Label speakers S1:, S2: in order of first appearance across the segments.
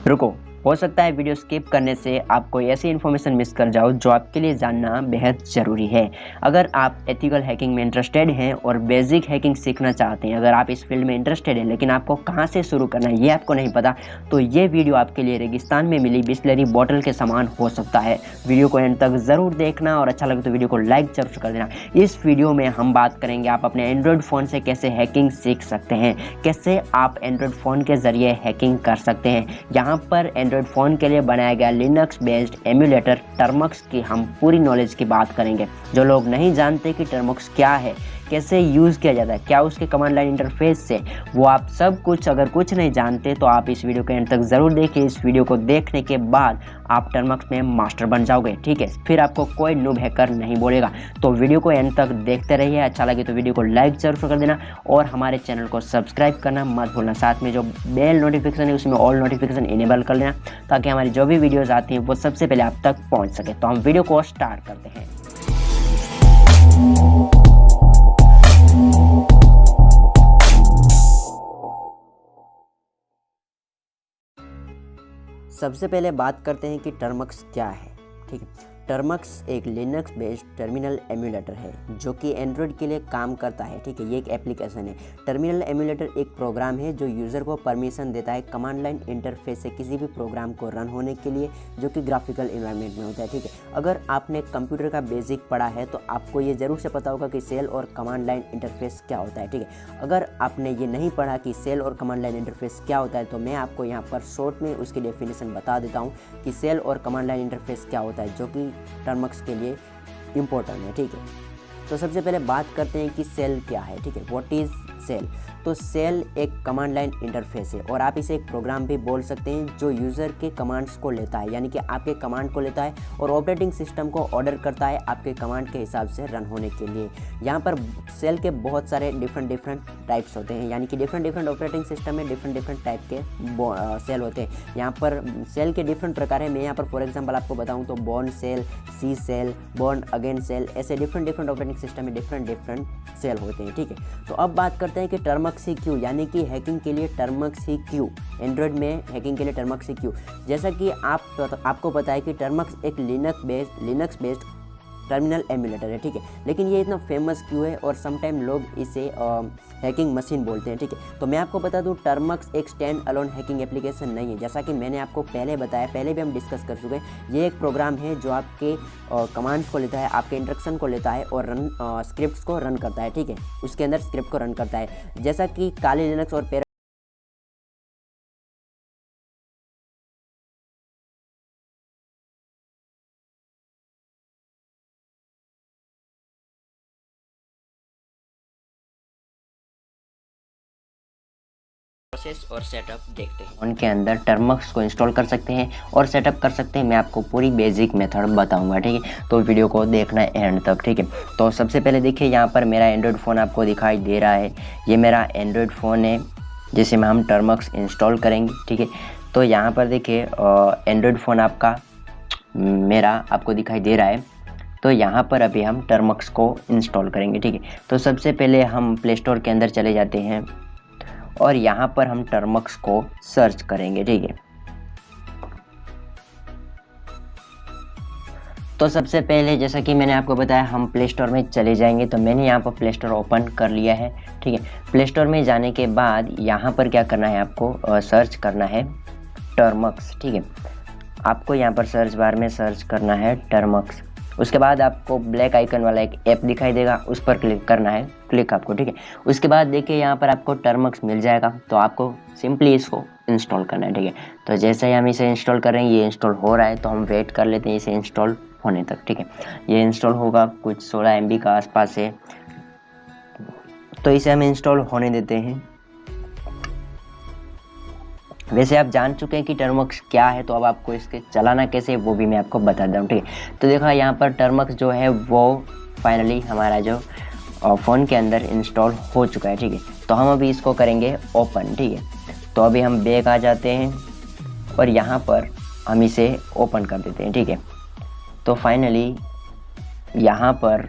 S1: रुको, हो सकता है वीडियो स्किप करने से आप कोई ऐसी इन्फॉर्मेशन मिस कर जाओ जो आपके लिए जानना बेहद ज़रूरी है। अगर आप एथिकल हैकिंग में इंटरेस्टेड हैं और बेसिक हैकिंग सीखना चाहते हैं, अगर आप इस फील्ड में इंटरेस्टेड हैं लेकिन आपको कहां से शुरू करना है ये आपको नहीं पता, तो ये वीडियो आपके लिए रेगिस्तान में मिली बिस्लरी बॉटल के समान हो सकता है। वीडियो को एंड तक ज़रूर देखना और अच्छा लगे तो वीडियो को लाइक जरूर कर देना। इस वीडियो में हम बात करेंगे आप अपने एंड्रॉयड फ़ोन से कैसे हैकिंग सीख सकते हैं, कैसे आप एंड्रॉयड फ़ोन के ज़रिए हैकिंग कर सकते हैं। यहाँ पर एंड्रॉयड फ़ोन के लिए बनाया गया लिनक्स बेस्ड एम्यूलेटर टर्मक्स की हम पूरी नॉलेज की बात करेंगे। जो लोग नहीं जानते कि टर्मक्स क्या है, कैसे यूज़ किया जाता है, क्या उसके कमांड लाइन इंटरफेस से, वो आप सब कुछ अगर कुछ नहीं जानते तो आप इस वीडियो के एंड तक ज़रूर देखिए। इस वीडियो को देखने के बाद आप टर्मक्स में मास्टर बन जाओगे, ठीक है। फिर आपको कोई नूब हैकर नहीं बोलेगा। तो वीडियो को एंड तक देखते रहिए। अच्छा लगे तो वीडियो को लाइक जरूर कर देना और हमारे चैनल को सब्सक्राइब करना मत भूलना। साथ में जो बेल नोटिफिकेशन है उसमें ऑल नोटिफिकेशन इनेबल कर लेना ताकि हमारी जो भी वीडियोज़ आती हैं वो सबसे पहले आप तक पहुँच सके। तो हम वीडियो को स्टार्ट करते हैं। सबसे पहले बात करते हैं कि टर्मक्स क्या है, ठीक है। टर्मक्स एक लिनक्स बेस्ड टर्मिनल एम्यूलेटर है जो कि एंड्रॉयड के लिए काम करता है, ठीक है। ये एक एप्लीकेशन है। टर्मिनल एम्यूलेटर एक प्रोग्राम है जो यूज़र को परमिशन देता है कमांड लाइन इंटरफेस से किसी भी प्रोग्राम को रन होने के लिए जो कि ग्राफिकल इन्वायरमेंट में होता है, ठीक है। अगर आपने कंप्यूटर का बेसिक पढ़ा है तो आपको ये ज़रूर से पता होगा कि सेल और कमांड लाइन इंटरफेस क्या होता है, ठीक है। अगर आपने ये नहीं पढ़ा कि सेल और कमांड लाइन इंटरफेस क्या होता है तो मैं आपको यहाँ पर शॉर्ट में उसकी डेफिनेशन बता देता हूँ कि सेल और कमांड लाइन इंटरफेस क्या होता है, जो कि टर्मक्स के लिए इम्पोर्टेंट है, ठीक है। तो सबसे पहले बात करते हैं कि सेल क्या है, ठीक है। What is shell? तो सेल एक कमांड लाइन इंटरफेस है और आप इसे एक प्रोग्राम भी बोल सकते हैं जो यूज़र के कमांड्स को लेता है, यानी कि आपके कमांड को लेता है और ऑपरेटिंग सिस्टम को ऑर्डर करता है आपके कमांड के हिसाब से रन होने के लिए। यहाँ पर सेल के बहुत सारे डिफरेंट टाइप्स होते हैं, यानी कि डिफरेंट ऑपरेटिंग सिस्टम में डिफरेंट टाइप के सेल होते हैं। यहाँ पर सेल के डिफरेंट प्रकार है। मैं यहाँ पर फॉर एग्जाम्पल आपको बताऊँ तो बॉर्न सेल, सी सेल, बॉर्न अगेन सेल, ऐसे डिफरेंट ऑपरेटिंग सिस्टम में डिफरेंट सेल होते हैं, ठीक है। तो अब बात करते हैं कि टर्मक्स ही क्यों, यानी कि हैकिंग के लिए टर्मक्स ही क्यों, एंड्रॉयड में हैकिंग के लिए टर्मक्स ही क्यों। जैसा कि आपको पता है कि टर्मक्स एक लिनक्स बेस्ड टर्मिनल एम्यूलेटर है, ठीक है। लेकिन ये इतना फेमस क्यों है और समटाइम लोग इसे हैकिंग मशीन बोलते हैं, ठीक है। तो मैं आपको बता दूं टर्मक्स एक स्टैंड अलोन हैकिंग एप्लीकेशन नहीं है। जैसा कि मैंने आपको पहले बताया, पहले भी हम डिस्कस कर चुके हैं, ये एक प्रोग्राम है जो आपके कमांड्स को लेता है, आपके इंस्ट्रक्शन को लेता है और स्क्रिप्ट्स को रन करता है, ठीक है। उसके अंदर स्क्रिप्ट को रन करता है, जैसा कि काली लिनक्स और प्रोसेस और सेटअप देखते हैं। उनके अंदर टर्मक्स को इंस्टॉल कर सकते हैं और सेटअप कर सकते हैं। मैं आपको पूरी बेसिक मेथड बताऊंगा, ठीक है। तो वीडियो को देखना एंड तक, ठीक है। तो सबसे पहले देखिए यहाँ पर मेरा एंड्रॉयड फ़ोन आपको दिखाई दे रहा है। ये मेरा एंड्रॉयड फ़ोन है जिसे में हम टर्मक्स इंस्टॉल करेंगे, ठीक है। तो यहाँ पर देखिए एंड्रॉयड फ़ोन आपका मेरा आपको दिखाई दे रहा है। तो यहाँ पर अभी हम टर्मक्स को इंस्टॉल करेंगे, ठीक है। तो सबसे पहले हम प्ले स्टोर के अंदर चले जाते हैं और यहाँ पर हम टर्मक्स को सर्च करेंगे, ठीक है। तो सबसे पहले जैसा कि मैंने आपको बताया हम प्ले स्टोर में चले जाएंगे। तो मैंने यहाँ पर प्ले स्टोर ओपन कर लिया है, ठीक है। प्ले स्टोर में जाने के बाद यहाँ पर क्या करना है, आपको सर्च करना है टर्मक्स, ठीक है। आपको यहाँ पर सर्च बार में सर्च करना है टर्मक्स। उसके बाद आपको ब्लैक आइकन वाला एक ऐप दिखाई देगा, उस पर क्लिक करना है, क्लिक आपको, ठीक है। उसके बाद देखिए यहाँ पर आपको टर्मक्स मिल जाएगा। तो आपको सिंपली इसको इंस्टॉल करना है, ठीक है। तो जैसे ही हम इसे इंस्टॉल कर रहे हैं, ये इंस्टॉल हो रहा है, तो हम वेट कर लेते हैं इसे इंस्टॉल होने तक, ठीक है। ये इंस्टॉल होगा कुछ 16 MB का आसपास है, तो इसे हम इंस्टॉल होने देते हैं। वैसे आप जान चुके हैं कि टर्मक्स क्या है, तो अब आपको इसके चलाना कैसे वो भी मैं आपको बता दूँ, ठीक है। तो देखा यहाँ पर टर्मक्स जो है वो फाइनली हमारा जो फ़ोन के अंदर इंस्टॉल हो चुका है, ठीक है। तो हम अभी इसको करेंगे ओपन, ठीक है। तो अभी हम बैक आ जाते हैं और यहाँ पर हम इसे ओपन कर देते हैं, ठीक है। तो फाइनली यहाँ पर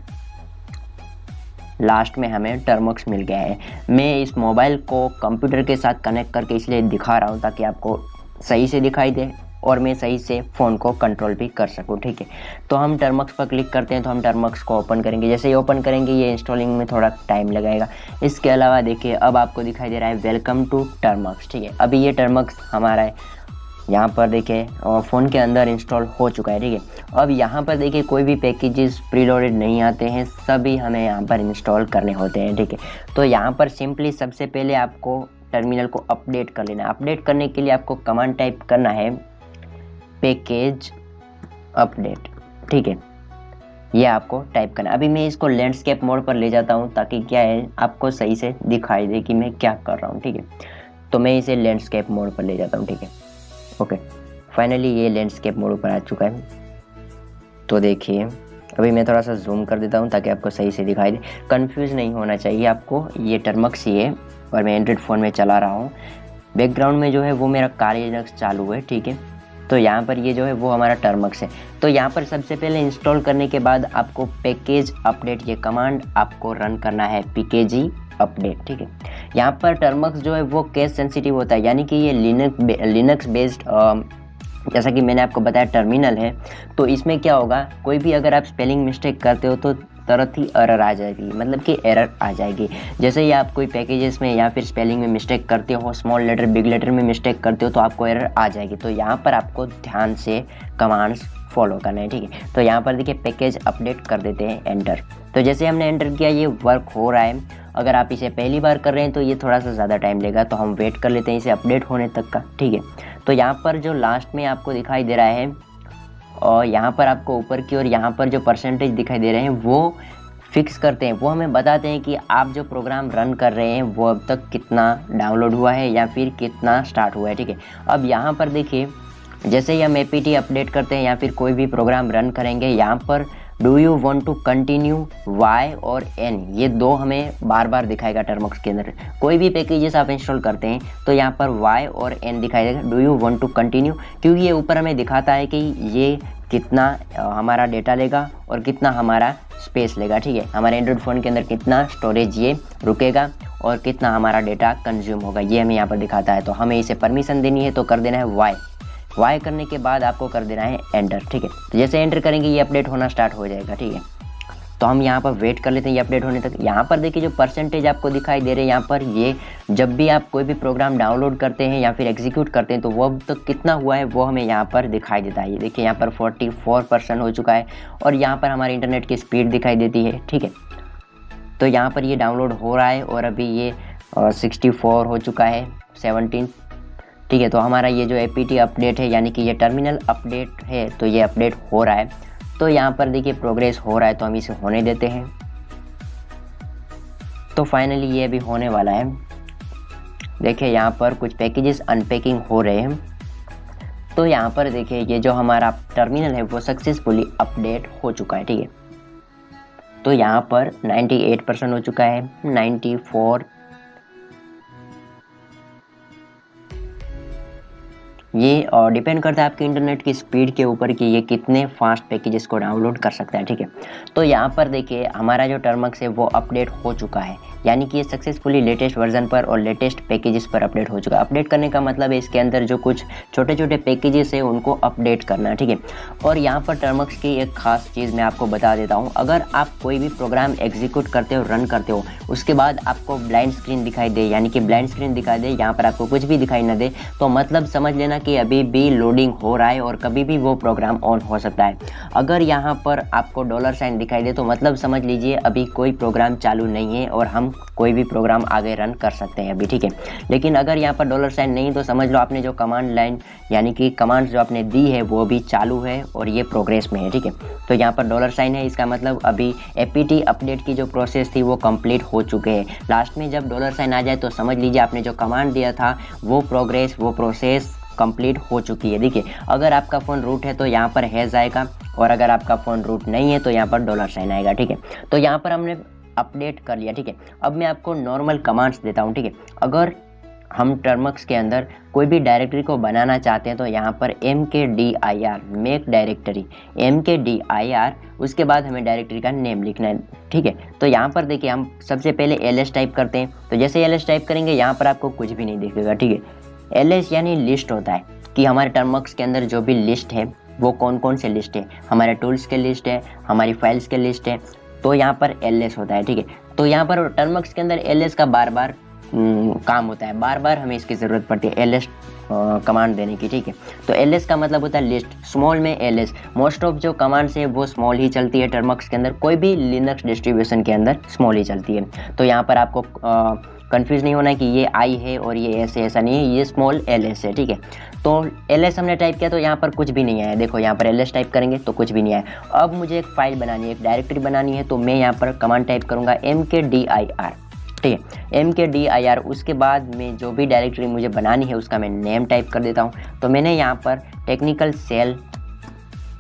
S1: लास्ट में हमें टर्मक्स मिल गया है। मैं इस मोबाइल को कंप्यूटर के साथ कनेक्ट करके इसलिए दिखा रहा हूँ ताकि आपको सही से दिखाई दे और मैं सही से फ़ोन को कंट्रोल भी कर सकूं, ठीक है। तो हम टर्मक्स पर क्लिक करते हैं, तो हम टर्मक्स को ओपन करेंगे। जैसे ही ओपन करेंगे ये इंस्टॉलिंग में थोड़ा टाइम लगाएगा। इसके अलावा देखिए अब आपको दिखाई दे रहा है वेलकम टू टर्मक्स, ठीक है। अभी ये टर्मक्स हमारा है, यहाँ पर देखिए फ़ोन के अंदर इंस्टॉल हो चुका है, ठीक है। अब यहाँ पर देखिए कोई भी पैकेजेस प्रीलोडेड नहीं आते हैं, सभी हमें यहाँ पर इंस्टॉल करने होते हैं, ठीक है। तो यहाँ पर सिंपली सबसे पहले आपको टर्मिनल को अपडेट कर लेना है। अपडेट करने के लिए आपको कमांड टाइप करना है पैकेज अपडेट, ठीक है। ये आपको टाइप करना। अभी मैं इसको लैंडस्केप मोड पर ले जाता हूँ ताकि क्या है आपको सही से दिखाई दे कि मैं क्या कर रहा हूँ, ठीक है। तो मैं इसे लैंडस्केप मोड पर ले जाता हूँ, ठीक है। ओके, फाइनली ये लैंडस्केप मोड पर आ चुका है। तो देखिए अभी मैं थोड़ा सा जूम कर देता हूँ ताकि आपको सही से दिखाई दे। कंफ्यूज नहीं होना चाहिए आपको, ये टर्मक्स ही है और मैं एंड्रॉइड फ़ोन में चला रहा हूँ। बैकग्राउंड में जो है वो मेरा कार लिनक्स चालू है, ठीक है। तो यहाँ पर ये जो है वो हमारा टर्मक्स है। तो यहाँ पर सबसे पहले इंस्टॉल करने के बाद आपको पैकेज अपडेट ये कमांड आपको रन करना है, पीकेजी अपडेट, ठीक है। यहाँ पर टर्मक्स जो है वो केस सेंसिटिव होता है, यानी कि ये लिनक्स बेस्ड जैसा कि मैंने आपको बताया टर्मिनल है। तो इसमें क्या होगा, कोई भी अगर आप स्पेलिंग मिस्टेक करते हो तो तुरंत ही एरर आ जाएगी, मतलब कि एरर आ जाएगी। जैसे ही आप कोई पैकेजेस में या फिर स्पेलिंग में मिस्टेक करते हो, स्मॉल लेटर बिग लेटर में मिस्टेक करते हो तो आपको एरर आ जाएगी। तो यहाँ पर आपको ध्यान से कमांड्स फॉलो करना है, ठीक है। तो यहाँ पर देखिए पैकेज अपडेट कर देते हैं, एंटर। तो जैसे हमने एंटर किया ये वर्क हो रहा है। अगर आप इसे पहली बार कर रहे हैं तो ये थोड़ा सा ज़्यादा टाइम लेगा, तो हम वेट कर लेते हैं इसे अपडेट होने तक का, ठीक है। तो यहाँ पर जो लास्ट में आपको दिखाई दे रहा है और यहाँ पर आपको ऊपर की ओर यहाँ पर जो परसेंटेज दिखाई दे रहे हैं वो फिक्स करते हैं, वो हमें बताते हैं कि आप जो प्रोग्राम रन कर रहे हैं वो अब तक कितना डाउनलोड हुआ है या फिर कितना स्टार्ट हुआ है, ठीक है। अब यहाँ पर देखिए जैसे ही हम एपीटी अपडेट करते हैं या फिर कोई भी प्रोग्राम रन करेंगे, यहाँ पर do you want to continue y और एन, ये दो हमें बार बार दिखाएगा टर्मक्स के अंदर। कोई भी पैकेजेस आप इंस्टॉल करते हैं तो यहाँ पर वाई और एन दिखाई देगा, do you want to continue, क्योंकि ये ऊपर हमें दिखाता है कि ये कितना हमारा डेटा लेगा और कितना हमारा स्पेस लेगा, ठीक है। हमारे एंड्रॉइड फ़ोन के अंदर कितना स्टोरेज ये रुकेगा और कितना हमारा डेटा कंज्यूम होगा, ये हमें यहाँ पर दिखाता है। तो हमें इसे परमिशन देनी है, तो कर देना है वाई करने के बाद आपको कर देना है एंटर, ठीक है। तो जैसे एंटर करेंगे ये अपडेट होना स्टार्ट हो जाएगा, ठीक है। तो हम यहाँ पर वेट कर लेते हैं ये अपडेट होने तक। यहाँ पर देखिए जो परसेंटेज आपको दिखाई दे रहे हैं, यहाँ पर ये जब भी आप कोई भी प्रोग्राम डाउनलोड करते हैं या फिर एग्जीक्यूट करते हैं तो वो अब तक कितना हुआ है वो हमें यहाँ पर दिखाई देता है। ये देखिए यहाँ पर 44% हो चुका है और यहाँ पर हमारे इंटरनेट की स्पीड दिखाई देती है, ठीक है। तो यहाँ पर ये डाउनलोड हो रहा है और अभी ये 64 हो चुका है, 17, ठीक है। तो हमारा ये जो एपीटी अपडेट है यानी कि ये टर्मिनल अपडेट है, तो ये अपडेट हो रहा है। तो यहाँ पर देखिए प्रोग्रेस हो रहा है, तो हम इसे होने देते हैं। तो फाइनली ये अभी होने वाला है। देखिए यहाँ पर कुछ पैकेजेस अनपैकिंग हो रहे हैं। तो यहाँ पर देखिए ये जो हमारा टर्मिनल है वो सक्सेसफुली अपडेट हो चुका है, ठीक है। तो यहाँ पर 98% हो चुका है, 94, ये डिपेंड करता है आपके इंटरनेट की स्पीड के ऊपर कि ये कितने फास्ट पैकेजेस को डाउनलोड कर सकता है, ठीक है। तो यहाँ पर देखिए हमारा जो टर्मक्स है वो अपडेट हो चुका है, यानी कि ये सक्सेसफुली लेटेस्ट वर्जन पर और लेटेस्ट पैकेजेस पर अपडेट हो चुका है। अपडेट करने का मतलब है इसके अंदर जो कुछ छोटे छोटे पैकेजेस है उनको अपडेट करना, ठीक है। और यहाँ पर टर्मक्स की एक खास चीज़ मैं आपको बता देता हूँ, अगर आप कोई भी प्रोग्राम एग्जीक्यूट करते हो, रन करते हो, उसके बाद आपको ब्लाइंड स्क्रीन दिखाई दे, यानी कि ब्लाइंड स्क्रीन दिखाई दे, यहाँ पर आपको कुछ भी दिखाई न दे, तो मतलब समझ लेना कि अभी भी लोडिंग हो रहा है और कभी भी वो प्रोग्राम ऑन हो सकता है। अगर यहाँ पर आपको $साइन दिखाई दे तो मतलब समझ लीजिए अभी कोई प्रोग्राम चालू नहीं है और हम कोई भी प्रोग्राम आगे रन कर सकते हैं अभी, ठीक है। लेकिन अगर यहाँ पर $साइन नहीं तो समझ लो आपने जो कमांड लाइन यानी कि कमांड्स जो आपने दी है वो भी चालू है और ये प्रोग्रेस में है, ठीक है। तो यहाँ पर $साइन है, इसका मतलब अभी एपीटी अपडेट की जो प्रोसेस थी वो कंप्लीट हो चुके हैं। लास्ट में जब $साइन आ जाए तो समझ लीजिए आपने जो कमांड दिया था वो प्रोसेस कंप्लीट हो चुकी है। देखिए अगर आपका फ़ोन रूट है तो यहाँ पर हैज़ आएगा और अगर आपका फ़ोन रूट नहीं है तो यहाँ पर $साइन आएगा, ठीक है। तो यहाँ पर हमने अपडेट कर लिया, ठीक है। अब मैं आपको नॉर्मल कमांड्स देता हूँ, ठीक है। अगर हम टर्मक्स के अंदर कोई भी डायरेक्टरी को बनाना चाहते हैं तो यहाँ पर mkdir मेक डायरेक्टरी, mkdir, उसके बाद हमें डायरेक्टरी का नेम लिखना है, ठीक है। तो यहाँ पर देखिए हम सबसे पहले ls टाइप करते हैं। तो जैसे ls टाइप करेंगे यहाँ पर आपको कुछ भी नहीं दिखेगा, ठीक है। ls यानी लिस्ट होता है। कि हमारे टर्मक्स के अंदर जो भी लिस्ट है वो कौन कौन से लिस्ट है, हमारे टूल्स के लिस्ट है, हमारी फाइल्स के लिस्ट है, तो यहाँ पर ls होता है, ठीक है। तो यहाँ पर टर्मक्स के अंदर ls का बार बार काम होता है, बार बार हमें इसकी ज़रूरत पड़ती है ls कमांड देने की, ठीक है। तो ls का मतलब होता है लिस्ट, स्मॉल में ls। मोस्ट ऑफ जो कमांड्स है वो स्मॉल ही चलती है टर्मक्स के अंदर, कोई भी लिनक्स डिस्ट्रीब्यूशन के अंदर स्मॉल ही चलती है। तो यहाँ पर आपको कंफ्यूज नहीं होना कि ये आई है और ये ऐसे, ऐसा नहीं है, ये स्मॉल ls है, ठीक है। तो ls हमने टाइप किया तो यहाँ पर कुछ भी नहीं आया, देखो यहाँ पर ls टाइप करेंगे तो कुछ भी नहीं आया। अब मुझे एक फाइल बनानी है, एक डायरेक्टरी बनानी है, तो मैं यहाँ पर कमांड टाइप करूँगा mkdir, ठीक है, mkdir। उसके बाद में जो भी डायरेक्टरी मुझे बनानी है उसका मैं नेम टाइप कर देता हूँ। तो मैंने यहाँ पर टेक्निकल सेल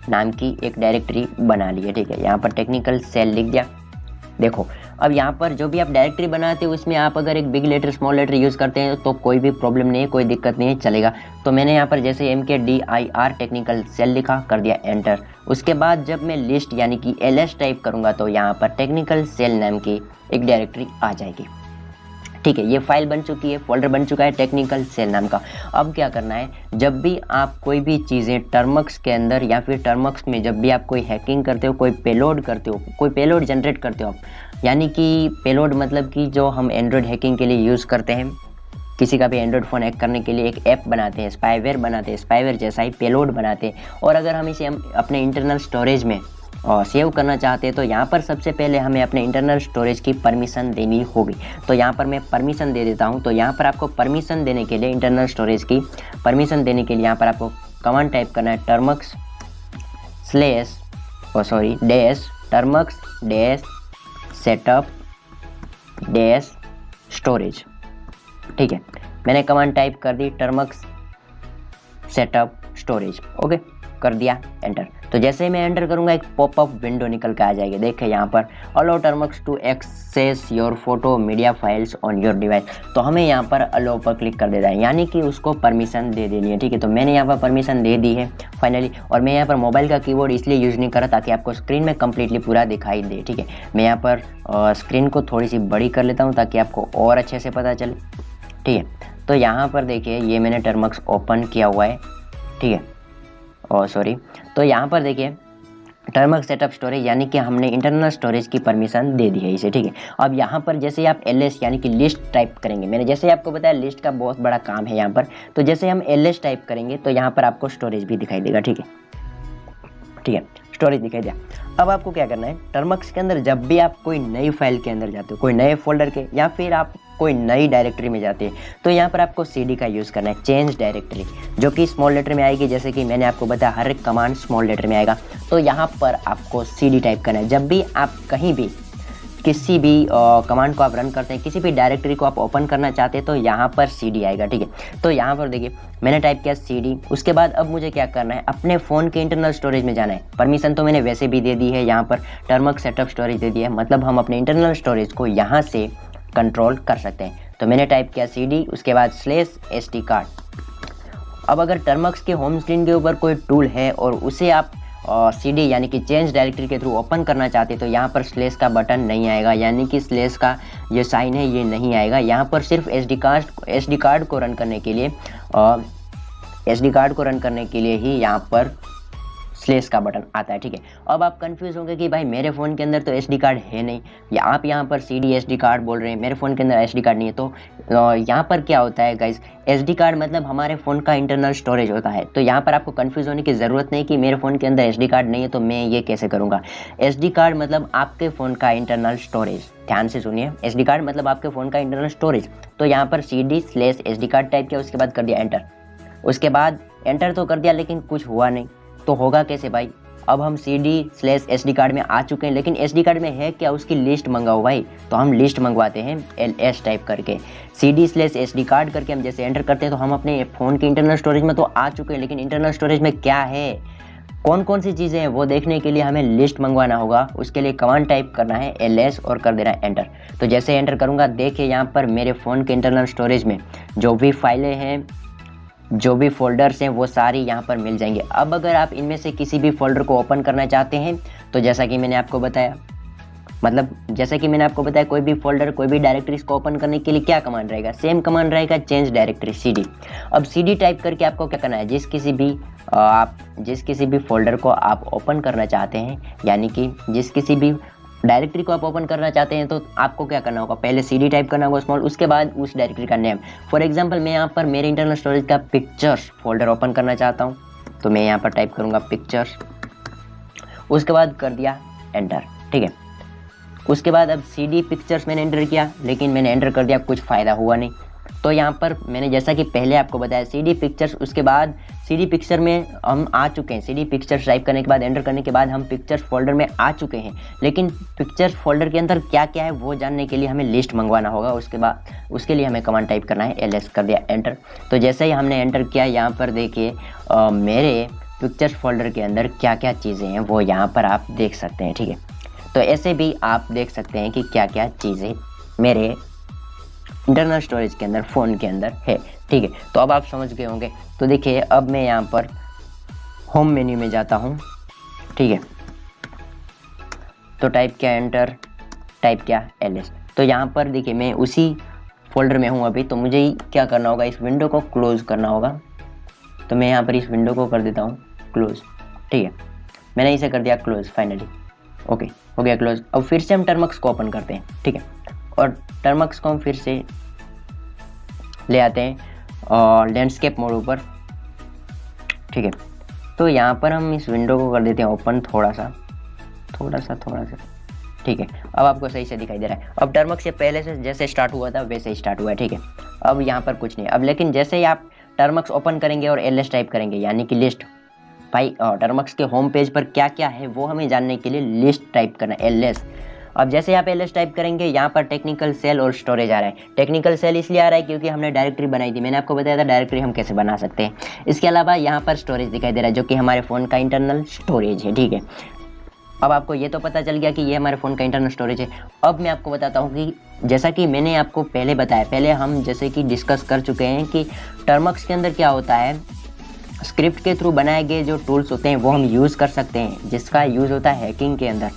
S1: नाम की एक डायरेक्टरी बना ली है, ठीक है। यहाँ पर टेक्निकल सेल लिख दिया। देखो अब यहाँ पर जो भी आप डायरेक्टरी बनाते हो उसमें आप अगर एक big letter small letter use करते हैं तो कोई भी प्रॉब्लम नहीं है, कोई दिक्कत नहीं है, चलेगा। तो मैंने यहाँ पर जैसे mkdir टेक्निकल सेल लिखा, कर दिया एंटर। उसके बाद जब मैं लिस्ट यानी कि ls टाइप करूँगा तो यहाँ पर टेक्निकल सेल नाम की एक डायरेक्टरी आ जाएगी, ठीक है। ये फाइल बन चुकी है, फोल्डर बन चुका है टेक्निकल सेल नाम का। अब क्या करना है, जब भी आप कोई भी चीज़ें टर्मक्स के अंदर या फिर टर्मक्स में जब भी आप कोई हैकिंग करते हो, कोई पेलोड करते हो, कोई पेलोड जनरेट करते हो आप, यानी कि पेलोड मतलब कि जो हम एंड्रॉयड हैकिंग के लिए यूज़ करते हैं, किसी का भी एंड्रॉयड फ़ोन हैक करने के लिए एक ऐप बनाते हैं, स्पाईवेयर बनाते हैं, स्पाईवेयर जैसा ही पेलोड बनाते हैं। और अगर हम इसे अपने इंटरनल स्टोरेज में सेव करना चाहते हैं तो यहाँ पर सबसे पहले हमें अपने इंटरनल स्टोरेज की परमिशन देनी होगी। तो यहाँ पर मैं परमिशन दे देता हूँ। तो यहाँ पर आपको परमिशन देने के लिए, इंटरनल स्टोरेज की परमिशन देने के लिए यहाँ पर आपको कमांड टाइप करना है Termux dash Termux dash setup dash storage, ठीक है। मैंने कमांड टाइप कर दी टर्मक्स सेटअप स्टोरेज, ओके, कर दिया एंटर। तो जैसे ही मैं एंटर करूंगा एक पॉपअप विंडो निकल के आ जाएगी, देखिए यहाँ पर allow Termux to access your photo media files on your device. तो हमें यहाँ पर अलो पर क्लिक कर देना है, यानी कि उसको परमिशन दे देनी है, ठीक है। तो मैंने यहाँ पर परमिशन दे दी है फाइनली। और मैं यहाँ पर मोबाइल का कीबोर्ड इसलिए यूज़ नहीं कर रहा ताकि आपको स्क्रीन में कम्प्लीटली पूरा दिखाई दे, ठीक है। मैं यहाँ पर स्क्रीन को थोड़ी सी बड़ी कर लेता हूँ ताकि आपको और अच्छे से पता चले, ठीक है। तो यहाँ पर देखिए ये मैंने टर्मक्स ओपन किया हुआ है, ठीक है। तो यहाँ पर देखिए टर्मक्स सेटअप स्टोरेज, यानी कि हमने इंटरनल स्टोरेज की परमिशन दे दी है इसे, ठीक है। अब यहाँ पर जैसे आप ls यानी कि लिस्ट टाइप करेंगे, मैंने जैसे आपको बताया लिस्ट का बहुत बड़ा काम है यहाँ पर। तो जैसे हम ls टाइप करेंगे तो यहाँ पर आपको स्टोरेज भी दिखाई देगा, ठीक है, ठीक है, स्टोरेज दिखाई दिया। अब आपको क्या करना है, टर्मक्स के अंदर जब भी आप कोई नई फाइल के अंदर जाते हो, कोई नए फोल्डर के, या फिर आप कोई नई डायरेक्टरी में जाते हैं, तो यहाँ पर आपको cd का यूज़ करना है, चेंज डायरेक्टरी, जो कि स्मॉल लेटर में आएगी। जैसे कि मैंने आपको बताया हर एक कमांड स्मॉल लेटर में आएगा। तो यहाँ पर आपको cd टाइप करना है। जब भी आप कहीं भी किसी भी कमांड को आप रन करते हैं, किसी भी डायरेक्टरी को आप ओपन करना चाहते हैं, तो यहाँ पर cd आएगा, ठीक है। तो यहाँ पर देखिए मैंने टाइप किया cd। उसके बाद अब मुझे क्या करना है, अपने फ़ोन के इंटरनल स्टोरेज में जाना है। परमिशन तो मैंने वैसे भी दे दी है, यहाँ पर टर्मक्स सेटअप स्टोरेज दे दिया है, मतलब हम अपने इंटरनल स्टोरेज को यहाँ से कंट्रोल कर सकते हैं। तो मैंने टाइप किया cd, उसके बाद /sd कार्ड। अब अगर टर्मक्स के होम स्क्रीन के ऊपर कोई टूल है और उसे आप cd यानी कि चेंज डायरेक्टरी के थ्रू ओपन करना चाहते हैं, तो यहाँ पर स्लेश का बटन नहीं आएगा, यानी कि स्लेश का ये साइन है ये नहीं आएगा। यहाँ पर सिर्फ SD कार्ड को रन करने के लिए ही यहाँ पर स्लेश का बटन आता है, ठीक है। अब आप कंफ्यूज होंगे कि भाई मेरे फ़ोन के अंदर तो SD कार्ड है नहीं, या आप यहाँ पर cd SD कार्ड बोल रहे हैं, मेरे फ़ोन के अंदर SD कार्ड नहीं है। तो यहाँ पर क्या होता है गाइज, SD कार्ड मतलब हमारे फ़ोन का इंटरनल स्टोरेज होता है। तो यहाँ पर आपको कंफ्यूज होने की ज़रूरत नहीं कि मेरे फ़ोन के अंदर SD कार्ड नहीं है तो मैं ये कैसे करूँगा। SD कार्ड मतलब आपके फ़ोन का इंटरनल स्टोरेज, ध्यान से सुनिए, SD कार्ड मतलब आपके फ़ोन का इंटरनल स्टोरेज। तो यहाँ पर cd/SD कार्ड टाइप किया, उसके बाद कर दिया एंटर। उसके बाद एंटर तो कर दिया लेकिन कुछ हुआ नहीं, तो होगा कैसे भाई। अब हम cd/SD कार्ड में आ चुके हैं, लेकिन SD कार्ड में है क्या, उसकी लिस्ट मंगाओ भाई। तो हम लिस्ट मंगवाते हैं ls टाइप करके, cd/SD कार्ड करके हम जैसे एंटर करते हैं तो हम अपने फ़ोन के इंटरनल स्टोरेज में तो आ चुके हैं, लेकिन इंटरनल स्टोरेज में क्या है, कौन कौन सी चीज़ें हैं, वो देखने के लिए हमें लिस्ट मंगवाना होगा। उसके लिए कमांड टाइप करना है ls और कर देना है एंटर। तो जैसे एंटर करूँगा देखिए यहाँ पर मेरे फ़ोन के इंटरनल स्टोरेज में जो भी फाइलें हैं, जो भी फोल्डर्स हैं, वो सारी यहाँ पर मिल जाएंगे। अब अगर आप इनमें से किसी भी फोल्डर को ओपन करना चाहते हैं तो जैसा कि मैंने आपको बताया, मतलब जैसे कि मैंने आपको बताया कोई भी फोल्डर कोई भी डायरेक्टरीज को ओपन करने के लिए क्या कमांड रहेगा, सेम कमांड रहेगा चेंज डायरेक्टरी CD। अब CD टाइप करके आपको क्या करना है, जिस किसी भी फोल्डर को आप ओपन करना चाहते हैं, यानी कि जिस किसी भी डायरेक्टरी को आप ओपन करना चाहते हैं, तो आपको क्या करना होगा, पहले CD टाइप करना होगा स्मॉल, उसके बाद उस डायरेक्टरी का नेम। फॉर एग्जांपल मैं यहाँ पर मेरे इंटरनल स्टोरेज का पिक्चर्स फोल्डर ओपन करना चाहता हूँ, तो मैं यहाँ पर टाइप करूँगा पिक्चर्स, उसके बाद कर दिया एंटर, ठीक है। उसके बाद अब CD पिक्चर्स मैंने एंटर किया, लेकिन मैंने एंटर कर दिया, कुछ फ़ायदा हुआ नहीं। तो यहाँ पर मैंने जैसा कि पहले आपको बताया CD पिक्चर्स, उसके बाद CD पिक्चर में हम आ चुके हैं। CD पिक्चर्स टाइप करने के बाद एंटर करने के बाद हम पिक्चर्स फोल्डर में आ चुके हैं, लेकिन पिक्चर्स फोल्डर के अंदर क्या क्या है वो जानने के लिए हमें लिस्ट मंगवाना होगा। उसके लिए हमें कमांड टाइप करना है LS, कर दिया एंटर। तो जैसे ही हमने एंटर किया, यहाँ पर देखिए मेरे पिक्चर्स फोल्डर के अंदर क्या क्या चीज़ें हैं वो यहाँ पर आप देख सकते हैं, ठीक है। तो ऐसे भी आप देख सकते हैं कि क्या क्या चीज़ें मेरे इंटरनल स्टोरेज के अंदर फ़ोन के अंदर है, ठीक है। तो अब आप समझ गए होंगे। तो देखिए अब मैं यहाँ पर होम मेन्यू में जाता हूँ, ठीक है। तो टाइप किया एंटर, टाइप किया LS। तो यहाँ पर देखिए मैं उसी फोल्डर में हूँ अभी, तो मुझे ही क्या करना होगा, इस विंडो को क्लोज़ करना होगा। तो मैं यहाँ पर इस विंडो को कर देता हूँ क्लोज़, ठीक है। मैंने इसे कर दिया क्लोज़ फाइनली, ओके हो गया क्लोज़। अब फिर से हम टर्मक्स को ओपन करते हैं, ठीक है। और टर्मक्स को हम फिर से ले आते हैं और लैंडस्केप मोड ऊपर, ठीक है। तो यहाँ पर हम इस विंडो को कर देते हैं ओपन थोड़ा सा, ठीक है। अब आपको सही से दिखाई दे रहा है। अब टर्मक्स से पहले से जैसे स्टार्ट हुआ था वैसे ही स्टार्ट हुआ है, ठीक है। अब यहाँ पर कुछ नहीं। अब लेकिन जैसे ही आप टर्मक्स ओपन करेंगे और LS टाइप करेंगे, यानी कि लिस्ट, भाई टर्मक्स के होम पेज पर क्या क्या है वो हमें जानने के लिए लिस्ट टाइप करना है, LS। अब जैसे यहाँ पे LS टाइप करेंगे, यहाँ पर टेक्निकल सेल और स्टोरेज आ रहा है। टेक्निकल सेल इसलिए आ रहा है क्योंकि हमने डायरेक्टरी बनाई थी, मैंने आपको बताया था डायरेक्टरी हम कैसे बना सकते हैं। इसके अलावा यहाँ पर स्टोरेज दिखाई दे रहा है, जो कि हमारे फ़ोन का इंटरनल स्टोरेज है, ठीक है। अब आपको ये तो पता चल गया कि ये हमारे फ़ोन का इंटरनल स्टोरेज है। अब मैं आपको बताता हूँ कि जैसा कि मैंने आपको पहले बताया, पहले हम जैसे कि डिस्कस कर चुके हैं कि टर्मक्स के अंदर क्या होता है, स्क्रिप्ट के थ्रू बनाए गए जो टूल्स होते हैं वो हम यूज़ कर सकते हैं, जिसका यूज़ होता है हैकिंग के अंदर।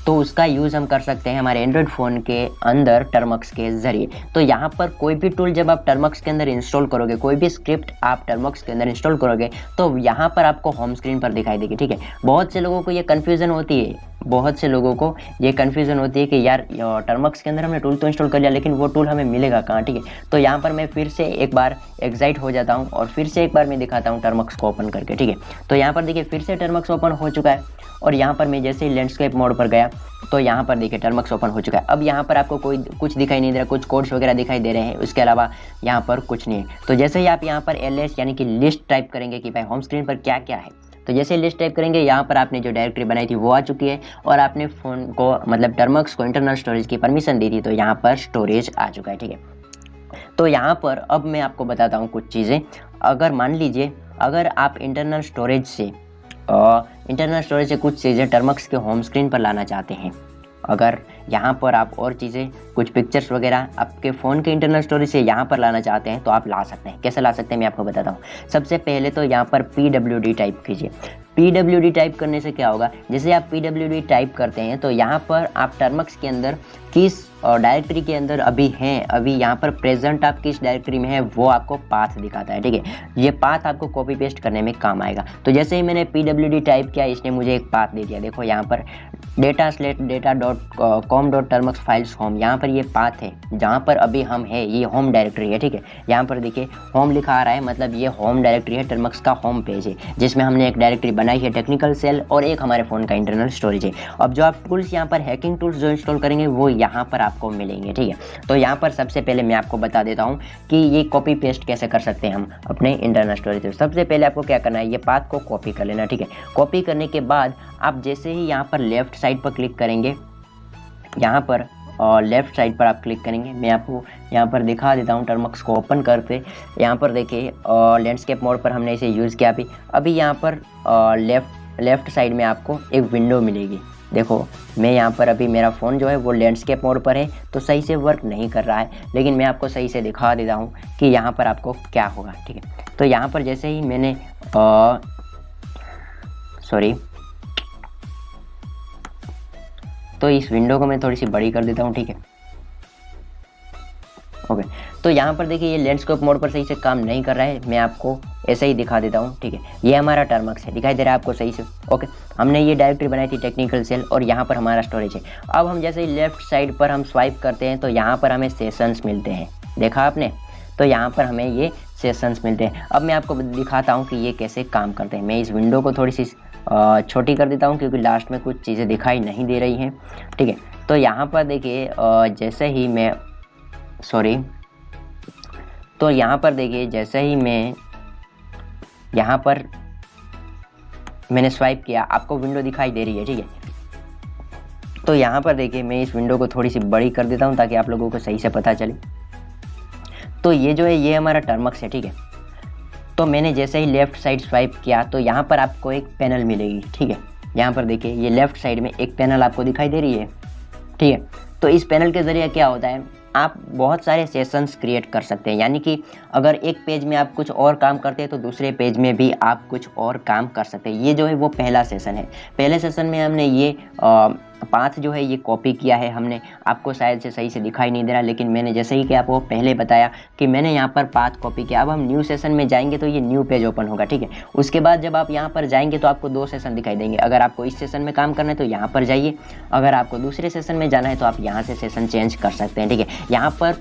S1: तो उसका यूज़ हम कर सकते हैं हमारे एंड्रॉयड फ़ोन के अंदर टर्मक्स के ज़रिए। तो यहाँ पर कोई भी टूल जब आप टर्मक्स के अंदर इंस्टॉल करोगे, कोई भी स्क्रिप्ट आप टर्मक्स के अंदर इंस्टॉल करोगे, तो यहाँ पर आपको होम स्क्रीन पर दिखाई देगी, ठीक है। बहुत से लोगों को ये कन्फ्यूज़न होती है, कि यार टर्मक्स के अंदर हमने टूल तो इंस्टॉल कर लिया, लेकिन वो टूल हमें मिलेगा कहाँ, ठीक है। तो यहाँ पर मैं फिर से एक बार एग्जाइट हो जाता हूँ और फिर से एक बार मैं दिखाता हूँ टर्मक्स को ओपन करके, ठीक है। तो यहाँ पर देखिए फिर से टर्मक्स ओपन हो चुका है, और यहाँ पर मैं जैसे ही लैंडस्केप मोड पर गया तो यहाँ पर देखिए टर्मक्स ओपन हो चुका है। अब यहाँ पर आपको कुछ दिखाई नहीं दे रहा, कुछ कोड्स वगैरह दिखाई दे रहे हैं, उसके अलावा यहाँ पर कुछ नहीं है। तो जैसे ही आप यहाँ पर LS यानी कि लिस्ट टाइप करेंगे कि भाई होम स्क्रीन पर क्या क्या है, तो जैसे लिस्ट टाइप करेंगे, यहाँ पर आपने जो डायरेक्टरी बनाई थी वो आ चुकी है, और आपने फ़ोन को मतलब टर्मक्स को इंटरनल स्टोरेज की परमिशन दी थी, तो यहाँ पर स्टोरेज आ चुका है, ठीक है। तो यहाँ पर अब मैं आपको बताता हूँ कुछ चीज़ें। अगर मान लीजिए अगर आप इंटरनल स्टोरेज से कुछ चीज़ें टर्मक्स के होम स्क्रीन पर लाना चाहते हैं, अगर यहाँ पर आप और चीज़ें कुछ पिक्चर्स वगैरह आपके फ़ोन के इंटरनल स्टोरेज से यहाँ पर लाना चाहते हैं, तो आप ला सकते हैं। कैसे ला सकते हैं मैं आपको बताता हूँ। सबसे पहले तो यहाँ पर PWD टाइप कीजिए। PWD टाइप करने से क्या होगा, जैसे आप PWD टाइप करते हैं तो यहाँ पर आप टर्मक्स के अंदर किस डायरेक्टरी के अंदर अभी यहाँ पर प्रेजेंट आप किस डायरेक्टरी में है वो आपको पाथ दिखाता है, ठीक है। ये पाथ आपको कॉपी पेस्ट करने में काम आएगा। तो जैसे ही मैंने PWD टाइप किया, इसने मुझे एक पाथ दे दिया। देखो यहाँ पर data/data.com.termux files home, यहाँ पर ये पाथ है जहाँ पर अभी हम है, ये होम डायरेक्टरी है, ठीक है। यहाँ पर देखिए होम लिखा आ रहा है, मतलब ये होम डायरेक्टरी है, टर्मक्स का होम पेज है, जिसमें हमने एक डायरेक्टरी बनाई है टेक्निकल सेल, और एक हमारे फ़ोन का इंटरनल स्टोरेज है। अब जो आप टूल्स यहाँ पर हैकिंग टूल्स जो इंस्टॉल करेंगे वो यहाँ पर आपको मिलेंगे, ठीक है। तो यहाँ पर सबसे पहले मैं आपको बता देता हूँ कि ये कॉपी पेस्ट कैसे कर सकते हैं हम अपने इंटरनल स्टोरेज से। सबसे पहले आपको क्या करना है, ये पाथ को कॉपी कर लेना, ठीक है। कॉपी करने के बाद आप जैसे ही यहाँ पर लेफ्ट साइड पर क्लिक करेंगे, यहाँ पर लेफ्ट साइड पर आप क्लिक करेंगे, मैं आपको यहाँ पर दिखा देता हूँ टर्मक्स को ओपन करके। यहाँ पर देखिए लैंडस्केप मोड पर हमने इसे यूज़ किया। अभी यहाँ पर लेफ्ट साइड में आपको एक विंडो मिलेगी। देखो मैं यहाँ पर अभी मेरा फ़ोन जो है वो लैंडस्केप मोड पर है, तो सही से वर्क नहीं कर रहा है, लेकिन मैं आपको सही से दिखा देता हूँ कि यहाँ पर आपको क्या होगा, ठीक है। तो यहाँ पर जैसे ही मैंने तो इस विंडो को मैं थोड़ी सी बड़ी कर देता हूँ, ठीक है। ओके, तो यहाँ पर देखिए ये लैंडस्केप मोड पर सही से काम नहीं कर रहा है, मैं आपको ऐसे ही दिखा देता हूँ, ठीक है। ये हमारा टर्मक्स है, दिखाई दे रहा है आपको सही से। ओके, हमने ये डायरेक्टरी बनाई थी टेक्निकल सेल, और यहाँ पर हमारा स्टोरेज है। अब हम जैसे ही लेफ्ट साइड पर हम स्वाइप करते हैं तो यहाँ पर हमें सेशंस मिलते हैं, देखा आपने, तो यहाँ पर हमें ये सेशंस मिलते हैं। अब मैं आपको दिखाता हूँ कि ये कैसे काम करते हैं। मैं इस विंडो को थोड़ी सी छोटी कर देता हूँ क्योंकि लास्ट में कुछ चीज़ें दिखाई नहीं दे रही हैं, ठीक है। तो यहाँ पर देखिए जैसे ही मैं तो यहाँ पर देखिए जैसे ही मैं यहाँ पर मैंने स्वाइप किया, आपको विंडो दिखाई दे रही है, ठीक है। तो यहाँ पर देखिए मैं इस विंडो को थोड़ी सी बड़ी कर देता हूँ ताकि आप लोगों को सही से पता चले। तो ये जो है ये हमारा टर्मक्स है, ठीक है। तो मैंने जैसे ही लेफ्ट साइड स्वाइप किया तो यहाँ पर आपको एक पैनल मिलेगी, ठीक है। यहाँ पर देखिए ये लेफ्ट साइड में एक पैनल आपको दिखाई दे रही है, ठीक है। तो इस पैनल के ज़रिए क्या होता है, आप बहुत सारे सेशंस क्रिएट कर सकते हैं। यानी कि अगर एक पेज में आप कुछ और काम करते हैं तो दूसरे पेज में भी आप कुछ और काम कर सकते हैं। ये जो है वो पहला सेशन है। पहले सेशन में हमने ये पाथ जो है ये कॉपी किया है हमने, आपको शायद से सही से दिखाई नहीं दे रहा, लेकिन मैंने जैसे ही कि आपको पहले बताया कि मैंने यहाँ पर पाथ कॉपी किया। अब हम न्यू सेशन में जाएंगे तो ये न्यू पेज ओपन होगा, ठीक है। उसके बाद जब आप यहाँ पर जाएंगे तो आपको 2 सेशन दिखाई देंगे। अगर आपको इस सेशन में काम करना है तो यहाँ पर जाइए, अगर आपको दूसरे सेशन में जाना है तो आप यहाँ से सेशन चेंज कर सकते हैं, ठीक है। यहाँ पर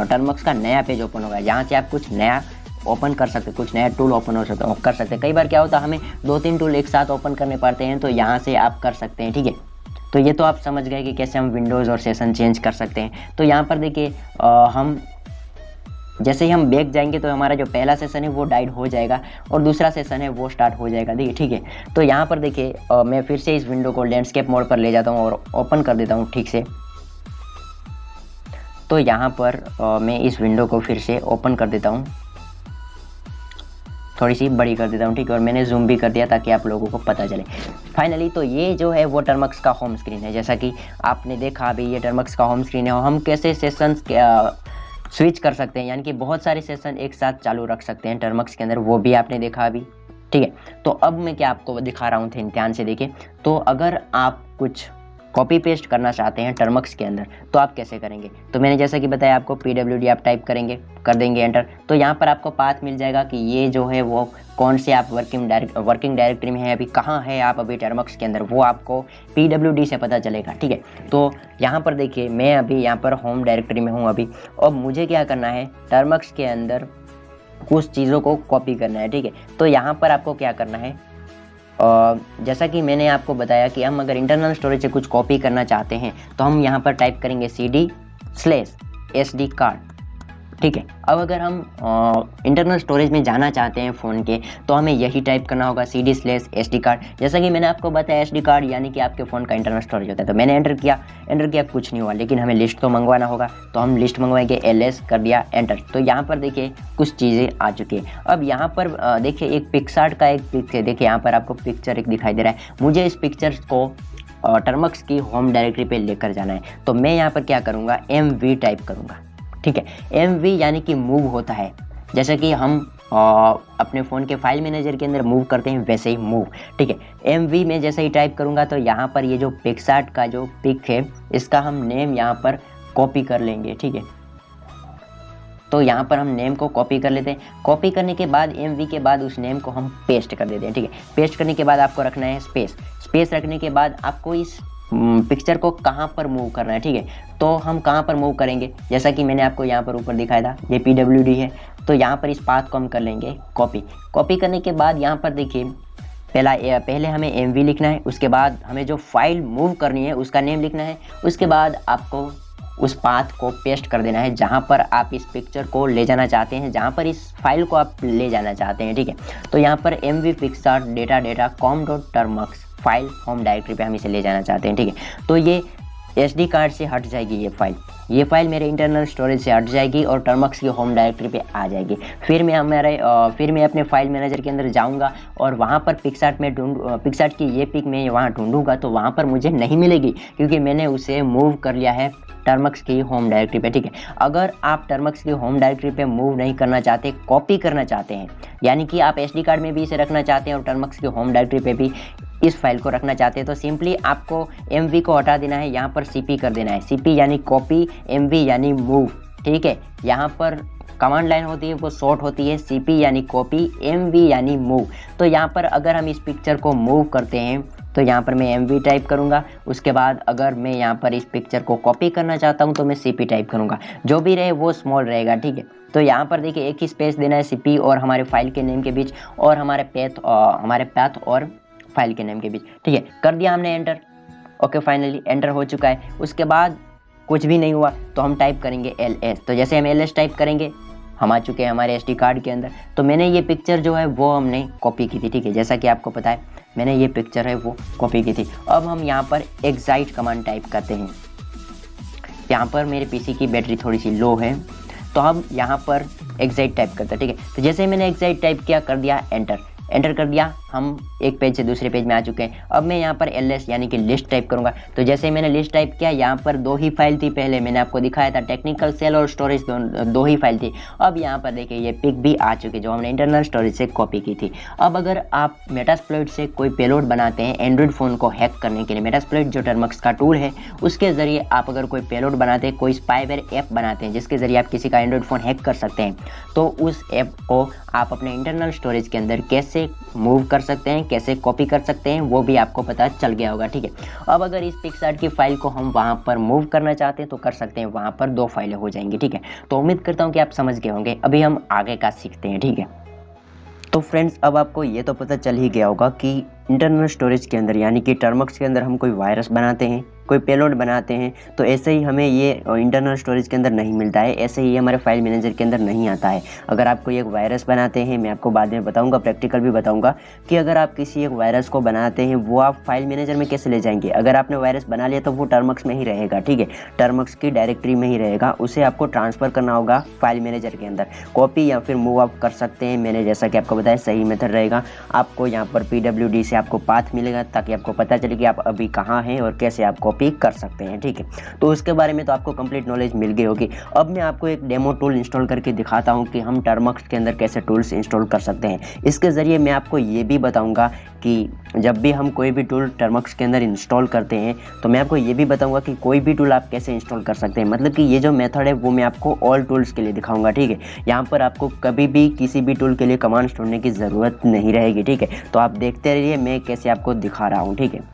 S1: टर्मक्स का नया पेज ओपन होगा, यहाँ से आप कुछ नया ओपन कर सकते, कुछ नया टूल ओपन कर सकते हैं। कई बार क्या होता है हमें 2-3 टूल एक साथ ओपन करने पड़ते हैं, तो यहाँ से आप कर सकते हैं, ठीक है। तो ये तो आप समझ गए कि कैसे हम विंडोज़ और सेशन चेंज कर सकते हैं। तो यहाँ पर देखिए हम जैसे ही हम बैक जाएंगे तो हमारा जो पहला सेशन है वो डाइड हो जाएगा और दूसरा सेशन है वो स्टार्ट हो जाएगा, देखिए, ठीक है। तो यहाँ पर देखिए मैं फिर से इस विंडो को लैंडस्केप मोड पर ले जाता हूँ और ओपन कर देता हूँ ठीक से। तो यहाँ पर मैं इस विंडो को फिर से ओपन कर देता हूँ, थोड़ी सी बड़ी कर देता हूँ, ठीक है। और मैंने जूम भी कर दिया ताकि आप लोगों को पता चले। फाइनली तो ये जो है वो टर्मक्स का होम स्क्रीन है। जैसा कि आपने देखा अभी ये टर्मक्स का होम स्क्रीन है और हम कैसे सेशंस स्विच कर सकते हैं, यानी कि बहुत सारे सेशन एक साथ चालू रख सकते हैं टर्मक्स के अंदर, वो भी आपने देखा अभी, ठीक है। तो अब मैं क्या आपको दिखा रहा हूँ, ध्यान से देखिए। तो अगर आप कुछ कॉपी पेस्ट करना चाहते हैं टर्मक्स के अंदर तो आप कैसे करेंगे, तो मैंने जैसा कि बताया आपको PWD आप टाइप करेंगे, कर देंगे एंटर, तो यहाँ पर आपको पाथ मिल जाएगा कि ये जो है वो कौन से आप वर्किंग डायरेक्टरी में है, अभी कहाँ है आप अभी टर्मक्स के अंदर, वो आपको PWD से पता चलेगा, ठीक है। तो यहाँ पर देखिए मैं अभी यहाँ पर होम डायरेक्टरी में हूँ अभी, और मुझे क्या करना है टर्मक्स के अंदर कुछ चीज़ों को कॉपी करना है, ठीक है। तो यहाँ पर आपको क्या करना है, जैसा कि मैंने आपको बताया कि हम अगर इंटरनल स्टोरेज से कुछ कॉपी करना चाहते हैं तो हम यहाँ पर टाइप करेंगे CD/SD कार्ड, ठीक है। अब अगर हम इंटरनल स्टोरेज में जाना चाहते हैं फ़ोन के तो हमें यही टाइप करना होगा CD/SD कार्ड। जैसा कि मैंने आपको बताया SD कार्ड यानी कि आपके फ़ोन का इंटरनल स्टोरेज होता है। तो मैंने एंटर किया कुछ नहीं हुआ, लेकिन हमें लिस्ट तो मंगवाना होगा, तो हम लिस्ट मंगवाएंगे, LS कर दिया एंटर। तो यहाँ पर देखिए कुछ चीज़ें आ चुकी है। अब यहाँ पर देखिए एक पिक्सार्ट का एक पिक है, देखिए यहाँ पर आपको पिक्चर एक दिखाई दे रहा है। मुझे इस पिक्चर को टर्मक्स की होम डायरेक्टरी पे लेकर जाना है, तो मैं यहाँ पर क्या करूँगा, MV टाइप करूँगा, ठीक है। MV यानी कि मूव होता है, जैसे कि हम अपने फ़ोन के फाइल मैनेजर के अंदर मूव करते हैं वैसे ही मूव, ठीक है। MV में जैसे ही टाइप करूँगा तो यहाँ पर ये जो पिक्सार्ट का जो पिक है इसका हम नेम यहाँ पर कॉपी कर लेंगे, ठीक है। तो यहाँ पर हम नेम को कॉपी कर लेते हैं। कॉपी करने के बाद MV के बाद उस नेम को हम पेस्ट कर देते हैं, ठीक है। पेस्ट करने के बाद आपको रखना है स्पेस रखने के बाद आपको इस पिक्चर को कहाँ पर मूव करना है, ठीक है। तो हम कहाँ पर मूव करेंगे, जैसा कि मैंने आपको यहाँ पर ऊपर दिखाया था ये PWD है, तो यहाँ पर इस पाथ को हम कर लेंगे कॉपी करने के बाद यहाँ पर देखिए पहले हमें MV लिखना है, उसके बाद हमें जो फाइल मूव करनी है उसका नेम लिखना है, उसके बाद आपको उस पाथ को पेस्ट कर देना है जहाँ पर आप इस पिक्चर को ले जाना चाहते हैं, जहाँ पर इस फाइल को आप ले जाना चाहते हैं, ठीक है। तो यहाँ पर MV PicsArt data com.termux file home directory पे हम इसे ले जाना चाहते हैं, ठीक है। तो ये SD कार्ड से हट जाएगी ये फाइल मेरे इंटरनल स्टोरेज से हट जाएगी और टर्मक्स की होम डायरेक्टरी पे आ जाएगी। फिर मैं अपने फाइल मैनेजर के अंदर जाऊंगा और वहाँ पर पिक्सार्ट की ये पिक मैं वहाँ ढूंढूंगा तो वहाँ पर मुझे नहीं मिलेगी, क्योंकि मैंने उसे मूव कर लिया है टर्मक्स की होम डायरेक्टरी पे, ठीक है। अगर आप टर्मक्स की होम डायरेक्टरी पे मूव नहीं करना चाहते, कॉपी करना चाहते हैं, यानी कि आप SD कार्ड में भी इसे रखना चाहते हैं और टर्मक्स की होम डायरेक्टरी पे भी इस फाइल को रखना चाहते हैं तो सिंपली आपको MV को हटा देना है, यहाँ पर CP कर देना है। CP यानी कॉपी, MV यानी मूव, ठीक है। यहाँ पर कमांड लाइन होती है वो शॉर्ट होती है, CP यानी कॉपी, MV यानी मूव। तो यहाँ पर अगर हम इस पिक्चर को मूव करते हैं तो यहाँ पर मैं MV टाइप करूँगा। उसके बाद अगर मैं यहाँ पर इस पिक्चर को कॉपी करना चाहता हूँ तो मैं CP टाइप करूँगा। जो भी रहे वो स्मॉल रहेगा, ठीक है। तो यहाँ पर देखिए एक ही स्पेस देना है CP और हमारे फाइल के नेम के बीच और हमारे पैथ और फाइल के नेम के बीच, ठीक है। कर दिया हमने एंटर। ओके, फाइनली एंटर हो चुका है। उसके बाद कुछ भी नहीं हुआ तो हम टाइप करेंगे LS। तो जैसे हम LS टाइप करेंगे हम आ चुके हैं हमारे SD कार्ड के अंदर। तो मैंने ये पिक्चर जो है वो हमने कॉपी की थी, ठीक है। जैसा कि आपको पता है मैंने ये पिक्चर है वो कॉपी की थी। अब हम यहाँ पर एक्साइट कमांड टाइप करते हैं। यहाँ पर मेरे PC की बैटरी थोड़ी सी लो है तो हम यहाँ पर एक्साइट टाइप करते हैं, ठीक है। तो जैसे ही मैंने एक्साइट टाइप किया, कर दिया एंटर कर दिया, हम एक पेज से दूसरे पेज में आ चुके हैं। अब मैं यहाँ पर LS यानी कि लिस्ट टाइप करूँगा। तो जैसे ही मैंने लिस्ट टाइप किया, यहाँ पर 2 ही फाइल थी, पहले मैंने आपको दिखाया था टेक्निकल सेल और स्टोरेज, 2 ही फाइल थी। अब यहाँ पर देखिए ये पिक भी आ चुकी जो हमने इंटरनल स्टोरेज से कॉपी की थी। अब अगर आप मेटास्प्लॉइट से कोई पेलोड बनाते हैं एंड्रॉइड फ़ोन को हैक करने के लिए, मेटास्प्लॉइट जो टर्मक्स का टूल है उसके ज़रिए आप अगर कोई पेलोड बनाते हैं, कोई स्पाईवेयर ऐप बनाते हैं जिसके ज़रिए आप किसी का एंड्रॉइड फ़ोन हैक कर सकते हैं, तो उस ऐप को आप अपने इंटरनल स्टोरेज के अंदर कैसे मूव कर सकते हैं, कैसे कॉपी कर सकते हैं, वो भी आपको पता चल गया होगा, ठीक है। अब अगर इस पिक्सआर्ट की फाइल को हम वहाँ पर मूव करना चाहते हैं तो कर सकते हैं, वहाँ पर 2 फाइलें हो जाएंगी, ठीक है। तो उम्मीद करता हूँ कि आप समझ गए होंगे। अभी हम आगे का सीखते हैं, ठीक है। तो फ्रेंड्स अब आपको ये तो पता चल ही गया होगा कि इंटरनल स्टोरेज के अंदर यानी कि टर्मक्स के अंदर हम कोई वायरस बनाते हैं, कोई पेलोड बनाते हैं तो ऐसे ही हमें ये इंटरनल स्टोरेज के अंदर नहीं मिलता है, ऐसे ही हमारे फाइल मैनेजर के अंदर नहीं आता है। अगर आप कोई एक वायरस बनाते हैं, मैं आपको बाद में बताऊंगा, प्रैक्टिकल भी बताऊंगा कि अगर आप किसी एक वायरस को बनाते हैं वो आप फाइल मैनेजर में कैसे ले जाएंगे। अगर आपने वायरस बना लिया तो वो टर्मक्स में ही रहेगा, ठीक है, टर्मक्स की डायरेक्टरी में ही रहेगा, उसे आपको ट्रांसफ़र करना होगा फाइल मैनेजर के अंदर। कॉपी या फिर मूव आप कर सकते हैं, मैंने जैसा कि आपको बताया सही मेथड रहेगा। आपको यहाँ पर PWD से आपको पाथ मिलेगा ताकि आपको पता चले कि आप अभी कहाँ हैं और कैसे आप कॉपी कर सकते हैं, ठीक है। तो उसके बारे में तो आपको कंप्लीट नॉलेज मिल गई होगी। अब मैं आपको एक डेमो टूल इंस्टॉल करके दिखाता हूं कि हम टर्मक्स के अंदर कैसे टूल्स इंस्टॉल कर सकते हैं। इसके ज़रिए मैं आपको ये भी बताऊंगा कि जब भी हम कोई भी टूल टर्मक्स के अंदर इंस्टॉल करते हैं तो मैं आपको ये भी बताऊंगा कि कोई भी टूल आप कैसे इंस्टॉल कर सकते हैं। मतलब कि ये जो मेथड है वो मैं आपको ऑल टूल्स के लिए दिखाऊंगा, ठीक है। यहाँ पर आपको कभी भी किसी भी टूल के लिए कमांड्स ढूंढने की ज़रूरत नहीं रहेगी, ठीक है। तो आप देखते रहिए मैं कैसे आपको दिखा रहा हूँ, ठीक है।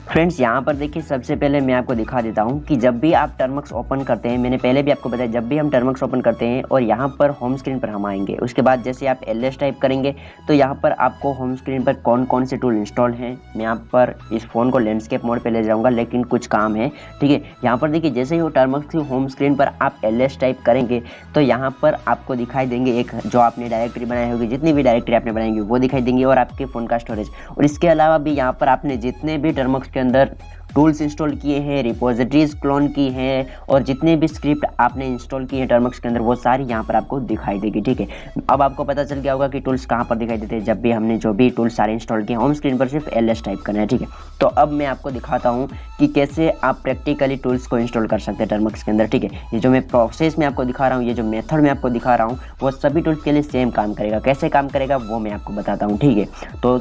S1: फ्रेंड्स यहाँ पर देखिए सबसे पहले मैं आपको दिखा देता हूँ कि जब भी आप टर्मक्स ओपन करते हैं, मैंने पहले भी आपको बताया, जब भी हम टर्मक्स ओपन करते हैं और यहाँ पर होम स्क्रीन पर हम आएंगे, उसके बाद जैसे आप LS टाइप करेंगे तो यहाँ पर आपको होम स्क्रीन पर कौन कौन से टूल इंस्टॉल हैं, मैं यहाँ पर इस फ़ोन को लैंडस्केप मोड पर ले जाऊँगा लेकिन कुछ काम है, ठीक है। यहाँ पर देखिए जैसे ही वो टर्मक्स की होम स्क्रीन पर आप LS टाइप करेंगे तो यहाँ पर आपको दिखाई देंगे एक जो आपने डायरेक्टरी बनाई होगी, जितनी भी डायरेक्टरी आपने बनाएंगी वो दिखाई देंगी और आपके फ़ोन का स्टोरेज। और इसके अलावा भी यहाँ पर आपने जितने भी टर्मक्स के अंदर टूल्स इंस्टॉल किए हैं, रिपोजिटरीज क्लोन की हैं और जितने भी स्क्रिप्ट आपने इंस्टॉल किए हैं टर्मक्स के अंदर वो सारी यहाँ पर आपको दिखाई देगी, ठीक है। अब आपको पता चल गया होगा कि टूल्स कहाँ पर दिखाई देते हैं। जब भी हमने जो भी टूल्स सारे इंस्टॉल किए होम स्क्रीन पर सिर्फ LS टाइप करना है, ठीक है। तो अब मैं आपको दिखाता हूँ कि कैसे आप प्रैक्टिकली टूल्स को इंस्टॉल कर सकते हैं टर्मक्स के अंदर, ठीक है। ये जो मैं प्रोसेस में आपको दिखा रहा हूँ, ये जो मेथड मैं आपको दिखा रहा हूँ वो सभी टूल्स के लिए सेम काम करेगा। कैसे काम करेगा वो मैं आपको बताता हूँ, ठीक है। तो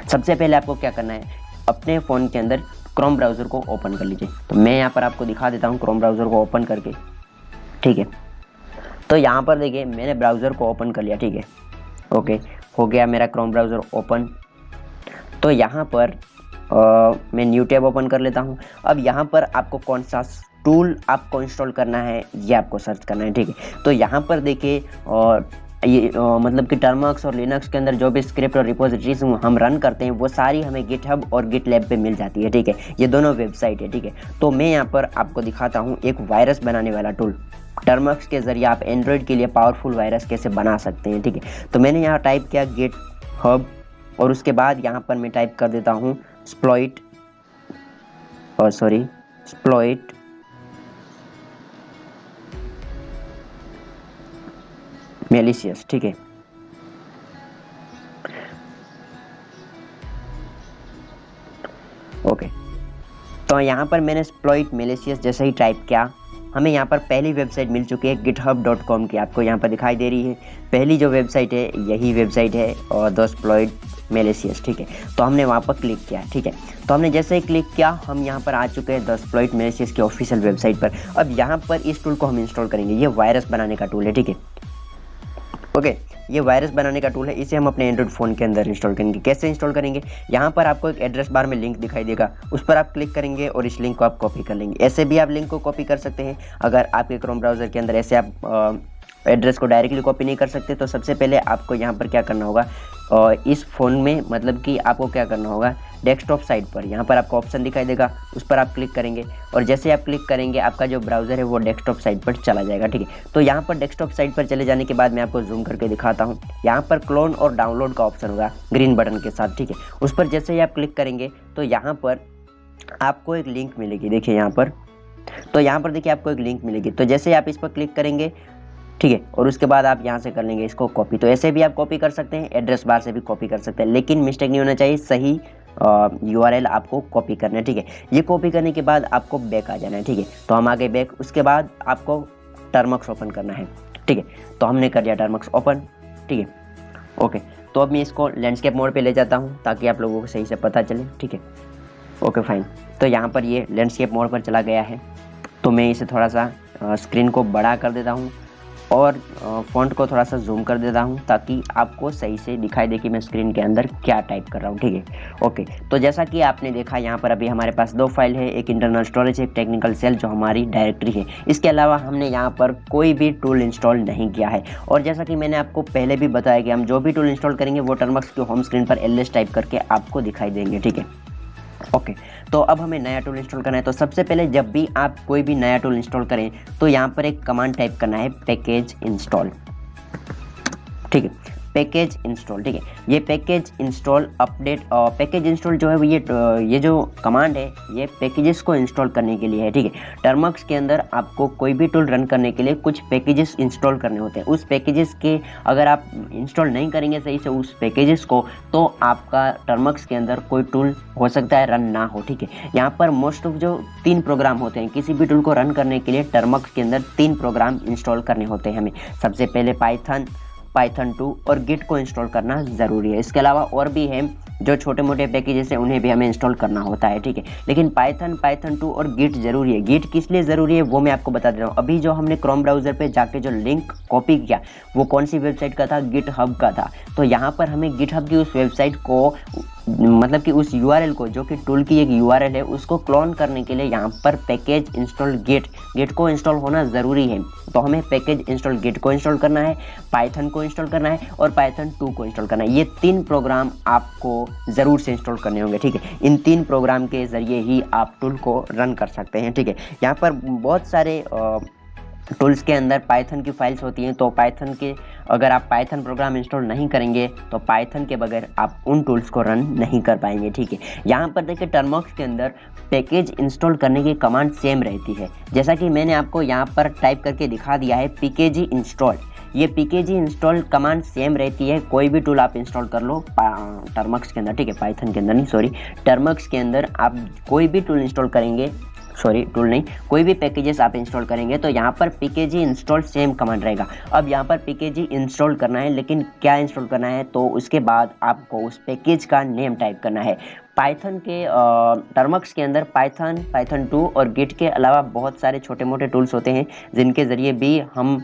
S1: सबसे पहले आपको क्या करना है, अपने फ़ोन के अंदर क्रोम ब्राउज़र को ओपन कर लीजिए। तो मैं यहाँ पर आपको दिखा देता हूँ क्रोम ब्राउज़र को ओपन करके, ठीक है। तो यहाँ पर देखिए मैंने ब्राउज़र को ओपन कर लिया, ठीक है। ओके, हो गया मेरा क्रोम ब्राउज़र ओपन। तो यहाँ पर मैं न्यू टैब ओपन कर लेता हूँ। अब यहाँ पर आपको कौन सा टूल आपको इंस्टॉल करना है ये आपको सर्च करना है, ठीक है। तो यहाँ पर देखिए ये मतलब कि टर्मक्स और लिनक्स के अंदर जो भी स्क्रिप्ट और रिपोजिटरीज हम रन करते हैं वो सारी हमें गिटहब और गिटलैब पे मिल जाती है, ठीक है। ये दोनों वेबसाइट है, ठीक है। तो मैं यहाँ पर आपको दिखाता हूँ एक वायरस बनाने वाला टूल। टर्मक्स के ज़रिए आप एंड्रॉयड के लिए पावरफुल वायरस कैसे बना सकते हैं, ठीक है। तो मैंने यहाँ टाइप किया गिटहब और उसके बाद यहाँ पर मैं टाइप कर देता हूँ स्प्लॉइट मेलिशियस, ठीक है। ओके, तो यहाँ पर मैंने एक्सप्लॉइट मेलिशियस जैसे ही टाइप किया, हमें यहाँ पर पहली वेबसाइट मिल चुकी है github.com की, आपको यहाँ पर दिखाई दे रही है। पहली जो वेबसाइट है यही वेबसाइट है और द एक्सप्लॉइट मेलिशियस, ठीक है। तो हमने वहाँ पर क्लिक किया, ठीक है। तो हमने जैसे ही क्लिक किया हम यहाँ पर आ चुके हैं द एक्सप्लॉइट मेलिशियस के ऑफिशियल वेबसाइट पर। अब यहाँ पर इस टूल को हम इंस्टॉल करेंगे। ये वायरस बनाने का टूल है, ठीक है। ओके, ये वायरस बनाने का टूल है, इसे हम अपने एंड्रॉइड फ़ोन के अंदर इंस्टॉल करेंगे। कैसे इंस्टॉल करेंगे? यहाँ पर आपको एक एड्रेस बार में लिंक दिखाई देगा, उस पर आप क्लिक करेंगे और इस लिंक को आप कॉपी कर लेंगे। ऐसे भी आप लिंक को कॉपी कर सकते हैं। अगर आपके क्रोम ब्राउज़र के अंदर ऐसे आप एड्रेस को डायरेक्टली कॉपी नहीं कर सकते तो सबसे पहले आपको यहाँ पर क्या करना होगा, इस फ़ोन में मतलब कि आपको क्या करना होगा, डेस्कटॉप साइट पर यहाँ पर आपको ऑप्शन दिखाई देगा, उस पर आप क्लिक करेंगे और जैसे आप क्लिक करेंगे आपका जो ब्राउज़र है वो डेस्कटॉप साइट पर चला जाएगा, ठीक है। तो यहाँ पर डेस्कटॉप साइट पर चले जाने के बाद मैं आपको जूम करके दिखाता हूँ। यहाँ पर क्लोन और डाउनलोड का ऑप्शन होगा ग्रीन बटन के साथ, ठीक है। उस पर जैसे ही आप क्लिक करेंगे तो यहाँ पर आपको एक लिंक मिलेगी, देखिए यहाँ पर। तो यहाँ पर देखिए आपको एक लिंक मिलेगी, तो जैसे आप इस पर क्लिक करेंगे, ठीक है, और उसके बाद आप यहाँ से कर लेंगे इसको कॉपी। तो ऐसे भी आप कॉपी कर सकते हैं, एड्रेस बार से भी कॉपी कर सकते हैं, लेकिन मिस्टेक नहीं होना चाहिए, सही URL आपको कॉपी करना है, ठीक है। ये कॉपी करने के बाद आपको बैक आ जाना है, ठीक है। तो हम आ गए बैक। उसके बाद आपको टर्मक्स ओपन करना है, ठीक है। तो हमने कर लिया टर्मक्स ओपन, ठीक है। ओके, तो अब मैं इसको लैंडस्केप मोड पे ले जाता हूँ ताकि आप लोगों को सही से पता चले, ठीक है। ओके फाइन, तो यहाँ पर ये लैंडस्केप मोड पर चला गया है। तो मैं इसे थोड़ा सा स्क्रीन को बड़ा कर देता हूँ और फ़ॉन्ट को थोड़ा सा जूम कर देता हूँ ताकि आपको सही से दिखाई दे कि मैं स्क्रीन के अंदर क्या टाइप कर रहा हूँ, ठीक है। ओके, तो जैसा कि आपने देखा यहाँ पर अभी हमारे पास 2 फाइल है, एक इंटरनल स्टोरेज है, एक टेक्निकल सेल जो हमारी डायरेक्टरी है। इसके अलावा हमने यहाँ पर कोई भी टूल इंस्टॉल नहीं किया है। और जैसा कि मैंने आपको पहले भी बताया कि हम जो भी टूल इंस्टॉल करेंगे वो टर्मक्स के होम स्क्रीन पर ls टाइप करके आपको दिखाई देंगे, ठीक है। ओके, तो अब हमें नया टूल इंस्टॉल करना है। तो सबसे पहले जब भी आप कोई भी नया टूल इंस्टॉल करें तो यहाँ पर एक कमांड टाइप करना है, पैकेज इंस्टॉल, ठीक है। पैकेज इंस्टॉल, ठीक है। ये package install update package install जो है ये जो कमांड है ये पैकेजेस को इंस्टॉल करने के लिए है, ठीक है। टर्मक्स के अंदर आपको कोई भी टूल रन करने के लिए कुछ पैकेजेस इंस्टॉल करने होते हैं। उस पैकेजेस के अगर आप इंस्टॉल नहीं करेंगे सही से उस पैकेजेस को तो आपका टर्मक्स के अंदर कोई टूल हो सकता है रन ना हो, ठीक है। यहाँ पर मोस्ट ऑफ जो 3 प्रोग्राम होते हैं, किसी भी टूल को रन करने के लिए टर्मक्स के अंदर 3 प्रोग्राम इंस्टॉल करने होते हैं हमें। सबसे पहले पाइथन 2 और गिट को इंस्टॉल करना ज़रूरी है। इसके अलावा और भी हैं जो छोटे मोटे पैकेजेस हैं उन्हें भी हमें इंस्टॉल करना होता है, ठीक है। लेकिन पाइथन 2 और गिट ज़रूरी है। गिट किस लिए ज़रूरी है वो मैं आपको बता दे रहा हूँ। अभी जो हमने क्रोम ब्राउज़र पे जाके जो लिंक कॉपी किया वो कौन सी वेबसाइट का था, गिटहब का था। तो यहाँ पर हमें गिटहब की उस वेबसाइट को मतलब कि उस URL को जो कि टूल की एक URL है उसको क्लोन करने के लिए यहाँ पर पैकेज इंस्टॉल गिट को इंस्टॉल होना ज़रूरी है। तो हमें पैकेज इंस्टॉल गिट को इंस्टॉल करना है, पाइथन को इंस्टॉल करना है और पाइथन 2 को इंस्टॉल करना है। ये 3 प्रोग्राम आपको ज़रूर से इंस्टॉल करने होंगे, ठीक है। इन 3 प्रोग्राम के ज़रिए ही आप टूल को रन कर सकते हैं, ठीक है। यहाँ पर बहुत सारे टूल्स के अंदर पाइथन की फाइल्स होती हैं, तो पाइथन के अगर आप पाइथन प्रोग्राम इंस्टॉल नहीं करेंगे तो पाइथन के बगैर आप उन टूल्स को रन नहीं कर पाएंगे, ठीक है। यहाँ पर देखिए टर्मक्स के अंदर पैकेज इंस्टॉल करने की कमांड सेम रहती है, जैसा कि मैंने आपको यहाँ पर टाइप करके दिखा दिया है pkg इंस्टॉल। ये pkg इंस्टॉल कमांड सेम रहती है, कोई भी टूल आप इंस्टॉल कर लो टर्मक्स के अंदर, ठीक है। पाइथन के अंदर नहीं, सॉरी, टर्मक्स के अंदर आप कोई भी टूल इंस्टॉल करेंगे, कोई भी पैकेजेस आप इंस्टॉल करेंगे तो यहाँ पर pkg इंस्टॉल सेम कमांड रहेगा। अब यहाँ पर pkg इंस्टॉल करना है, लेकिन क्या इंस्टॉल करना है तो उसके बाद आपको उस पैकेज का नेम टाइप करना है। पाइथन के टर्मक्स के अंदर पाइथन 2 और गिट के अलावा बहुत सारे छोटे मोटे टूल्स होते हैं जिनके ज़रिए भी हम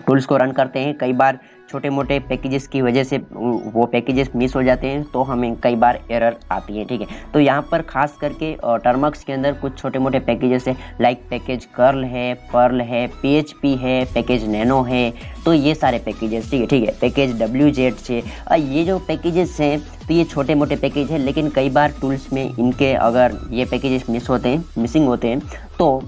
S1: टूल्स को रन करते हैं। कई बार छोटे मोटे पैकेजेस की वजह से वो पैकेजेस मिस हो जाते हैं तो हमें कई बार एरर आती है, ठीक है। तो यहाँ पर खास करके टर्मक्स के अंदर कुछ छोटे मोटे पैकेजेस हैं, लाइक पैकेज कर्ल है, पर्ल है, PHP है, पैकेज नैनो है, तो ये सारे पैकेजेस, ठीक है। पैकेज WZ है। ये जो पैकेजेस हैं तो ये छोटे मोटे पैकेज हैं, लेकिन कई बार टूल्स में इनके अगर ये पैकेजेस मिसिंग होते हैं तो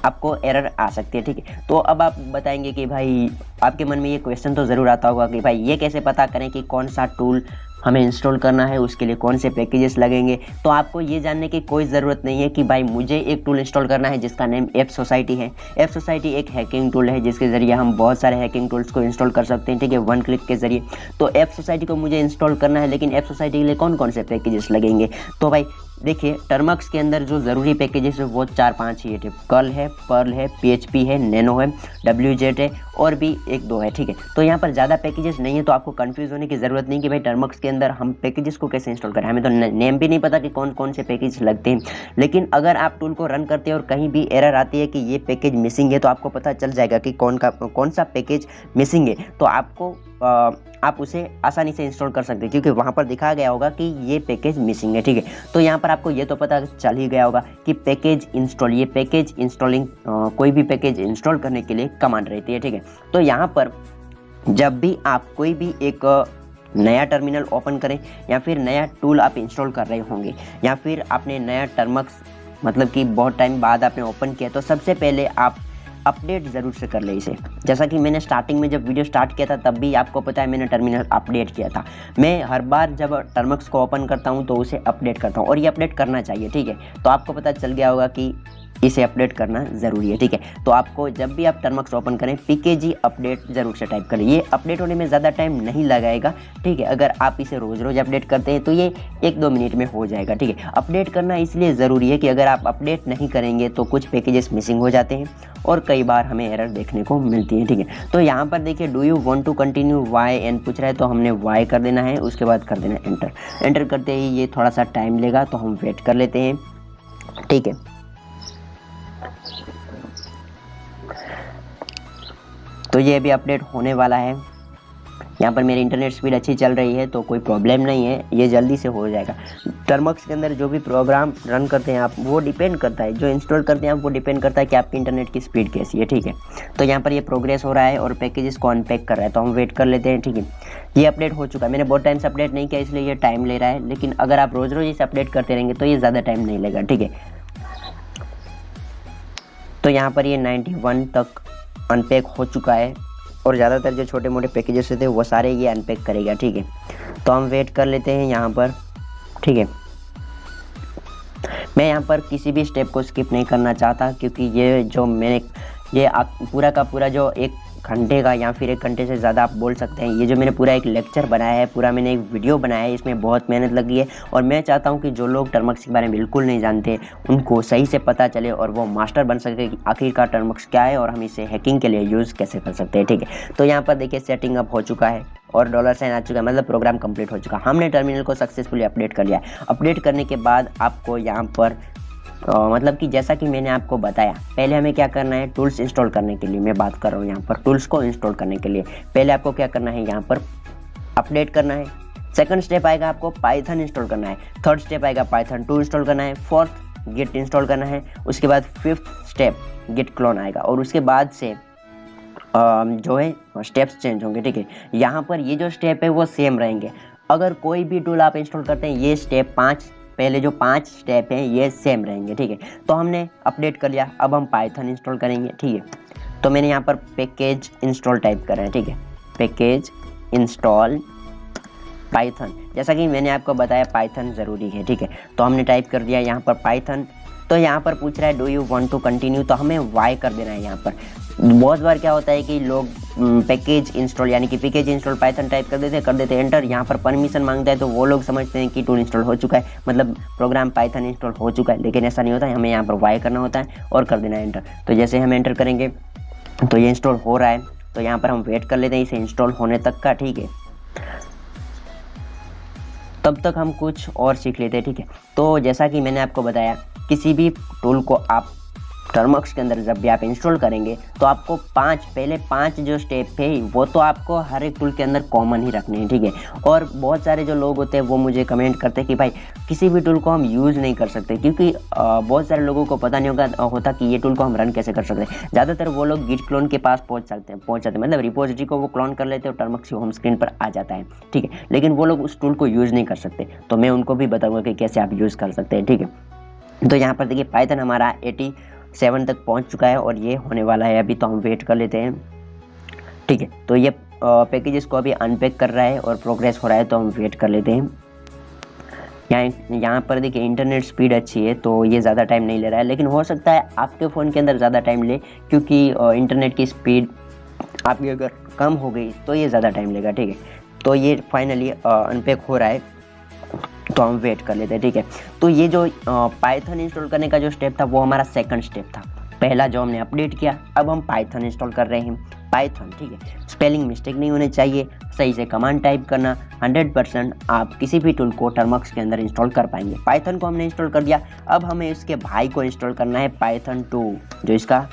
S1: आपको एरर आ सकती है, ठीक है। तो अब आप बताएंगे कि भाई आपके मन में ये क्वेश्चन तो ज़रूर आता होगा कि भाई ये कैसे पता करें कि कौन सा टूल हमें इंस्टॉल करना है, उसके लिए कौन से पैकेजेस लगेंगे। तो आपको ये जानने की कोई ज़रूरत नहीं है कि भाई मुझे एक टूल इंस्टॉल करना है जिसका नेम ऐप सोसाइटी है। ऐप सोसाइटी एक हैकिंग टूल है जिसके ज़रिए हम बहुत सारे हैकिंग टूल्स को इंस्टॉल कर सकते हैं, ठीक है, 1 क्लिक के ज़रिए। तो ऐप सोसाइटी को मुझे इंस्टॉल करना है, लेकिन ऐप सोसाइटी के लिए कौन कौन से पैकेजेस लगेंगे। तो भाई देखिए टर्मक्स के अंदर जो ज़रूरी पैकेजेस है वो 4-5 ही है, कर्ल है, पर्ल है, PHP है, नैनो है, WZ है और भी 1-2 है, ठीक है। तो यहाँ पर ज़्यादा पैकेजेस नहीं है तो आपको कंफ्यूज होने की ज़रूरत नहीं कि भाई टर्मक्स के के अंदर हम पैकेजेस को कैसे इंस्टॉल करें, हमें तो नेम भी नहीं पता कि कौन कौन से पैकेज लगते हैं। लेकिन अगर आप टूल को रन करते हैं और कहीं भी एरर आती है कि ये पैकेज मिसिंग है, तो आपको पता चल जाएगा कि कौन सा पैकेज मिसिंग है, तो आप उसे आसानी से इंस्टॉल कर सकते हैं, क्योंकि वहाँ पर दिखाया गया होगा कि ये पैकेज मिसिंग है। ठीक है, तो यहाँ पर आपको ये तो पता चल ही गया होगा कि पैकेज इंस्टॉल, ये पैकेज इंस्टॉलिंग कोई भी पैकेज इंस्टॉल करने के लिए कमांड रहती है। ठीक है, तो यहाँ पर जब भी आप कोई भी एक नया टर्मिनल ओपन करें या फिर नया टूल आप इंस्टॉल कर रहे होंगे या फिर आपने नया टर्मक्स मतलब कि बहुत टाइम बाद आपने ओपन किया, तो सबसे पहले आप अपडेट ज़रूर से कर ले इसे। जैसा कि मैंने स्टार्टिंग में जब वीडियो स्टार्ट किया था तब भी आपको पता है मैंने टर्मिनल अपडेट किया था। मैं हर बार जब टर्मक्स को ओपन करता हूं तो उसे अपडेट करता हूं और ये अपडेट करना चाहिए। ठीक है, तो आपको पता चल गया होगा कि इसे अपडेट करना ज़रूरी है। ठीक है, तो आपको जब भी आप टर्मक्स ओपन करें PKG अपडेट ज़रूर से टाइप करें। ये अपडेट होने में ज़्यादा टाइम नहीं लगाएगा। ठीक है, अगर आप इसे रोज़ रोज़ अपडेट करते हैं तो ये 1-2 मिनट में हो जाएगा। ठीक है, अपडेट करना इसलिए ज़रूरी है कि अगर आप अपडेट नहीं करेंगे तो कुछ पैकेजेस मिसिंग हो जाते हैं और कई बार हमें एरर देखने को मिलती है। ठीक है, तो यहाँ पर देखिए do you want to continue y n पूछ रहा है, तो हमने वाई कर देना है, उसके बाद कर देना है एंटर। एंटर करते ही ये थोड़ा सा टाइम लेगा तो हम वेट कर लेते हैं। ठीक है, तो ये अभी अपडेट होने वाला है। यहाँ पर मेरी इंटरनेट स्पीड अच्छी चल रही है तो कोई प्रॉब्लम नहीं है, ये जल्दी से हो जाएगा। टर्मक्स के अंदर जो भी प्रोग्राम रन करते हैं आप, वो डिपेंड करता है, जो इंस्टॉल करते हैं आप वो डिपेंड करता है कि आपकी इंटरनेट की स्पीड कैसी है। ठीक है, तो यहाँ पर ये प्रोग्रेस हो रहा है और पैकेजेस को अनपैक कर रहा है, तो हम वेट कर लेते हैं। ठीक है, ये अपडेट हो चुका है। मैंने बहुत टाइम से अपडेट नहीं किया इसलिए ये टाइम ले रहा है, लेकिन अगर आप रोज़ रोज़ इसे अपडेट करते रहेंगे तो ये ज़्यादा टाइम नहीं लेगा। ठीक है, तो यहाँ पर ये 91 तक अनपैक हो चुका है और ज़्यादातर जो छोटे मोटे पैकेजेस थे वो सारे ये अनपैक करेगा। ठीक है, तो हम वेट कर लेते हैं यहाँ पर। ठीक है, मैं यहाँ पर किसी भी स्टेप को स्किप नहीं करना चाहता, क्योंकि ये जो मैंने पूरा का पूरा जो 1 घंटे का या फिर 1 घंटे से ज़्यादा आप बोल सकते हैं, ये जो मैंने पूरा एक लेक्चर बनाया है, पूरा मैंने एक वीडियो बनाया है, इसमें बहुत मेहनत लगी है और मैं चाहता हूँ कि जो लोग टर्मक्स के बारे में बिल्कुल नहीं जानते उनको सही से पता चले और वो मास्टर बन सके कि आखिरकार टर्मक्स क्या है और हम इसे हैकिंग के लिए यूज़ कैसे कर सकते हैं। ठीक है, तो यहाँ पर देखिए सेटिंग अप हो चुका है और $साइन आ चुका है, मतलब प्रोग्राम कंप्लीट हो चुका है। हमने टर्मिनल को सक्सेसफुली अपडेट कर लिया है। अपडेट करने के बाद आपको यहाँ पर मतलब कि जैसा कि मैंने आपको बताया, पहले हमें क्या करना है, टूल्स इंस्टॉल करने के लिए मैं बात कर रहा हूँ। यहाँ पर टूल्स को इंस्टॉल करने के लिए पहले आपको क्या करना है, यहाँ पर अपडेट करना है। सेकंड स्टेप आएगा आपको पाइथन इंस्टॉल करना है। थर्ड स्टेप आएगा पाइथन 2 इंस्टॉल करना है। फोर्थ गिट इंस्टॉल करना है। उसके बाद फिफ्थ स्टेप गिट क्लोन आएगा और उसके बाद से जो है स्टेप्स चेंज होंगे। ठीक है, यहाँ पर ये जो स्टेप है वो सेम रहेंगे। अगर कोई भी टूल आप इंस्टॉल करते हैं ये स्टेप 5 पहले जो 5 स्टेप हैं ये सेम रहेंगे। ठीक है, तो हमने अपडेट कर लिया, अब हम पाइथन इंस्टॉल करेंगे। ठीक है, तो मैंने यहाँ पर पैकेज इंस्टॉल टाइप करा है। ठीक है, पैकेज इंस्टॉल पाइथन, जैसा कि मैंने आपको बताया पाइथन ज़रूरी है। ठीक है, तो हमने टाइप कर दिया यहाँ पर पाइथन। तो यहाँ पर पूछ रहा है do you want to continue, तो हमें वाई कर देना है। यहाँ पर बहुत बार क्या होता है कि लोग पैकेज इंस्टॉल यानी कि पैकेज इंस्टॉल पाइथन टाइप कर देते एंटर, यहाँ पर परमिशन मांगता है तो वो लोग समझते हैं कि टूल इंस्टॉल हो चुका है, मतलब प्रोग्राम पाइथन इंस्टॉल हो चुका है, लेकिन ऐसा नहीं होता है। हमें यहाँ पर वाई करना होता है और कर देना है एंटर। तो जैसे हम एंटर करेंगे तो ये इंस्टॉल हो रहा है, तो यहाँ पर हम वेट कर लेते हैं इसे इंस्टॉल होने तक का। ठीक है, तब तक हम कुछ और सीख लेते हैं। ठीक है, तो जैसा कि मैंने आपको बताया, किसी भी टूल को आप टर्मक्स के अंदर जब भी आप इंस्टॉल करेंगे तो आपको पहले 5 जो स्टेप है वो तो आपको हर एक टूल के अंदर कॉमन ही रखने हैं। ठीक है, और बहुत सारे जो लोग होते हैं वो मुझे कमेंट करते हैं कि भाई किसी भी टूल को हम यूज़ नहीं कर सकते, क्योंकि बहुत सारे लोगों को पता नहीं होता कि ये टूल को हम रन कैसे कर सकते हैं। ज़्यादातर वो लोग गिट क्लोन के पास पहुँच जाते हैं, मतलब रिपोजिटरी को वो क्लोन कर लेते हैं और टर्मक्स होम स्क्रीन पर आ जाता है। ठीक है, लेकिन वो लोग उस टूल को यूज़ नहीं कर सकते, तो मैं उनको भी बताऊँगा कि कैसे आप यूज़ कर सकते हैं। ठीक है, तो यहाँ पर देखिए पाइथन हमारा 87 तक पहुँच चुका है और ये होने वाला है अभी, तो हम वेट कर लेते हैं। ठीक है, तो ये पैकेजेस को अभी अनपैक कर रहा है और प्रोग्रेस हो रहा है, तो हम वेट कर लेते हैं। यहाँ पर देखिए इंटरनेट स्पीड अच्छी है तो ये ज़्यादा टाइम नहीं ले रहा है, लेकिन हो सकता है आपके फ़ोन के अंदर ज़्यादा टाइम ले, क्योंकि इंटरनेट की स्पीड आपकी अगर कम हो गई तो ये ज़्यादा टाइम लेगा। ठीक है, तो ये फाइनली अनपैक हो रहा है, तो हम वेट कर लेते हैं। ठीक है, तो ये जो पाइथन इंस्टॉल करने का जो स्टेप था वो हमारा सेकंड स्टेप था। पहला जो हमने अपडेट किया, अब हम पाइथन इंस्टॉल कर रहे हैं। पाइथन, ठीक है। स्पेलिंग मिस्टेक नहीं होने चाहिए, सही से कमांड टाइप करना, 100% आप किसी भी टूल को टर्मक्स के अंदर इंस्टॉल कर पाएंगे। पाइथन को हमने इंस्टॉल कर दिया, अब हमें इसके भाई को इंस्टॉल करना है पाइथन 2, जो इसका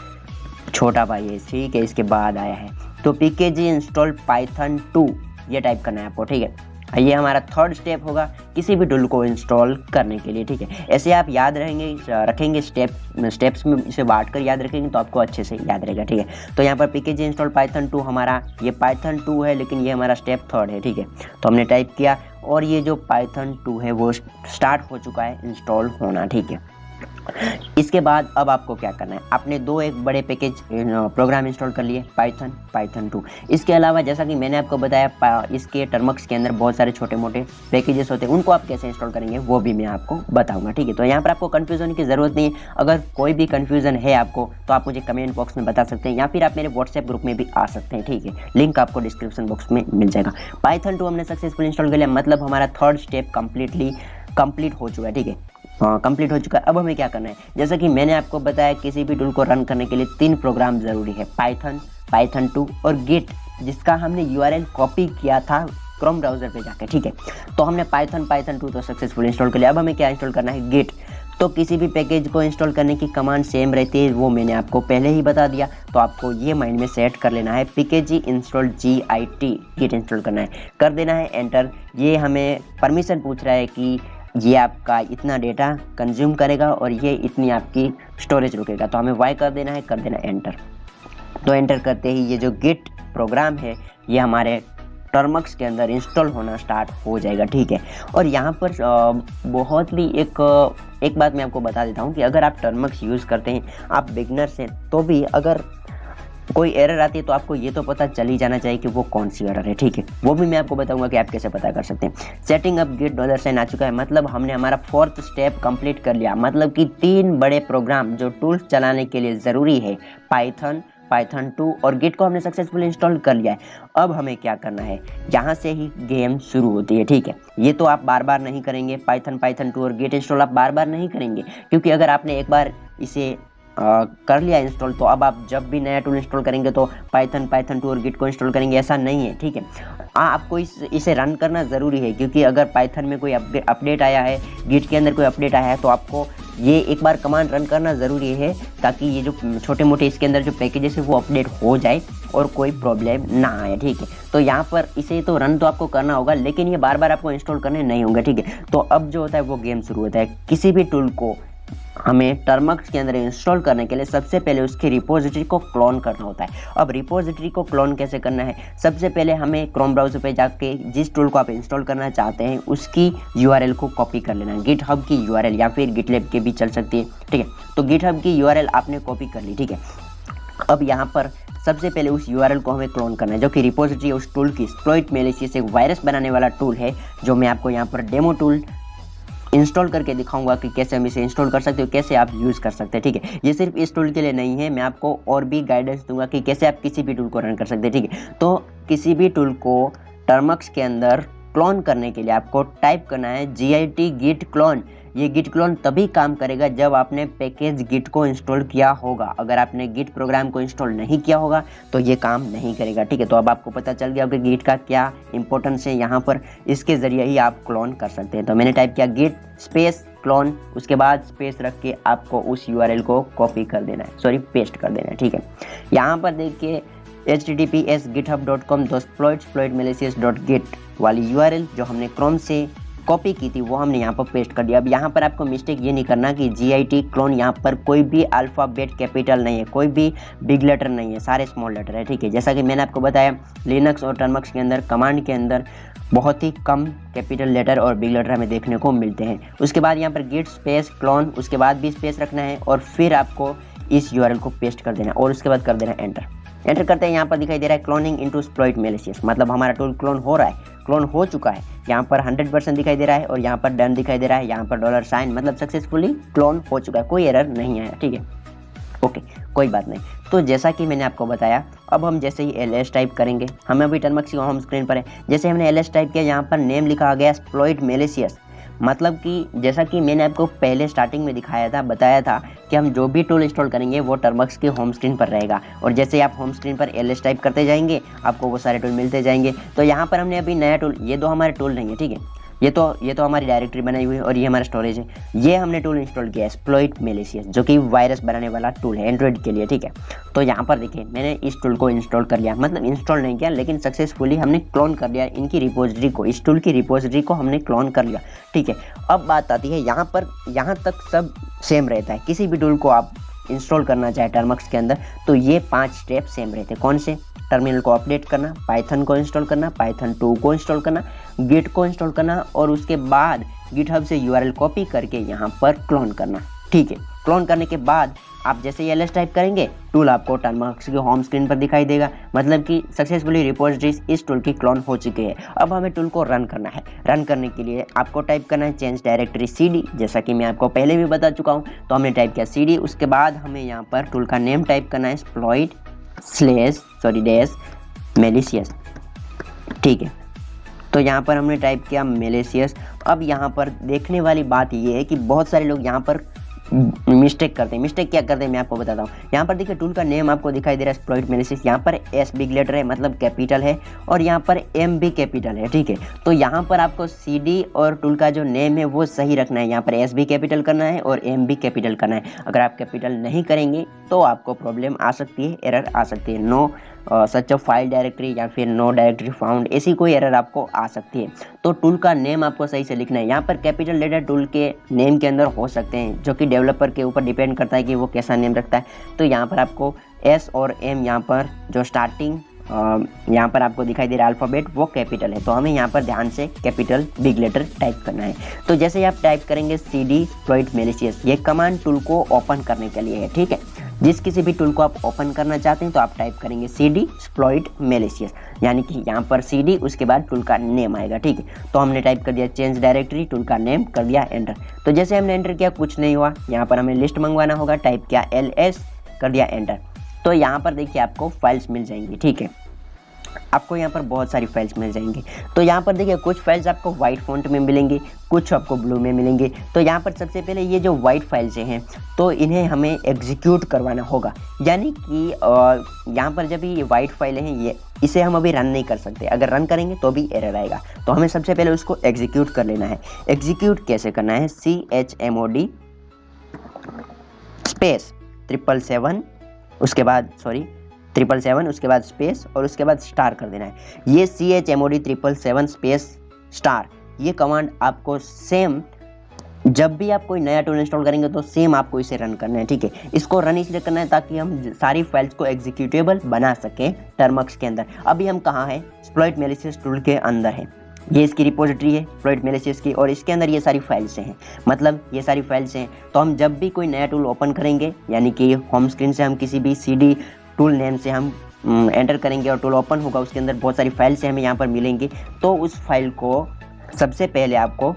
S1: छोटा भाई है, ठीक है, इसके बाद आया है। तो pkg इंस्टॉल पाइथन 2 ये टाइप करना है आपको, ठीक है। ये हमारा थर्ड स्टेप होगा किसी भी टूल को इंस्टॉल करने के लिए, ठीक है। ऐसे आप याद रखेंगे स्टेप्स में इसे बांट कर याद रखेंगे तो आपको अच्छे से याद रहेगा, ठीक है। तो यहाँ पर pkg इंस्टॉल पाइथन 2 हमारा ये पाइथन 2 है, लेकिन ये हमारा स्टेप थर्ड है, ठीक है। तो हमने टाइप किया और ये जो पाइथन 2 है वो स्टार्ट हो चुका है इंस्टॉल होना, ठीक है। इसके बाद अब आपको क्या करना है, आपने एक बड़े पैकेज प्रोग्राम इंस्टॉल कर लिए, पाइथन 2। इसके अलावा जैसा कि मैंने आपको बताया इसके टर्मक्स के अंदर बहुत सारे छोटे मोटे पैकेजेस होते हैं, उनको आप कैसे इंस्टॉल करेंगे वो भी मैं आपको बताऊंगा, ठीक है। तो यहाँ पर आपको कंफ्यूज होने की ज़रूरत नहीं है। अगर कोई भी कंफ्यूजन है आपको तो आप मुझे कमेंट बॉक्स में बता सकते हैं या फिर आप मेरे व्हाट्सएप ग्रुप में भी आ सकते हैं, ठीक है। लिंक आपको डिस्क्रिप्शन बॉक्स में मिल जाएगा। पाइथन 2 हमने सक्सेसफुल इंस्टॉल कर लिया, मतलब हमारा थर्ड स्टेप कंप्लीट हो चुका है, ठीक है। कंप्लीट हो चुका है। अब हमें क्या करना है, जैसा कि मैंने आपको बताया किसी भी टूल को रन करने के लिए 3 प्रोग्राम ज़रूरी है, पाइथन 2 और गिट, जिसका हमने URL कॉपी किया था क्रोम ब्राउज़र पे जाकर, ठीक है। तो हमने पाइथन 2 तो सक्सेसफुल इंस्टॉल कर लिया। अब हमें क्या इंस्टॉल करना है, गिट। तो किसी भी पैकेज को इंस्टॉल करने की कमांड सेम रहती है, वो मैंने आपको पहले ही बता दिया, तो आपको ये माइंड में सेट कर लेना है, pkg इंस्टॉल गिट इंस्टॉल करना है, कर देना है एंटर। ये हमें परमिशन पूछ रहा है कि ये आपका इतना डेटा कंज्यूम करेगा और ये इतनी आपकी स्टोरेज रुकेगा, तो हमें वाई कर देना है, कर देना एंटर। तो एंटर करते ही ये जो गिट प्रोग्राम है ये हमारे टर्मक्स के अंदर इंस्टॉल होना स्टार्ट हो जाएगा, ठीक है। और यहाँ पर बहुत ही एक बात मैं आपको बता देता हूँ कि अगर आप टर्मक्स यूज़ करते हैं, आप बिगनर्स हैं, तो भी अगर कोई एरर आती है तो आपको ये तो पता चल ही जाना चाहिए कि वो कौन सी एरर है, ठीक है। वो भी मैं आपको बताऊंगा कि आप कैसे पता कर सकते हैं। सेटिंग अप गिट $साइन आ चुका है, मतलब हमने हमारा फोर्थ स्टेप कंप्लीट कर लिया, मतलब कि 3 बड़े प्रोग्राम जो टूल्स चलाने के लिए ज़रूरी है, पाइथन 2 और गिट को हमने सक्सेसफुल इंस्टॉल कर लिया है। अब हमें क्या करना है, यहाँ से ही गेम शुरू होती है, ठीक है। ये तो आप बार बार नहीं करेंगे, पाइथन 2 और गिट इंस्टॉल आप बार बार नहीं करेंगे, क्योंकि अगर आपने एक बार इसे कर लिया इंस्टॉल तो अब आप जब भी नया टूल इंस्टॉल करेंगे तो पाइथन 2 और गिट को इंस्टॉल करेंगे, ऐसा नहीं है, ठीक है। आपको इसे रन करना ज़रूरी है, क्योंकि अगर पाइथन में कोई अपडेट आया है, गिट के अंदर कोई अपडेट आया है, तो आपको ये एक बार कमांड रन करना ज़रूरी है, ताकि ये जो छोटे मोटे इसके अंदर जो पैकेजेस है वो अपडेट हो जाए और कोई प्रॉब्लम ना आए, ठीक है। तो यहाँ पर इसे तो रन तो आपको करना होगा, लेकिन ये बार बार आपको इंस्टॉल करने नहीं होंगे, ठीक है। तो अब जो होता है वो गेम शुरू होता है। किसी भी टूल को हमें टर्मक्स के अंदर इंस्टॉल करने के लिए सबसे पहले उसकी रिपोजिटरी को क्लोन करना होता है। अब रिपोजिटरी को क्लोन कैसे करना है, सबसे पहले हमें क्रोम ब्राउज़र पे जाके जिस टूल को आप इंस्टॉल करना चाहते हैं उसकी URL को कॉपी कर लेना है। गिटहब की URL या फिर गिटलैब के भी चल सकती है, ठीक है। तो गिटहब की URL आपने कॉपी कर ली, ठीक है। अब यहाँ पर सबसे पहले उस URL को हमें क्लोन करना है, जो कि रिपोजिटरी उस टूल की एक्सप्लॉइट मैलिशियस एक वायरस बनाने वाला टूल है, जो मैं आपको यहाँ पर डेमो टूल इंस्टॉल करके दिखाऊंगा कि कैसे हम इसे इंस्टॉल कर सकते हो, कैसे आप यूज़ कर सकते हैं, ठीक है। ये सिर्फ इस टूल के लिए नहीं है, मैं आपको और भी गाइडेंस दूंगा कि कैसे आप किसी भी टूल को रन कर सकते हैं, ठीक है। तो किसी भी टूल को टर्मक्स के अंदर क्लोन करने के लिए आपको टाइप करना है git git clone। ये गिट क्लोन तभी काम करेगा जब आपने पैकेज गिट को इंस्टॉल किया होगा। अगर आपने गिट प्रोग्राम को इंस्टॉल नहीं किया होगा तो ये काम नहीं करेगा, ठीक है। तो अब आपको पता चल गया कि गिट का क्या इंपॉर्टेंस है यहाँ पर, इसके ज़रिए ही आप क्लोन कर सकते हैं। तो मैंने टाइप किया गिट स्पेस क्लोन, उसके बाद स्पेस रख के आपको उस URL को कॉपी कर देना है, सॉरी पेस्ट कर देना है, ठीक है। यहाँ पर देखिए https://github.com/exploit-malicious.git वाली URL जो हमने क्रोम से कॉपी की थी वो हमने यहाँ पर पेस्ट कर दिया। अब यहाँ पर आपको मिस्टेक ये नहीं करना कि GIT क्लोन, यहाँ पर कोई भी अल्फ़ाबेट कैपिटल नहीं है, कोई भी बिग लेटर नहीं है, सारे स्मॉल लेटर है, ठीक है। जैसा कि मैंने आपको बताया लिनक्स और टर्मक्स के अंदर कमांड के अंदर बहुत ही कम कैपिटल लेटर और बिग लेटर हमें देखने को मिलते हैं। उसके बाद यहाँ पर गिट स्पेस क्लोन, उसके बाद भी स्पेस रखना है और फिर आपको इस URL को पेस्ट कर देना और उसके बाद कर देना एंटर करते हैं। यहाँ पर दिखाई दे रहा है क्लोनिंग इनटू एक्सप्लॉइट मैलिशियस, मतलब हमारा टूल क्लोन हो रहा है, क्लोन हो चुका है। यहाँ पर 100% दिखाई दे रहा है और यहाँ पर डन दिखाई दे रहा है, यहाँ पर $साइन, मतलब सक्सेसफुली क्लोन हो चुका है, कोई एरर नहीं आया, ठीक है। ओके, कोई बात नहीं। तो जैसा कि मैंने आपको बताया, अब हम जैसे ही ls टाइप करेंगे, हमें अभी टर्मक्स की होम स्क्रीन पर है, जैसे हमने ls टाइप किया यहाँ पर नेम लिखा आ गया एक्सप्लॉइट मैलिशियस, मतलब कि जैसा कि मैंने आपको पहले स्टार्टिंग में दिखाया था, बताया था कि हम जो भी टूल इंस्टॉल करेंगे वो टर्मक्स के होम स्क्रीन पर रहेगा, और जैसे आप होम स्क्रीन पर ls टाइप करते जाएंगे आपको वो सारे टूल मिलते जाएंगे। तो यहाँ पर हमने अभी नया टूल, ये दो हमारे टूल नहीं है, ठीक है, ये तो हमारी डायरेक्टरी बनाई हुई है और ये हमारा स्टोरेज है। ये हमने टूल इंस्टॉल किया है एक्सप्लॉइट मैलिशियस, जो कि वायरस बनाने वाला टूल है एंड्रॉइड के लिए, ठीक है। तो यहाँ पर देखिए मैंने इस टूल को इंस्टॉल कर लिया, मतलब इंस्टॉल नहीं किया लेकिन सक्सेसफुली हमने क्लोन कर लिया इनकी रिपोजिटरी को, इस टूल की रिपोजिटरी को हमने क्लोन कर लिया, ठीक है। अब बात आती है यहाँ पर, यहाँ तक सब सेम रहता है। किसी भी टूल को आप इंस्टॉल करना चाहे टर्मक्स के अंदर तो ये 5 स्टेप सेम रहते हैं। कौन से? टर्मिनल को अपडेट करना, पाइथन को इंस्टॉल करना, पाइथन 2 को इंस्टॉल करना, गिट को इंस्टॉल करना, और उसके बाद गिटहब से यूआरएल कॉपी करके यहाँ पर क्लोन करना, ठीक है। क्लोन करने के बाद आप जैसे ही ls टाइप करेंगे टूल आपको टर्मक्स के होम स्क्रीन पर दिखाई देगा, मतलब कि सक्सेसफुली रिपोजिटरीज इस टूल की क्लोन हो चुकी है। अब हमें टूल को रन करना है। रन करने के लिए आपको टाइप करना है चेंज डायरेक्टरी cd, जैसा कि मैं आपको पहले भी बता चुका हूँ। तो हमने टाइप किया cd, उसके बाद हमें यहाँ पर टूल का नेम टाइप करना है एक्सप्लॉइट मैलिशियस, ठीक है। तो यहाँ पर हमने टाइप किया मैलिशियस। अब यहाँ पर देखने वाली बात ये है कि बहुत सारे लोग यहाँ पर मिस्टेक करते हैं। मिस्टेक क्या करते हैं मैं आपको बताता हूँ। यहाँ पर देखिए टूल का नेम आपको दिखाई दे रहा है एक्सप्लॉइट मैलिशियस, यहाँ पर एस बिग लेटर है मतलब कैपिटल है, और यहाँ पर एम भी कैपिटल है, ठीक है। तो यहाँ पर आपको cd और टूल का जो नेम है वो सही रखना है। यहाँ पर एस भी कैपिटल करना है और एम भी कैपिटल करना है। अगर आप कैपिटल नहीं करेंगे तो आपको प्रॉब्लम आ सकती है, एरर आ सकती है, no such a file directory या फिर नो डायरेक्टरी फाउंड, ऐसी कोई एरर आपको आ सकती है। तो टूल का नेम आपको सही से लिखना है। यहाँ पर कैपिटल लेटर टूल के नेम के अंदर हो सकते हैं, जो कि डेवलपर के ऊपर डिपेंड करता है कि वो कैसा नेम रखता है। तो यहाँ पर आपको एस और एम, यहाँ पर जो स्टार्टिंग यहाँ पर आपको दिखाई दे रहा है अल्फ़ाबेट, वो कैपिटल है। तो हमें यहाँ पर ध्यान से कैपिटल बिग लेटर टाइप करना है। तो जैसे ही आप टाइप करेंगे cd एक्सप्लॉइट मैलिशियस, ये कमांड टूल को ओपन करने के लिए है, ठीक है। जिस किसी भी टूल को आप ओपन करना चाहते हैं तो आप टाइप करेंगे cd एक्सप्लॉइट मैलिशियस, यानी कि यहाँ पर cd उसके बाद टूल का नेम आएगा, ठीक है। तो हमने टाइप कर दिया चेंज डायरेक्टरी, टूल का नेम कर दिया एंटर। तो जैसे हमने एंटर किया कुछ नहीं हुआ, यहाँ पर हमें लिस्ट मंगवाना होगा, टाइप किया ls, कर दिया एंटर। तो यहाँ पर देखिए आपको फाइल्स मिल जाएंगी, ठीक है। आपको यहाँ पर बहुत सारी फाइल्स मिल जाएंगी। तो यहाँ पर देखिए कुछ फाइल्स आपको वाइट फॉन्ट में मिलेंगी, कुछ आपको ब्लू में मिलेंगे। तो यहाँ पर सबसे पहले ये जो वाइट फाइल्स हैं तो इन्हें हमें एग्जीक्यूट करवाना होगा, यानी कि यहाँ पर जब ये वाइट फाइलें हैं ये इसे हम अभी रन नहीं कर सकते। अगर रन करेंगे तो भी एरर आएगा। तो हमें सबसे पहले उसको एग्जीक्यूट कर लेना है। एग्जीक्यूट कैसे करना है? chmod स्पेस 777 उसके बाद 777 उसके बाद स्पेस और उसके बाद स्टार कर देना है। ये chmod 777 स्पेस स्टार, ये कमांड आपको सेम जब भी आप कोई नया टूल इंस्टॉल करेंगे तो सेम आपको इसे रन करना है, ठीक है। इसको रन इसलिए करना है ताकि हम सारी फाइल्स को एग्जीक्यूटेबल बना सकें टर्मक्स के अंदर। अभी हम कहाँ हैं? एक्सप्लॉइट मैलिशियस टूल के अंदर है। ये इसकी रिपोजिटरी है एक्सप्लॉइट मैलिशियस की, और इसके अंदर ये सारी फाइल्स हैं, मतलब ये सारी फाइल्स हैं। तो हम जब भी कोई नया टूल ओपन करेंगे, यानी कि होम स्क्रीन से हम किसी भी cd टूल नेम से हम एंटर करेंगे और टूल ओपन होगा, उसके अंदर बहुत सारी फाइल्स हमें यहाँ पर मिलेंगी। तो उस फाइल को सबसे पहले आपको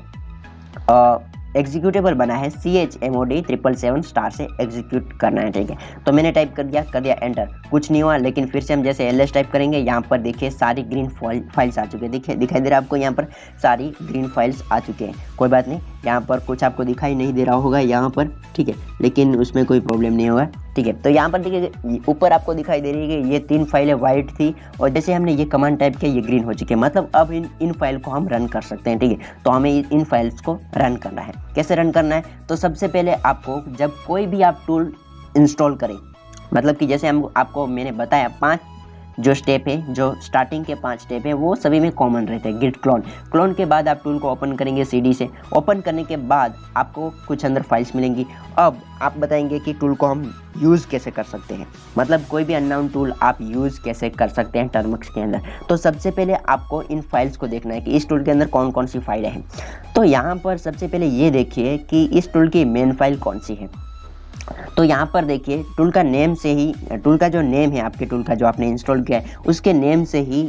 S1: एग्जीक्यूटेबल बना है chmod 777 स्टार से एग्जीक्यूट करना है, ठीक है। तो मैंने टाइप कर दिया एंटर, कुछ नहीं हुआ। लेकिन फिर से हम जैसे ls टाइप करेंगे, यहाँ पर देखिए सारी ग्रीन फाइल्स आ चुके हैं, देखिए दिखाई दे रहा है आपको, यहाँ पर सारी ग्रीन फाइल्स आ चुके हैं। कोई बात नहीं, यहाँ पर कुछ आपको दिखाई नहीं दे रहा होगा यहाँ पर, ठीक है, लेकिन उसमें कोई प्रॉब्लम नहीं होगा, ठीक है। तो यहाँ पर देखिए ऊपर आपको दिखाई दे रही है कि ये 3 फाइलें वाइट थी और जैसे हमने ये कमांड टाइप किया ये ग्रीन हो चुकी है, मतलब अब इन फाइल को हम रन कर सकते हैं, ठीक है। तो हमें इन फाइल्स को रन करना है। कैसे रन करना है? तो सबसे पहले आपको जब कोई भी आप टूल इंस्टॉल करें, मतलब कि जैसे आपको मैंने बताया 5 जो स्टेप है, जो स्टार्टिंग के 5 स्टेप हैं वो सभी में कॉमन रहते हैं। गिट क्लोन के बाद आप टूल को ओपन करेंगे cd से। ओपन करने के बाद आपको कुछ अंदर फाइल्स मिलेंगी। अब आप बताएंगे कि टूल को हम यूज़ कैसे कर सकते हैं, मतलब कोई भी अननोन टूल आप यूज़ कैसे कर सकते हैं टर्मक्स के अंदर। तो सबसे पहले आपको इन फाइल्स को देखना है कि इस टूल के अंदर कौन कौन सी फाइलें हैं। तो यहाँ पर सबसे पहले ये देखिए कि इस टूल की मेन फाइल कौन सी है। तो यहाँ पर देखिए टूल का नेम से ही, टूल का जो नेम है आपके टूल का जो आपने इंस्टॉल किया है उसके नेम से ही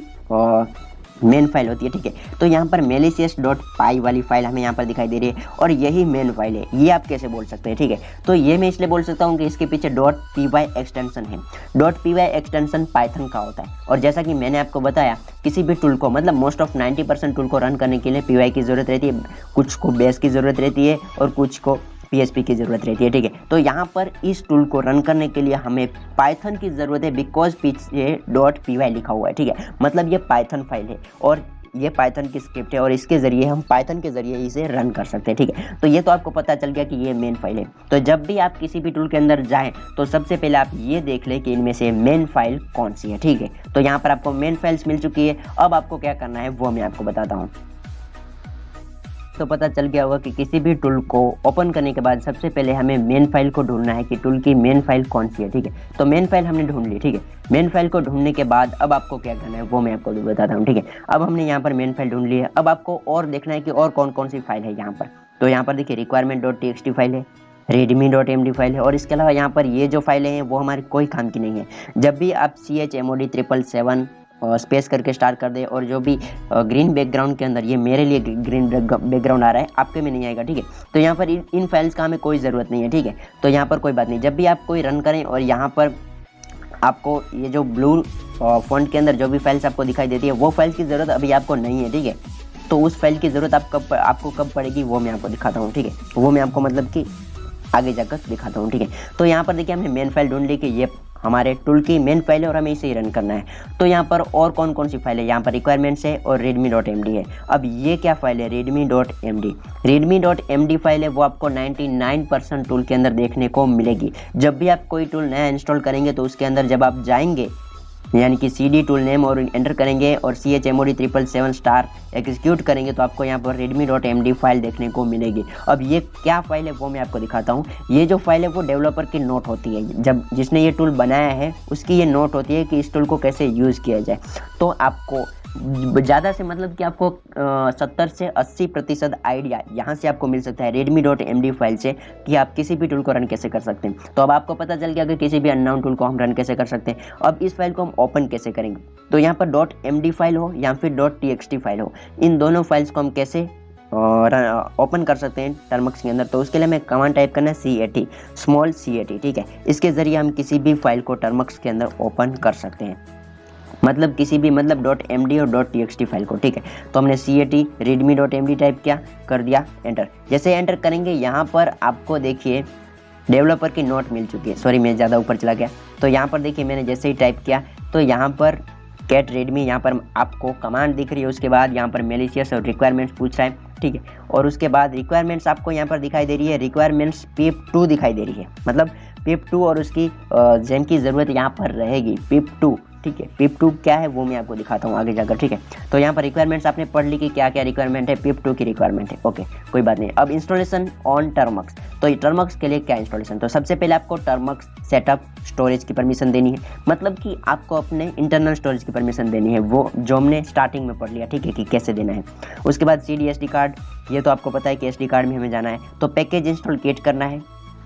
S1: मेन फाइल होती है, ठीक है। तो यहाँ पर malicious.py वाली फाइल हमें यहाँ पर दिखाई दे रही है और यही मेन फाइल है, ये आप कैसे बोल सकते हैं, ठीक है। तो ये मैं इसलिए बोल सकता हूँ कि इसके पीछे .py एक्सटेंशन है। .py एक्सटेंशन पाइथन का होता है और जैसा कि मैंने आपको बताया किसी भी टूल को, मतलब मोस्ट ऑफ 90% टूल को रन करने के लिए py की ज़रूरत रहती है, कुछ को बेस की ज़रूरत रहती है और कुछ को PHP की ज़रूरत रहती है, ठीक है। तो यहाँ पर इस टूल को रन करने के लिए हमें पाइथन की ज़रूरत है, बिकॉज पीछे .py लिखा हुआ है, ठीक है। मतलब ये पाइथन फाइल है और ये पाइथन की स्क्रिप्ट है और इसके ज़रिए हम पाइथन के ज़रिए इसे रन कर सकते हैं, ठीक है। तो ये तो आपको पता चल गया कि ये मेन फाइल है। तो जब भी आप किसी भी टूल के अंदर जाएं तो सबसे पहले आप ये देख लें कि इनमें से मेन फाइल कौन सी है, ठीक है। तो यहाँ पर आपको मेन फाइल्स मिल चुकी है। अब आपको क्या करना है वो मैं आपको बताता हूँ। तो पता चल गया होगा कि किसी भी टूल को ओपन करने के बाद सबसे पहले हमें मेन फाइल को ढूंढना है कि टूल की मेन फाइल कौन सी है, ठीक है। तो मेन फाइल हमने ढूंढ ली, ठीक है। मेन फाइल को ढूंढने के बाद अब आपको क्या करना है वो मैं आपको बताता हूँ, ठीक है। अब हमने यहाँ पर मेन फाइल ढूंढ ली है। अब आपको और देखना है कि और कौन कौन सी फाइल है यहाँ पर। तो यहाँ पर देखिए requirement.txt फाइल है, readme.md फाइल है और इसके अलावा यहाँ पर ये जो फाइलें हैं वो हमारे कोई काम की नहीं है। जब भी आप chmod 777 स्पेस करके स्टार्ट कर दे और जो भी ग्रीन बैकग्राउंड के अंदर, ये मेरे लिए ग्रीन बैकग्राउंड आ रहा है, आपके में नहीं आएगा, ठीक है। तो यहाँ पर इन फाइल्स का हमें कोई ज़रूरत नहीं है, ठीक है। तो यहाँ पर कोई बात नहीं। जब भी आप कोई रन करें और यहाँ पर आपको ये जो ब्लू फॉन्ट के अंदर जो भी फाइल्स आपको दिखाई देती है वो फाइल्स की ज़रूरत अभी आपको नहीं है, ठीक है। तो उस फाइल की ज़रूरत आपको कब पड़ेगी वो मैं आपको दिखाता हूँ, ठीक है। वो मैं आपको मतलब कि आगे जाकर दिखाता हूँ, ठीक है। तो यहाँ पर देखिए हमने मेन फाइल ढूंढ ली कि ये हमारे टूल की मेन फाइल है और हमें इसे ही रन करना है। तो यहाँ पर और कौन कौन सी फाइल है, यहाँ पर रिक्वायरमेंट्स है और readme.md है। अब ये क्या फाइल है, readme.md। readme.md फाइल है वो आपको 99% टूल के अंदर देखने को मिलेगी। जब भी आप कोई टूल नया इंस्टॉल करेंगे तो उसके अंदर जब आप जाएंगे यानी कि cd टूल नेम और एंटर करेंगे और chmod 777 स्टार एग्जीक्यूट करेंगे तो आपको यहाँ पर readme.md फाइल देखने को मिलेगी। अब ये क्या फाइल है वो मैं आपको दिखाता हूँ। ये जो फाइल है वो डेवलपर की नोट होती है, जब जिसने ये टूल बनाया है उसकी ये नोट होती है कि इस टूल को कैसे यूज़ किया जाए। तो आपको ज़्यादा से मतलब कि आपको 70 से 80% आइडिया यहाँ से आपको मिल सकता है readme.md फाइल से कि आप किसी भी टूल को रन कैसे कर सकते हैं। तो अब आपको पता चल गया कि किसी भी अननोन टूल को हम रन कैसे कर सकते हैं। अब इस फाइल को हम ओपन कैसे करेंगे, तो यहाँ पर .md फाइल हो या फिर .txt फाइल हो, इन दोनों फाइल्स को हम कैसे ओपन कर सकते हैं टर्मक्स के अंदर। तो उसके लिए हमें कमांड टाइप करना है cat, स्मॉल cat, ठीक है। इसके ज़रिए हम किसी भी फाइल को टर्मक्स के अंदर ओपन कर सकते हैं, मतलब किसी भी मतलब .md और .txt फाइल को, ठीक है। तो हमने cat readme.md टाइप किया, कर दिया एंटर। जैसे एंटर करेंगे यहाँ पर आपको देखिए डेवलपर की नोट मिल चुकी है। सॉरी मैं ज़्यादा ऊपर चला गया। तो यहाँ पर देखिए मैंने जैसे ही टाइप किया तो यहाँ पर cat readme यहाँ पर आपको कमांड दिख रही है। उसके बाद यहाँ पर malicious और रिक्वायरमेंट्स पूछ रहा है, ठीक है। और उसके बाद रिक्वायरमेंट्स आपको यहाँ पर दिखाई दे रही है, रिक्वायरमेंट्स pip2 दिखाई दे रही है, मतलब pip2 और उसकी जेम की ज़रूरत यहाँ पर रहेगी pip2, ठीक है। pip2 क्या है वो मैं आपको दिखाता हूँ आगे जाकर, ठीक है। तो यहाँ पर रिक्वायरमेंट्स आपने पढ़ ली कि क्या क्या रिक्वायरमेंट है, pip2 की रिक्वायरमेंट है, ओके कोई बात नहीं। अब इंस्टॉलेशन ऑन टर्मक्स, तो ये टर्मक्स के लिए क्या इंस्टॉलेशन, तो सबसे पहले आपको टर्मक्स सेटअप स्टोरेज की परमिशन देनी है, मतलब कि आपको अपने इंटरनल स्टोरेज की परमिशन देनी है, वो जो हमने स्टार्टिंग में पढ़ लिया, ठीक है, कि कैसे देना है। उसके बाद CD SD कार्ड, ये तो आपको पता है कि SD कार्ड में हमें जाना है। तो पैकेज इंस्टॉल किट करना है,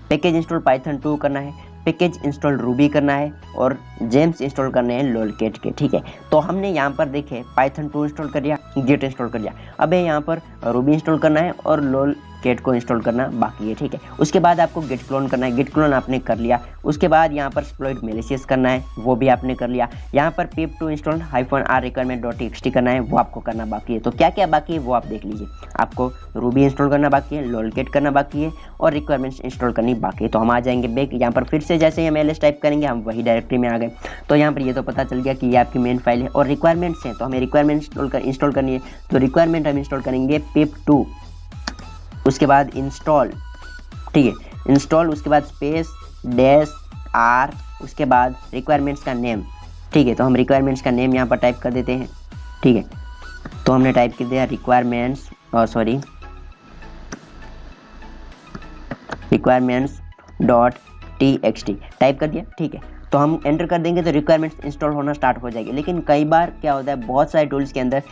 S1: पैकेज इंस्टॉल पाइथन 2 करना है, पैकेज इंस्टॉल रूबी करना है और जेम्स इंस्टॉल करने हैं लोलकेट के, ठीक है। तो हमने यहाँ पर देखे पाइथन 2 इंस्टॉल कर दिया, गिट इंस्टॉल कर दिया। अब यहाँ पर रूबी इंस्टॉल करना है और लोलकेट को इंस्टॉल करना बाकी है, ठीक है। उसके बाद आपको गिट क्लोन करना है, गिट क्लोन आपने कर लिया। उसके बाद यहाँ पर एक्सप्लॉइट मैलिशियस करना है, वो भी आपने कर लिया। यहाँ पर pip2 इंस्टॉल -r requirement.txt करना है, वो आपको करना बाकी है। तो क्या क्या बाकी है वो आप देख लीजिए। आपको रूबी इंस्टॉल करना बाकी है, लोलकेट करना बाकी है और रिक्वायरमेंट्स इंस्टॉल करनी बाकी है। तो हम आ जाएंगे बैक, यहाँ पर फिर से जैसे ही हम ls टाइप करेंगे हम वही डायरेक्टरी में आ गए। तो यहाँ पर ये तो पता चल गया कि ये आपकी मेन फाइल है और रिक्वायरमेंट्स हैं, तो हमें रिक्वायरमेंट इंस्टॉल करनी है। तो रिक्वायरमेंट हम इंस्टॉल करेंगे pip2, उसके बाद इंस्टॉल, ठीक है, इंस्टॉल, उसके बाद स्पेस -r, उसके बाद रिक्वायरमेंट्स का नेम, ठीक है। तो हम रिक्वायरमेंट्स का नेम यहाँ पर टाइप कर देते हैं, ठीक है। तो हमने टाइप कर दिया रिक्वायरमेंट्स .txt टाइप कर दिया, ठीक है। तो हम एंटर कर देंगे तो रिक्वायरमेंट्स इंस्टॉल होना स्टार्ट हो जाएगी। लेकिन कई बार क्या होता है बहुत सारे टूल्स के अंदर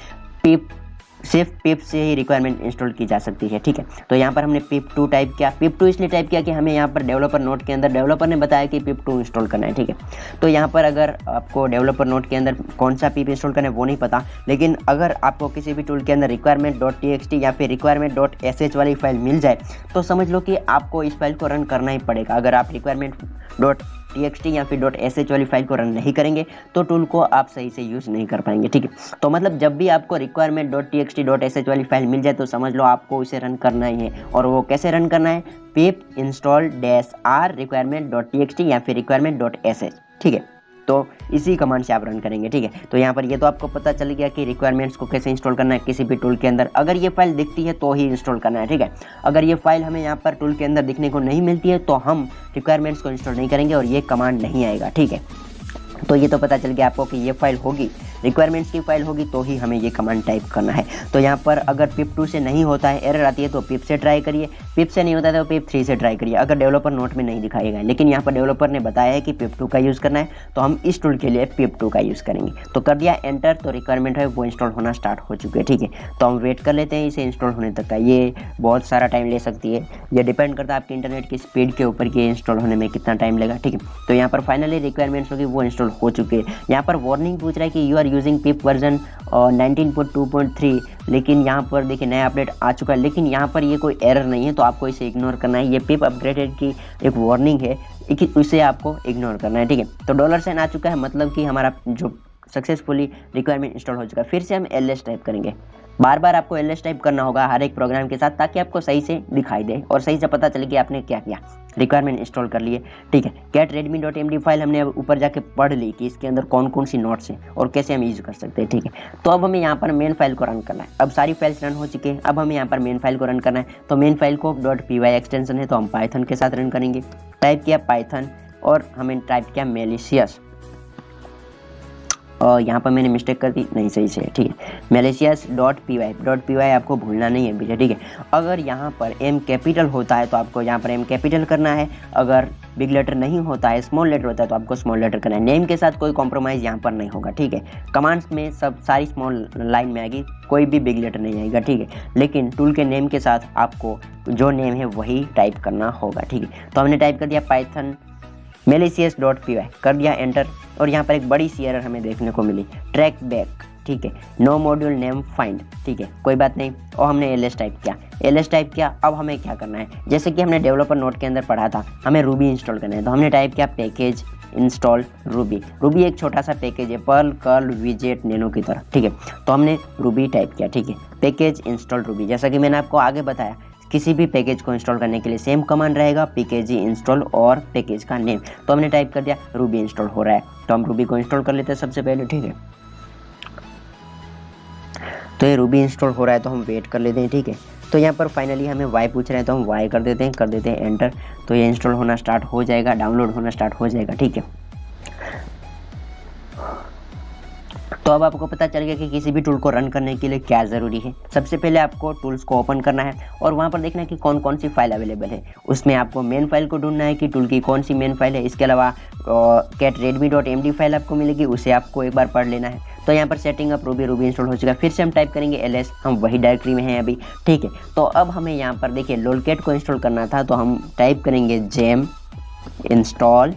S1: सिर्फ पिप से ही रिक्वायरमेंट इंस्टॉल की जा सकती है, ठीक है। तो यहाँ पर हमने pip2 टाइप किया। pip2 इसलिए टाइप किया कि हमें यहाँ पर डेवलपर नोट के अंदर डेवलपर ने बताया कि pip2 इंस्टॉल करना है, ठीक है। तो यहाँ पर अगर आपको डेवलपर नोट के अंदर कौन सा पिप इंस्टॉल करना है वो नहीं पता, लेकिन अगर आपको किसी भी टूल के अंदर requirement.txt या फिर requirement.sh वाली फाइल मिल जाए तो समझ लो कि आपको इस फाइल को रन करना ही पड़ेगा। अगर आप requirement.txt या फिर .sh वाली फाइल को रन नहीं करेंगे तो टूल को आप सही से यूज़ नहीं कर पाएंगे, ठीक है। तो मतलब जब भी आपको requirement.txt .sh वाली फाइल मिल जाए तो समझ लो आपको इसे रन करना ही है। और वो कैसे रन करना है, pip install -r requirement.txt या फिर requirement.sh, ठीक है। तो इसी कमांड से आप रन करेंगे, ठीक है। तो यहाँ पर ये तो आपको पता चल गया कि रिक्वायरमेंट्स को कैसे इंस्टॉल करना है किसी भी टूल के अंदर। अगर ये फाइल दिखती है तो ही इंस्टॉल करना है, ठीक है। अगर ये फाइल हमें यहाँ पर टूल के अंदर दिखने को नहीं मिलती है तो हम रिक्वायरमेंट्स को इंस्टॉल नहीं करेंगे और ये कमांड नहीं आएगा, ठीक है। तो ये तो पता चल गया आपको कि ये फाइल होगी, रिक्वायरमेंट्स की फाइल होगी तो ही हमें ये कमांड टाइप करना है। तो यहाँ पर अगर pip2 से नहीं होता है, एरर आती है तो pip से ट्राई करिए, pip से नहीं होता है तो pip3 से ट्राई करिए। अगर डेवलपर नोट में नहीं दिखाएगा, लेकिन यहाँ पर डेवलपर ने बताया है कि pip2 का यूज़ करना है तो हम इस टूल के लिए pip2 का यूज़ करेंगे। तो कर दिया एंटर, तो रिक्वायरमेंट है वो इंस्टॉल होना स्टार्ट हो चुके हैं, ठीक है। तो हम वेट कर लेते हैं इसे इंस्टॉल होने तक का। ये बहुत सारा टाइम ले सकती है, ये डिपेंड करता है आपके इंटरनेट की स्पीड के ऊपर कि इंस्टॉल होने में कितना टाइम लगा, ठीक है। तो यहाँ पर फाइनली रिक्वायरमेंट्स होगी वो इंस्टॉल हो चुके हैं। यहाँ पर वार्निंग पूछ रहा है कि you are using pip version 19.2.3, लेकिन यहाँ पर देखिए नया अपडेट आ चुका है, लेकिन यहाँ पर ये कोई एरर नहीं है तो आपको इसे इग्नोर करना है। ये पिप अपग्रेडेड की एक वार्निंग है, उसे आपको इग्नोर करना है, ठीक है। तो $साइन आ चुका है, मतलब कि हमारा जो सक्सेसफुली रिक्वायरमेंट इंस्टॉल हो चुका है। फिर से हम ls टाइप करेंगे, बार बार आपको ls टाइप करना होगा हर एक प्रोग्राम के साथ ताकि आपको सही से दिखाई दे और सही से पता चले कि आपने क्या किया, रिक्वायरमेंट इंस्टॉल कर लिए, ठीक है। getreadme.md फाइल हमने अब ऊपर जाके पढ़ ली कि इसके अंदर कौन कौन सी नोट्स हैं और कैसे हम यूज़ कर सकते हैं, ठीक है। तो अब हमें यहाँ पर मेन फाइल को रन करना है। अब सारी फाइल्स रन हो चुके हैं, अब हमें यहाँ पर मेन फाइल को रन करना है। तो मेन फाइल को .py एक्सटेंशन है तो हम पाइथन के साथ रन करेंगे। टाइप किया पाइथन और हमें टाइप किया malicious, और यहाँ पर मैंने मिस्टेक कर दी, नहीं सही से है, ठीक है। malicious.py आपको भूलना नहीं है पीछे, ठीक है। अगर यहाँ पर m कैपिटल होता है तो आपको यहाँ पर m कैपिटल करना है, अगर बिग लेटर नहीं होता है, स्मॉल लेटर होता है तो आपको स्मॉल लेटर करना है। नेम के साथ कोई कॉम्प्रोमाइज़ यहाँ पर नहीं होगा, ठीक है। कमांड्स में सब सारी स्मॉल लाइन में आएगी, कोई भी बिग लेटर नहीं आएगा, ठीक है। लेकिन टूल के नेम के साथ आपको जो नेम है वही टाइप करना होगा, ठीक है। तो हमने टाइप कर दिया पाइथन malicious.py, कर दिया एंटर, और यहाँ पर एक बड़ी सी एरर हमें देखने को मिली, ट्रैक बैक, ठीक है, नो मॉड्यूल नेम फाइंड, ठीक है, कोई बात नहीं। और हमने ls टाइप किया। अब हमें क्या करना है, जैसे कि हमने डेवलपर नोट के अंदर पढ़ा था, हमें रूबी इंस्टॉल करना है। तो हमने टाइप किया पैकेज इंस्टॉल रूबी एक छोटा सा पैकेज है पर्ल कर्ल विजेट नैनो की तरह, ठीक है। तो हमने रूबी टाइप किया, ठीक है, पैकेज इंस्टॉल रूबी। जैसा कि मैंने आपको आगे बताया, किसी भी पैकेज को इंस्टॉल करने के लिए सेम कमांड रहेगा, pkg इंस्टॉल और पैकेज का नेम। तो हमने टाइप कर दिया रूबी इंस्टॉल हो रहा है, तो हम रूबी को इंस्टॉल कर लेते हैं सबसे पहले, ठीक है। तो ये रूबी इंस्टॉल हो रहा है तो हम वेट कर लेते हैं, ठीक है। तो यहाँ पर फाइनली हमें वाई पूछ रहे हैं तो हम वाई कर देते हैं एंटर। तो ये इंस्टॉल होना स्टार्ट हो जाएगा, डाउनलोड होना स्टार्ट हो जाएगा, ठीक है। तो अब आपको पता चल गया कि किसी भी टूल को रन करने के लिए क्या ज़रूरी है। सबसे पहले आपको टूल्स को ओपन करना है और वहाँ पर देखना है कि कौन कौन सी फाइल अवेलेबल है। उसमें आपको मेन फाइल को ढूंढना है कि टूल की कौन सी मेन फाइल है। इसके अलावा getreadme.md फाइल आपको मिलेगी, उसे आपको एक बार पढ़ लेना है। तो यहाँ पर सेटिंग अप रूबी इंस्टॉल हो चुका है। फिर से हम टाइप करेंगे ls, हम वही डायरेक्टरी में हैं अभी, ठीक है। तो अब हमें यहाँ पर देखिए लोलकेट को इंस्टॉल करना था, तो हम टाइप करेंगे जेम इंस्टॉल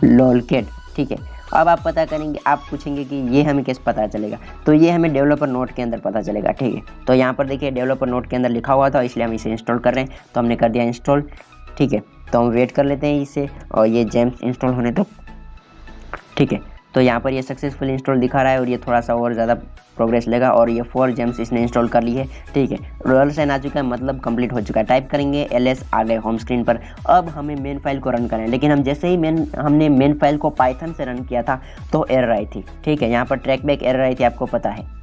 S1: लोलकेट, ठीक है। अब आप पता करेंगे, आप पूछेंगे कि ये हमें कैसे पता चलेगा, तो ये हमें डेवलपर नोट के अंदर पता चलेगा, ठीक है। तो यहाँ पर देखिए डेवलपर नोट के अंदर लिखा हुआ था, इसलिए हम इसे इंस्टॉल कर रहे हैं। तो हमने कर दिया इंस्टॉल, ठीक है। तो हम वेट कर लेते हैं इसे और ये जेम्स इंस्टॉल होने तक, ठीक है। तो यहाँ पर ये सक्सेसफुल इंस्टॉल दिखा रहा है और ये थोड़ा सा और ज़्यादा प्रोग्रेस लेगा और ये 4 जेम्स इसने इंस्टॉल कर ली है, ठीक है। $साइन आ चुका है, मतलब कंप्लीट हो चुका है। टाइप करेंगे ls, आ गए होम स्क्रीन पर। अब हमें मेन फाइल को रन करना है, लेकिन हम जैसे ही हमने मेन फाइल को पाइथन से रन किया था तो एरर आई थी, ठीक है। यहाँ पर ट्रैक बैक एरर आई थी, आपको पता है।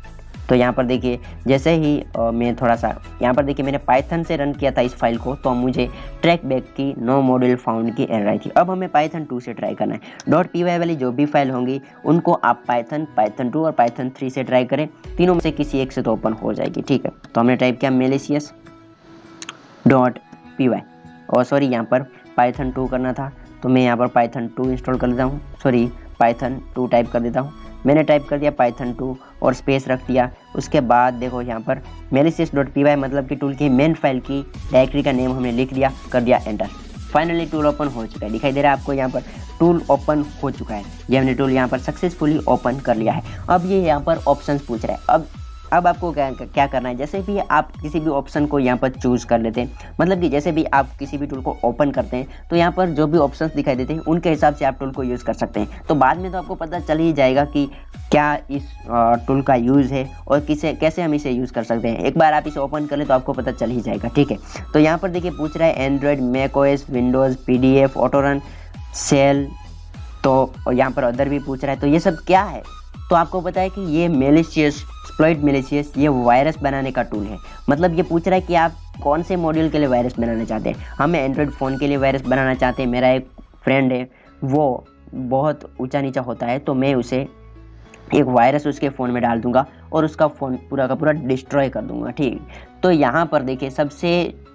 S1: तो यहाँ पर देखिए जैसे ही मैं थोड़ा सा यहाँ पर देखिए मैंने पाइथन से रन किया था इस फाइल को, तो मुझे ट्रैक बैक की नो मॉड्यूल फाउंड की एरर आई थी। अब हमें पाइथन 2 से ट्राई करना है। .py वाली जो भी फाइल होंगी उनको आप पाइथन 2 और पाइथन 3 से ट्राई करें, तीनों में से किसी एक से तो ओपन हो जाएगी, ठीक है। तो हमने टाइप किया malicious.py, और सॉरी यहाँ पर पाइथन 2 करना था, तो मैं यहाँ पर पाइथन 2 इंस्टॉल कर लेता हूँ, सॉरी पाइथन 2 टाइप कर देता हूँ। मैंने टाइप कर दिया python2 और स्पेस रख दिया। उसके बाद देखो यहाँ पर malicious.py मतलब कि टूल की मेन फाइल की डायरेक्टरी का नेम हमने लिख दिया, कर दिया एंटर। फाइनली टूल ओपन हो चुका है, दिखाई दे रहा है आपको यहाँ पर टूल ओपन हो चुका है। ये हमने टूल यहाँ पर सक्सेसफुली ओपन कर लिया है। अब ये यहाँ पर ऑप्शंस पूछ रहा है। अब आपको क्या करना है, जैसे भी आप किसी भी ऑप्शन को यहाँ पर चूज़ कर लेते हैं, मतलब कि जैसे भी आप किसी भी टूल को ओपन करते हैं तो यहाँ पर जो भी ऑप्शंस दिखाई देते हैं उनके हिसाब से आप टूल को यूज़ कर सकते हैं। तो बाद में तो आपको पता चल ही जाएगा कि क्या इस टूल का यूज़ है और कैसे हम इसे यूज़ कर सकते हैं। एक बार आप इसे ओपन कर लें तो आपको पता चल ही जाएगा, ठीक है। तो यहाँ पर देखिए पूछ रहा है Android, macOS, Windows, PDF, autorun, shell, तो यहाँ पर अदर भी पूछ रहा है। तो ये सब क्या है, तो आपको पता है कि ये मैलिशियस ये वायरस बनाने का टूल है। मतलब ये पूछ रहा है कि आप कौन से मॉड्यूल के लिए वायरस बनाना चाहते हैं। हम एंड्रॉयड फ़ोन के लिए वायरस बनाना चाहते हैं। मेरा एक फ्रेंड है, वो बहुत ऊंचा नीचा होता है, तो मैं उसे एक वायरस उसके फ़ोन में डाल दूंगा और उसका फ़ोन पूरा का पूरा डिस्ट्रॉय कर दूंगा, ठीक। तो यहाँ पर देखिए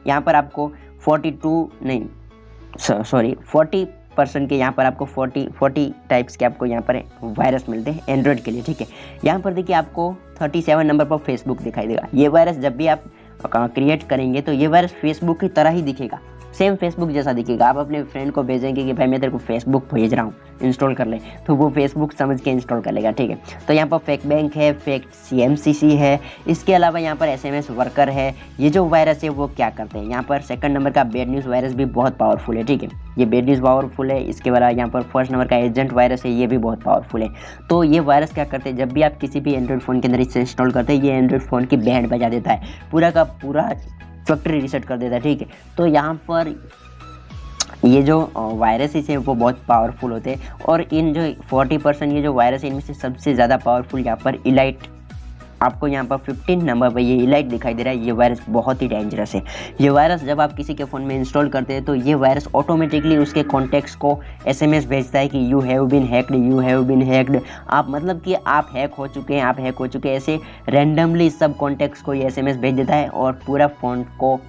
S1: यहाँ पर आपको 40% के यहाँ पर आपको 40 टाइप्स के आपको यहाँ पर वायरस मिलते हैं एंड्रॉयड के लिए, ठीक है। यहाँ पर देखिए आपको 37 नंबर पर फेसबुक दिखाई देगा। ये वायरस जब भी आप क्रिएट करेंगे तो ये वायरस फेसबुक की तरह ही दिखेगा, सेम फेसबुक जैसा दिखेगा। आप अपने फ्रेंड को भेजेंगे कि भाई मैं तेरे को फेसबुक भेज रहा हूँ, इंस्टॉल कर ले, तो वो फेसबुक समझ के इंस्टॉल कर लेगा, ठीक है। तो यहाँ पर फेक बैंक है, फेक CMCC है, इसके अलावा यहाँ पर SMS वर्कर है। ये जो वायरस है वो क्या करते हैं, यहाँ पर सेकंड नंबर का बैड न्यूज़ वायरस भी बहुत पावरफुल है, ठीक है। ये बैड न्यूज़ पावरफुल है। इसके अलावा यहाँ पर फर्स्ट नंबर का एजेंट वायरस है, ये भी बहुत पावरफुल है। तो ये वायरस क्या करते हैं, जब भी आप किसी भी एंड्रॉयड फ़ोन के अंदर इसे इंस्टॉल करते हैं, ये एंड्रॉयड फ़ोन की बैंड बजा देता है, पूरा का पूरा फैक्ट्री रीसेट कर देता है, ठीक है। तो यहाँ पर ये जो वायरसेस हैं वो बहुत पावरफुल होते हैं और इन जो 40% ये जो वायरस है इनमें से सबसे ज़्यादा पावरफुल यहाँ पर इलाइट, आपको यहाँ पर 15 नंबर पर ये इलाइट दिखाई दे रहा है। ये वायरस बहुत ही डेंजरस है। ये वायरस जब आप किसी के फ़ोन में इंस्टॉल करते हैं तो ये वायरस ऑटोमेटिकली उसके कॉन्टैक्ट्स को SMS भेजता है कि यू हैव बीन हैक्ड, आप मतलब कि आप हैक हो चुके हैं, ऐसे रैंडमली सब कॉन्टैक्ट्स को ये SMS भेज देता है और पूरा फ़ोन को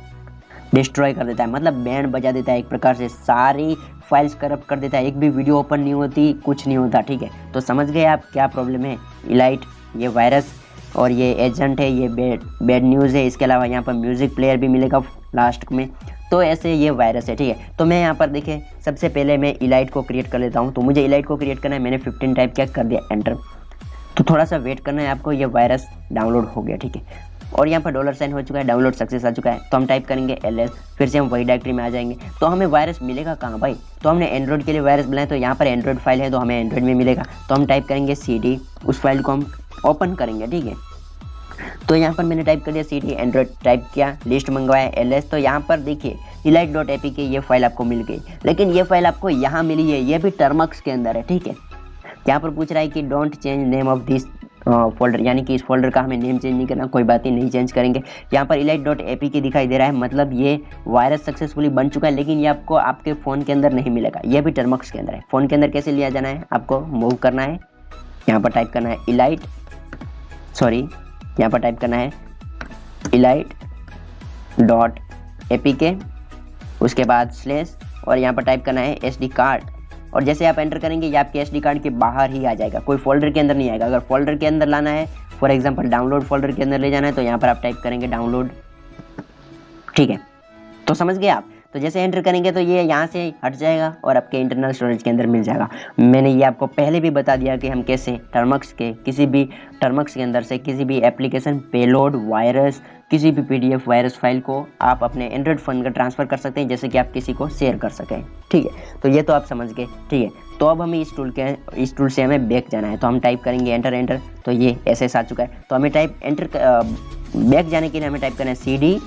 S1: डिस्ट्रॉय कर देता है, मतलब बैंड बजा देता है एक प्रकार से, सारी फाइल्स करप्ट कर देता है, एक भी वीडियो ओपन नहीं होती, कुछ नहीं होता, ठीक है। तो समझ गए आप क्या प्रॉब्लम है। इलाइट, ये वायरस और ये एजेंट है, ये बैड न्यूज़ है। इसके अलावा यहाँ पर म्यूज़िक प्लेयर भी मिलेगा लास्ट में। तो ऐसे ये वायरस है, ठीक है। तो मैं यहाँ पर देखिए सबसे पहले मैं इलाइट को क्रिएट कर लेता हूँ। तो मुझे इलाइट को क्रिएट करना है, मैंने 15 टाइप क्या कर दिया, एंटर। तो थोड़ा सा वेट करना है आपको, ये वायरस डाउनलोड हो गया, ठीक है। और यहाँ पर $साइन हो चुका है, डाउनलोड सक्सेस आ चुका है। तो हम टाइप करेंगे LS, फिर से हम वही डायरेक्टरी में आ जाएंगे। तो हमें वायरस मिलेगा कहाँ भाई, तो हमने एंड्रॉयड के लिए वायरस बनाया, तो यहाँ पर एंड्रॉयड फाइल है तो हमें एंड्रॉयड में मिलेगा। तो हम टाइप करेंगे CD, उस फाइल को हम ओपन करेंगे, ठीक है। तो यहाँ पर मैंने टाइप कर दिया CD, एंड्रॉयड टाइप किया, लिस्ट मंगवाया LS। तो यहाँ पर देखिए elite.apk ये फाइल आपको मिल गई, लेकिन ये फाइल आपको यहाँ मिली है, ये भी टर्मक्स के अंदर है, ठीक है। यहाँ पर पूछ रहा है कि don't change name of this folder, यानी कि इस फोल्डर का हमें नेम चेंज नहीं करना, कोई बात नहीं चेंज करेंगे। यहाँ पर elite.apk दिखाई दे रहा है, मतलब ये वायरस सक्सेसफुली बन चुका है, लेकिन ये आपको आपके फ़ोन के अंदर नहीं मिलेगा, ये भी टर्मक्स के अंदर है। फ़ोन के अंदर कैसे लिया जाना है, आपको मूव करना है, यहाँ पर टाइप करना है elite.apk, उसके बाद स्लैश और यहाँ पर टाइप करना है SD कार्ड। और जैसे आप एंटर करेंगे ये आपके SD कार्ड के बाहर ही आ जाएगा, कोई फोल्डर के अंदर नहीं आएगा। अगर फोल्डर के अंदर लाना है, फॉर एग्जांपल डाउनलोड फोल्डर के अंदर ले जाना है, तो यहाँ पर आप टाइप करेंगे डाउनलोड, ठीक है। तो समझ गए आप। तो जैसे एंटर करेंगे तो ये यहाँ से हट जाएगा और आपके इंटरनल स्टोरेज के अंदर मिल जाएगा। मैंने ये आपको पहले भी बता दिया कि हम कैसे किसी भी टर्मक्स के अंदर से किसी भी एप्लीकेशन, पेलोड, वायरस, किसी भी PDF वायरस फाइल को आप अपने एंड्रॉयड फ़ोन का ट्रांसफ़र कर सकते हैं, जैसे कि आप किसी को शेयर कर सकें, ठीक है। तो ये तो आप समझ गए, ठीक है। तो अब हमें इस टूल से हमें बैक जाना है, तो हम टाइप करेंगे एंटर। तो ये SS आ चुका है। तो हमें बैक जाने के लिए हमें टाइप करना है CD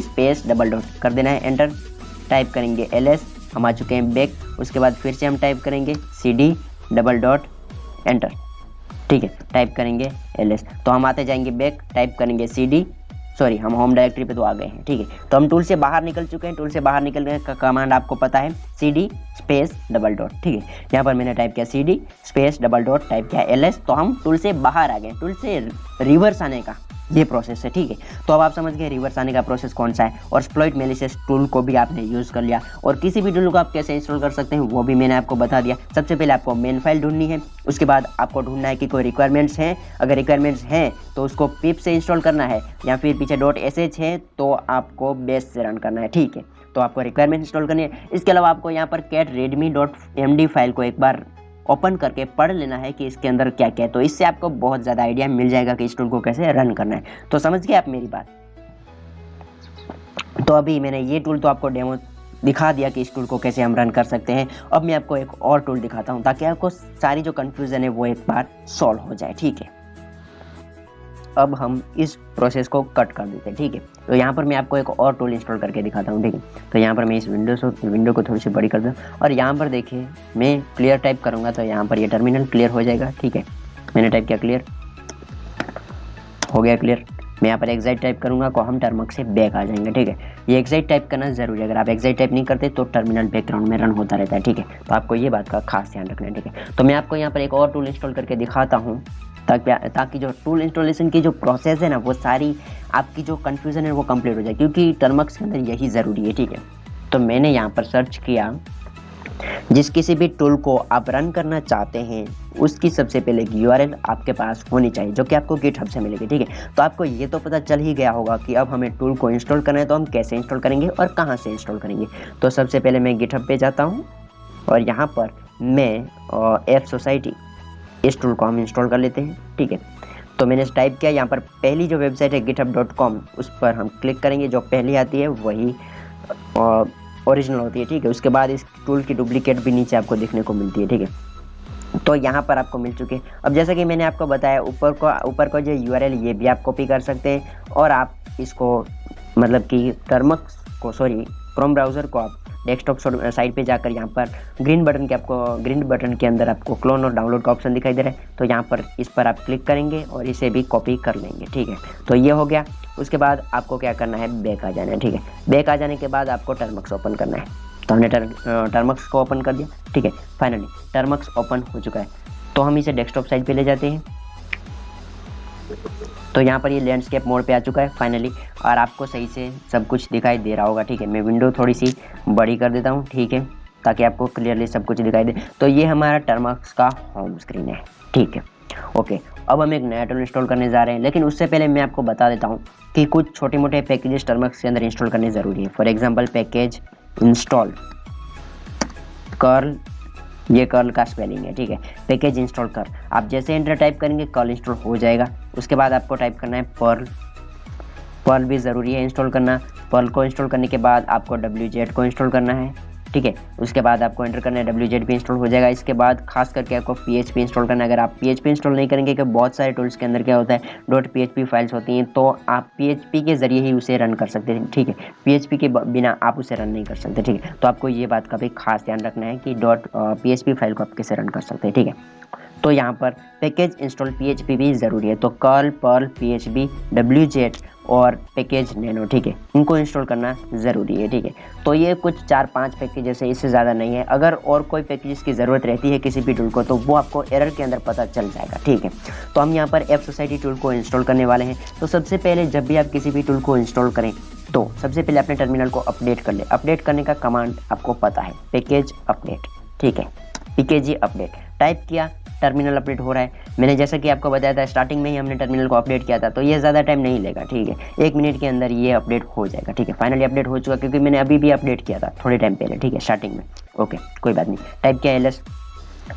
S1: स्पेस डबल डॉट कर देना है एंटर। टाइप करेंगे LS, हम आ चुके हैं बैक। उसके बाद फिर से हम टाइप करेंगे CD डबल डॉट एंटर, ठीक है। टाइप करेंगे LS, तो हम आते जाएंगे बैक, टाइप करेंगे हम होम डायरेक्टरी पे तो आ गए हैं, ठीक है। तो हम टूल से बाहर निकल चुके हैं। टूल से बाहर निकलने का कमांड आपको पता है, CD स्पेस डबल डॉट, ठीक है। यहाँ पर मैंने टाइप किया CD space double dot, type किया LS। तो हम टूल से बाहर आ गए। टूल से रिवर्स आने का ये प्रोसेस है, ठीक है। तो अब आप समझ गए रिवर्स आने का प्रोसेस कौन सा है, और एक्सप्लॉइट मैलिशियस टूल को भी आपने यूज़ कर लिया, और किसी भी टूल को आप कैसे इंस्टॉल कर सकते हैं वो भी मैंने आपको बता दिया। सबसे पहले आपको मेन फाइल ढूंढनी है, उसके बाद आपको ढूंढना है कि कोई रिक्वायरमेंट्स हैं, अगर रिक्वायरमेंट्स हैं तो उसको पिप से इंस्टॉल करना है, या फिर पीछे .sh है तो आपको बेस से रन करना है, ठीक है। तो आपको रिक्वायरमेंट इंस्टॉल करनी है। इसके अलावा आपको यहाँ पर cat readme.md फाइल को एक बार ओपन करके पढ़ लेना है कि इसके अंदर क्या क्या है, तो इससे आपको बहुत ज़्यादा आइडिया मिल जाएगा कि इस टूल को कैसे रन करना है। तो समझ गए आप मेरी बात। तो अभी मैंने ये टूल तो आपको डेमो दिखा दिया कि इस टूल को कैसे हम रन कर सकते हैं। अब मैं आपको एक और टूल दिखाता हूँ ताकि आपको सारी जो कन्फ्यूज़न है वो एक बार सॉल्व हो जाए, ठीक है। अब हम इस प्रोसेस को कट कर देते हैं, ठीक है। तो यहाँ पर मैं आपको एक और टूल इंस्टॉल करके दिखाता हूँ, ठीक है। तो यहाँ पर मैं इस विंडो को थोड़ी सी बड़ी कर दूँ, और यहाँ पर देखिए मैं क्लियर टाइप करूँगा तो यहाँ पर ये टर्मिनल क्लियर हो जाएगा, ठीक है। मैंने टाइप किया क्लियर, हो गया क्लियर। मैं यहाँ पर एग्जैक्ट टाइप करूँगा तो हम टर्मक्स से बैक आ जाएंगे, ठीक है। ये एग्जैक्ट टाइप करना ज़रूरी है, अगर आप एग्जैक्ट टाइप नहीं करते तो टर्मिनल बैकग्राउंड में रन होता रहता है, ठीक है। तो आपको ये बात का खास ध्यान रखना है, ठीक है। तो मैं आपको यहाँ पर एक और टूल इंस्टॉल करके दिखाता हूँ ताकि जो टूल इंस्टॉलेशन की जो प्रोसेस है ना वो सारी आपकी जो कन्फ्यूज़न है वो कंप्लीट हो जाए, क्योंकि टर्मक्स के अंदर यही ज़रूरी है, ठीक है। तो मैंने यहाँ पर सर्च किया, जिस किसी भी टूल को आप रन करना चाहते हैं उसकी सबसे पहले URL आपके पास होनी चाहिए, जो कि आपको गिटहब से मिलेगी, ठीक है। तो आपको ये तो पता चल ही गया होगा कि अब हमें टूल को इंस्टॉल करना है तो हम कैसे इंस्टॉल करेंगे और कहाँ से इंस्टॉल करेंगे। तो सबसे पहले मैं गिटहब पे जाता हूँ, और यहाँ पर मैं ऐप सोसाइटी इस टूल को हम इंस्टॉल कर लेते हैं, ठीक है। तो मैंने टाइप किया, यहाँ पर पहली जो वेबसाइट है github.com उस पर हम क्लिक करेंगे, जो पहली आती है वही ओरिजिनल होती है, ठीक है। उसके बाद इस टूल की डुप्लीकेट भी नीचे आपको देखने को मिलती है, ठीक है। तो यहाँ पर आपको मिल चुके हैं। अब जैसा कि मैंने आपको बताया ऊपर को जो URL ये भी आप कॉपी कर सकते हैं, और आप इसको मतलब कि क्रोम ब्राउज़र को आप डेस्कटॉप साइट पे जाकर यहाँ पर ग्रीन बटन के अंदर आपको क्लोन और डाउनलोड का ऑप्शन दिखाई दे रहा है, तो यहाँ पर इस पर आप क्लिक करेंगे और इसे भी कॉपी कर लेंगे, ठीक है। तो ये हो गया। उसके बाद आपको क्या करना है, बैक आ जाना है, ठीक है। बैक आ जाने के बाद आपको टर्मक्स ओपन करना है। तो हमने टर्मक्स को ओपन कर दिया, ठीक है। फाइनली टर्मक्स ओपन हो चुका है। तो हम इसे डेस्कटॉप साइट पे ले जाते हैं। तो यहाँ पर ये लैंडस्केप मोड पे आ चुका है फाइनली, और आपको सही से सब कुछ दिखाई दे रहा होगा, ठीक है। मैं विंडो थोड़ी सी बड़ी कर देता हूँ, ठीक है, ताकि आपको क्लियरली सब कुछ दिखाई दे। तो ये हमारा टर्मक्स का होम स्क्रीन है, ठीक है। ओके, अब हम एक नया टूल इंस्टॉल करने जा रहे हैं, लेकिन उससे पहले मैं आपको बता देता हूँ कि कुछ छोटे मोटे पैकेजेस टर्मक्स के अंदर इंस्टॉल करने ज़रूरी है। For example package install curl, ये कर्ल का स्पेलिंग है, ठीक है। पैकेज इंस्टॉल कर, आप जैसे एंटर टाइप करेंगे कर्ल इंस्टॉल हो जाएगा। उसके बाद आपको टाइप करना है पर्ल भी ज़रूरी है इंस्टॉल करना। पर्ल को इंस्टॉल करने के बाद आपको wget को इंस्टॉल करना है, ठीक है। उसके बाद आपको एंटर करना है, wget भी इंस्टॉल हो जाएगा। इसके बाद खास करके आपको PHP इंस्टॉल करना है। अगर आप PHP इंस्टॉल नहीं करेंगे, कि बहुत सारे टूल्स के अंदर क्या होता है .php फाइल्स होती हैं, तो आप PHP के ज़रिए ही उसे रन कर सकते हैं, ठीक है। PHP के बिना आप उसे रन नहीं कर सकते, ठीक है। तो आपको ये बात का भी खास ध्यान रखना है कि .php फाइल को आप कैसे रन कर सकते हैं, ठीक है। तो यहाँ पर पैकेज इंस्टॉल PHP भी ज़रूरी है। तो कर्ल, पर्ल, PHP, wget और पैकेज नैनो, ठीक है, इनको इंस्टॉल करना ज़रूरी है, ठीक है। तो ये कुछ 4-5 पैकेजेस है, इससे ज़्यादा नहीं है। अगर और कोई पैकेजेस की ज़रूरत रहती है किसी भी टूल को, तो वो आपको एरर के अंदर पता चल जाएगा, ठीक है। तो हम यहाँ पर ऐप सोसाइटी टूल को इंस्टॉल करने वाले हैं। तो सबसे पहले जब भी आप किसी भी टूल को इंस्टॉल करें तो सबसे पहले अपने टर्मिनल को अपडेट कर ले। अपडेट करने का कमांड आपको पता है, पैकेज अपडेट, ठीक है। PKG अपडेट टाइप किया, टर्मिनल अपडेट हो रहा है। मैंने जैसा कि आपको बताया था स्टार्टिंग में ही हमने टर्मिनल को अपडेट किया था, तो ये ज़्यादा टाइम नहीं लेगा, ठीक है। 1 मिनट के अंदर ये अपडेट हो जाएगा, ठीक है। फाइनली अपडेट हो चुका, क्योंकि मैंने अभी भी अपडेट किया था थोड़े टाइम पहले, ठीक है, स्टार्टिंग में। ओके, कोई बात नहीं। टाइप किया LS,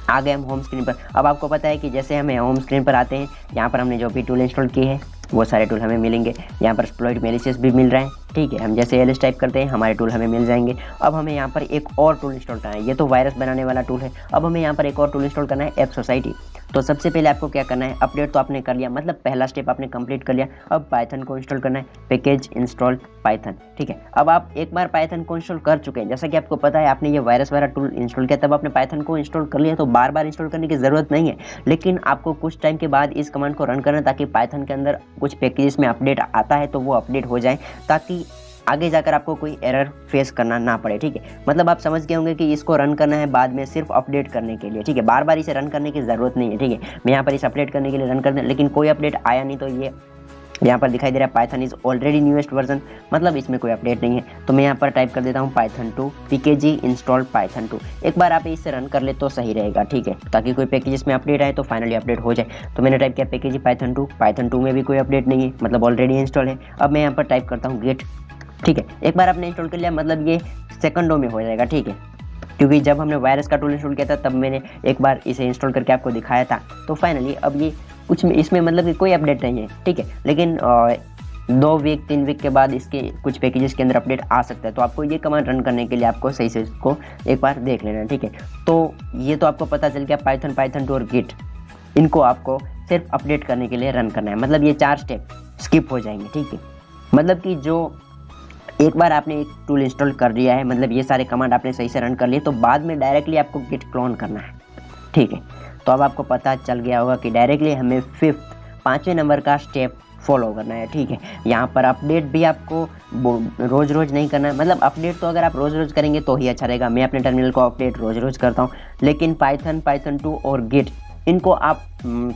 S1: आ गए हम होम स्क्रीन पर। अब आपको पता है कि जैसे हमें होम स्क्रीन पर आते हैं, यहाँ पर हमने जो भी टूल इंस्टॉल किए हैं वो सारे टूल हमें मिलेंगे। यहाँ पर एक्सप्लॉइट मैलिशियस भी मिल रहा है, ठीक है। हम जैसे LS टाइप करते हैं हमारे टूल हमें मिल जाएंगे। अब हमें यहाँ पर एक और टूल इंस्टॉल करना है, ये तो वायरस बनाने वाला टूल है। अब हमें यहाँ पर एक और टूल इंस्टॉल करना है, ऐप सोसाइटी। तो सबसे पहले आपको क्या करना है, अपडेट तो आपने कर लिया, मतलब पहला स्टेप आपने कंप्लीट कर लिया। अब पाइथन को इंस्टॉल करना है, पैकेज इंस्टॉल पाइथन, ठीक है। अब आप एक बार पाइथन को इंस्टॉल कर चुके हैं, जैसा कि आपको पता है आपने ये वायरस वाला टूल इंस्टॉल किया, तब आपने पाइथन को इंस्टॉल कर लिया, तो बार बार इंस्टॉल करने की ज़रूरत नहीं है। लेकिन आपको कुछ टाइम के बाद इस कमांड को रन करना, ताकि पाइथन के अंदर कुछ पैकेजेस में अपडेट आता है तो वो अपडेट हो जाए, ताकि आगे जाकर आपको कोई एरर फेस करना ना पड़े, ठीक है। मतलब आप समझ गए होंगे कि इसको रन करना है बाद में सिर्फ अपडेट करने के लिए, ठीक है। बार बार इसे रन करने की ज़रूरत नहीं है, ठीक है। मैं यहाँ पर इसे अपडेट करने के लिए रन कर दें, लेकिन कोई अपडेट आया नहीं तो ये यहाँ पर दिखाई दे रहा है Python is already newest version, मतलब इसमें कोई अपडेट नहीं है। तो मैं यहाँ पर टाइप कर देता हूँ पाइथन 2 pkg इंस्टॉल पाइथन 2। एक बार आप इसे रन कर ले तो सही रहेगा, ठीक है, ताकि कोई पैकेज में अपडेट आए तो फाइनली अपडेट हो जाए। तो मैंने टाइप किया पैकेज पाइथन 2 में भी कोई अपडेट नहीं है, मतलब ऑलरेडी इंस्टॉल है। अब मैं यहाँ पर टाइप करता हूँ गेट, ठीक है। एक बार आपने इंस्टॉल कर लिया मतलब ये सेकंडों में हो जाएगा, ठीक है, क्योंकि जब हमने वायरस का टूल इंस्टॉल किया था तब मैंने एक बार इसे इंस्टॉल करके आपको दिखाया था। तो फाइनली अब ये कुछ इसमें मतलब कि कोई अपडेट नहीं है, ठीक है, लेकिन 2 वीक 3 वीक के बाद इसके कुछ पैकेजेस के अंदर अपडेट आ सकता है। तो आपको ये कमांड रन करने के लिए आपको सही से इसको एक बार देख लेना है, ठीक है। तो ये तो आपको पता चल गया पाइथन 2 और गिट, इनको आपको सिर्फ अपडेट करने के लिए रन करना है, मतलब ये 4 स्टेप स्किप हो जाएंगे, ठीक है। मतलब कि जो एक बार आपने एक टूल इंस्टॉल कर लिया है, मतलब ये सारे कमांड आपने सही से रन कर लिए, तो बाद में डायरेक्टली आपको गिट क्लोन करना है, ठीक है। तो अब आपको पता चल गया होगा कि डायरेक्टली हमें 5वें नंबर का स्टेप फॉलो करना है, ठीक है। यहाँ पर अपडेट भी आपको रोज़ रोज़ नहीं करना है, मतलब अपडेट तो अगर आप रोज़ रोज़ करेंगे तो ही अच्छा रहेगा। मैं अपने टर्मिनल को अपडेट रोज़ रोज़ करता हूँ, लेकिन पाइथन 2 और गिट इनको आप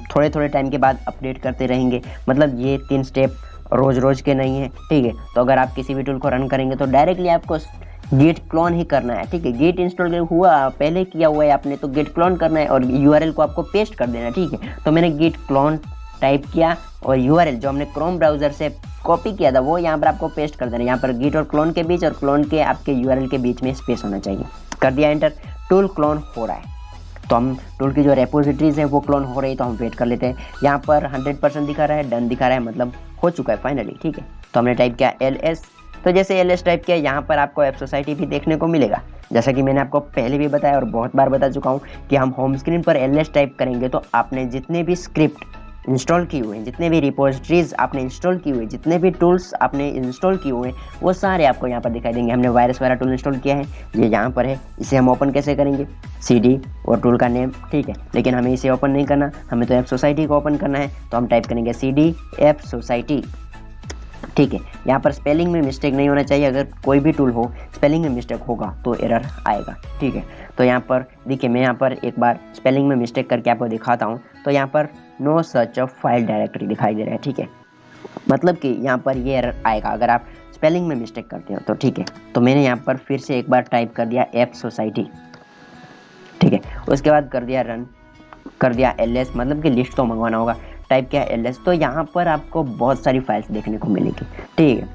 S1: थोड़े थोड़े टाइम के बाद अपडेट करते रहेंगे, मतलब ये 3 स्टेप रोज़ रोज़ के नहीं है, ठीक है। तो अगर आप किसी भी टूल को रन करेंगे तो डायरेक्टली आपको गेट क्लोन ही करना है, ठीक है। गेट इंस्टॉल हुआ पहले किया हुआ है आपने, तो गेट क्लोन करना है और यूआरएल को आपको पेस्ट कर देना है, ठीक है। तो मैंने गेट क्लोन टाइप किया और यूआरएल जो हमने क्रोम ब्राउज़र से कॉपी किया था वो यहाँ पर आपको पेस्ट कर देना है। यहाँ पर गेट और क्लोन के बीच और क्लोन के आपके यूआरएल के बीच में स्पेस होना चाहिए। कर दिया एंटर, टूल क्लोन हो रहा है। तो हम टूल की जो रेपोजिटरीज है वो क्लोन हो रही है, तो हम वेट कर लेते हैं। यहाँ पर 100% दिखा रहा है, डन दिखा रहा है, मतलब हो चुका है फाइनली, ठीक है। तो हमने टाइप किया ls, तो जैसे ls टाइप किया यहाँ पर आपको ऐप सोसाइटी भी देखने को मिलेगा। जैसा कि मैंने आपको पहले भी बताया और बहुत बार बता चुका हूँ कि हम होम स्क्रीन पर ls टाइप करेंगे तो आपने जितने भी स्क्रिप्ट इंस्टॉल किए हुए हैं, जितने भी रिपोजिटरीज आपने इंस्टॉल किए हुए, जितने भी टूल्स आपने इंस्टॉल किए हुए हैं, वो सारे आपको यहाँ पर दिखाई देंगे। हमने वायरस वाला टूल इंस्टॉल किया है, ये यहाँ पर है। इसे हम ओपन कैसे करेंगे, CD और टूल का नेम, ठीक है, लेकिन हमें इसे ओपन नहीं करना, हमें तो ऐप सोसाइटी को ओपन करना है। तो हम टाइप करेंगे CD ऐप सोसाइटी, ठीक है। यहाँ पर स्पेलिंग में मिस्टेक नहीं होना चाहिए, अगर कोई भी टूल हो स्पेलिंग में मिस्टेक होगा तो एरर आएगा, ठीक है। तो यहाँ पर देखिए मैं यहाँ पर एक बार स्पेलिंग में मिस्टेक करके आपको दिखाता हूँ। तो यहाँ पर no such of file directory दिखाई दे रहा है, ठीक है, मतलब कि यहाँ पर ये एरर आएगा अगर आप स्पेलिंग में मिस्टेक करते हो तो, ठीक है। तो मैंने यहाँ पर फिर से एक बार टाइप कर दिया ऐप सोसाइटी, ठीक है। उसके बाद कर दिया रन, कर दिया ls, मतलब कि लिस्ट तो मंगवाना होगा, टाइप किया ls। तो यहाँ पर आपको बहुत सारी फाइल्स देखने को मिलेगी, ठीक है।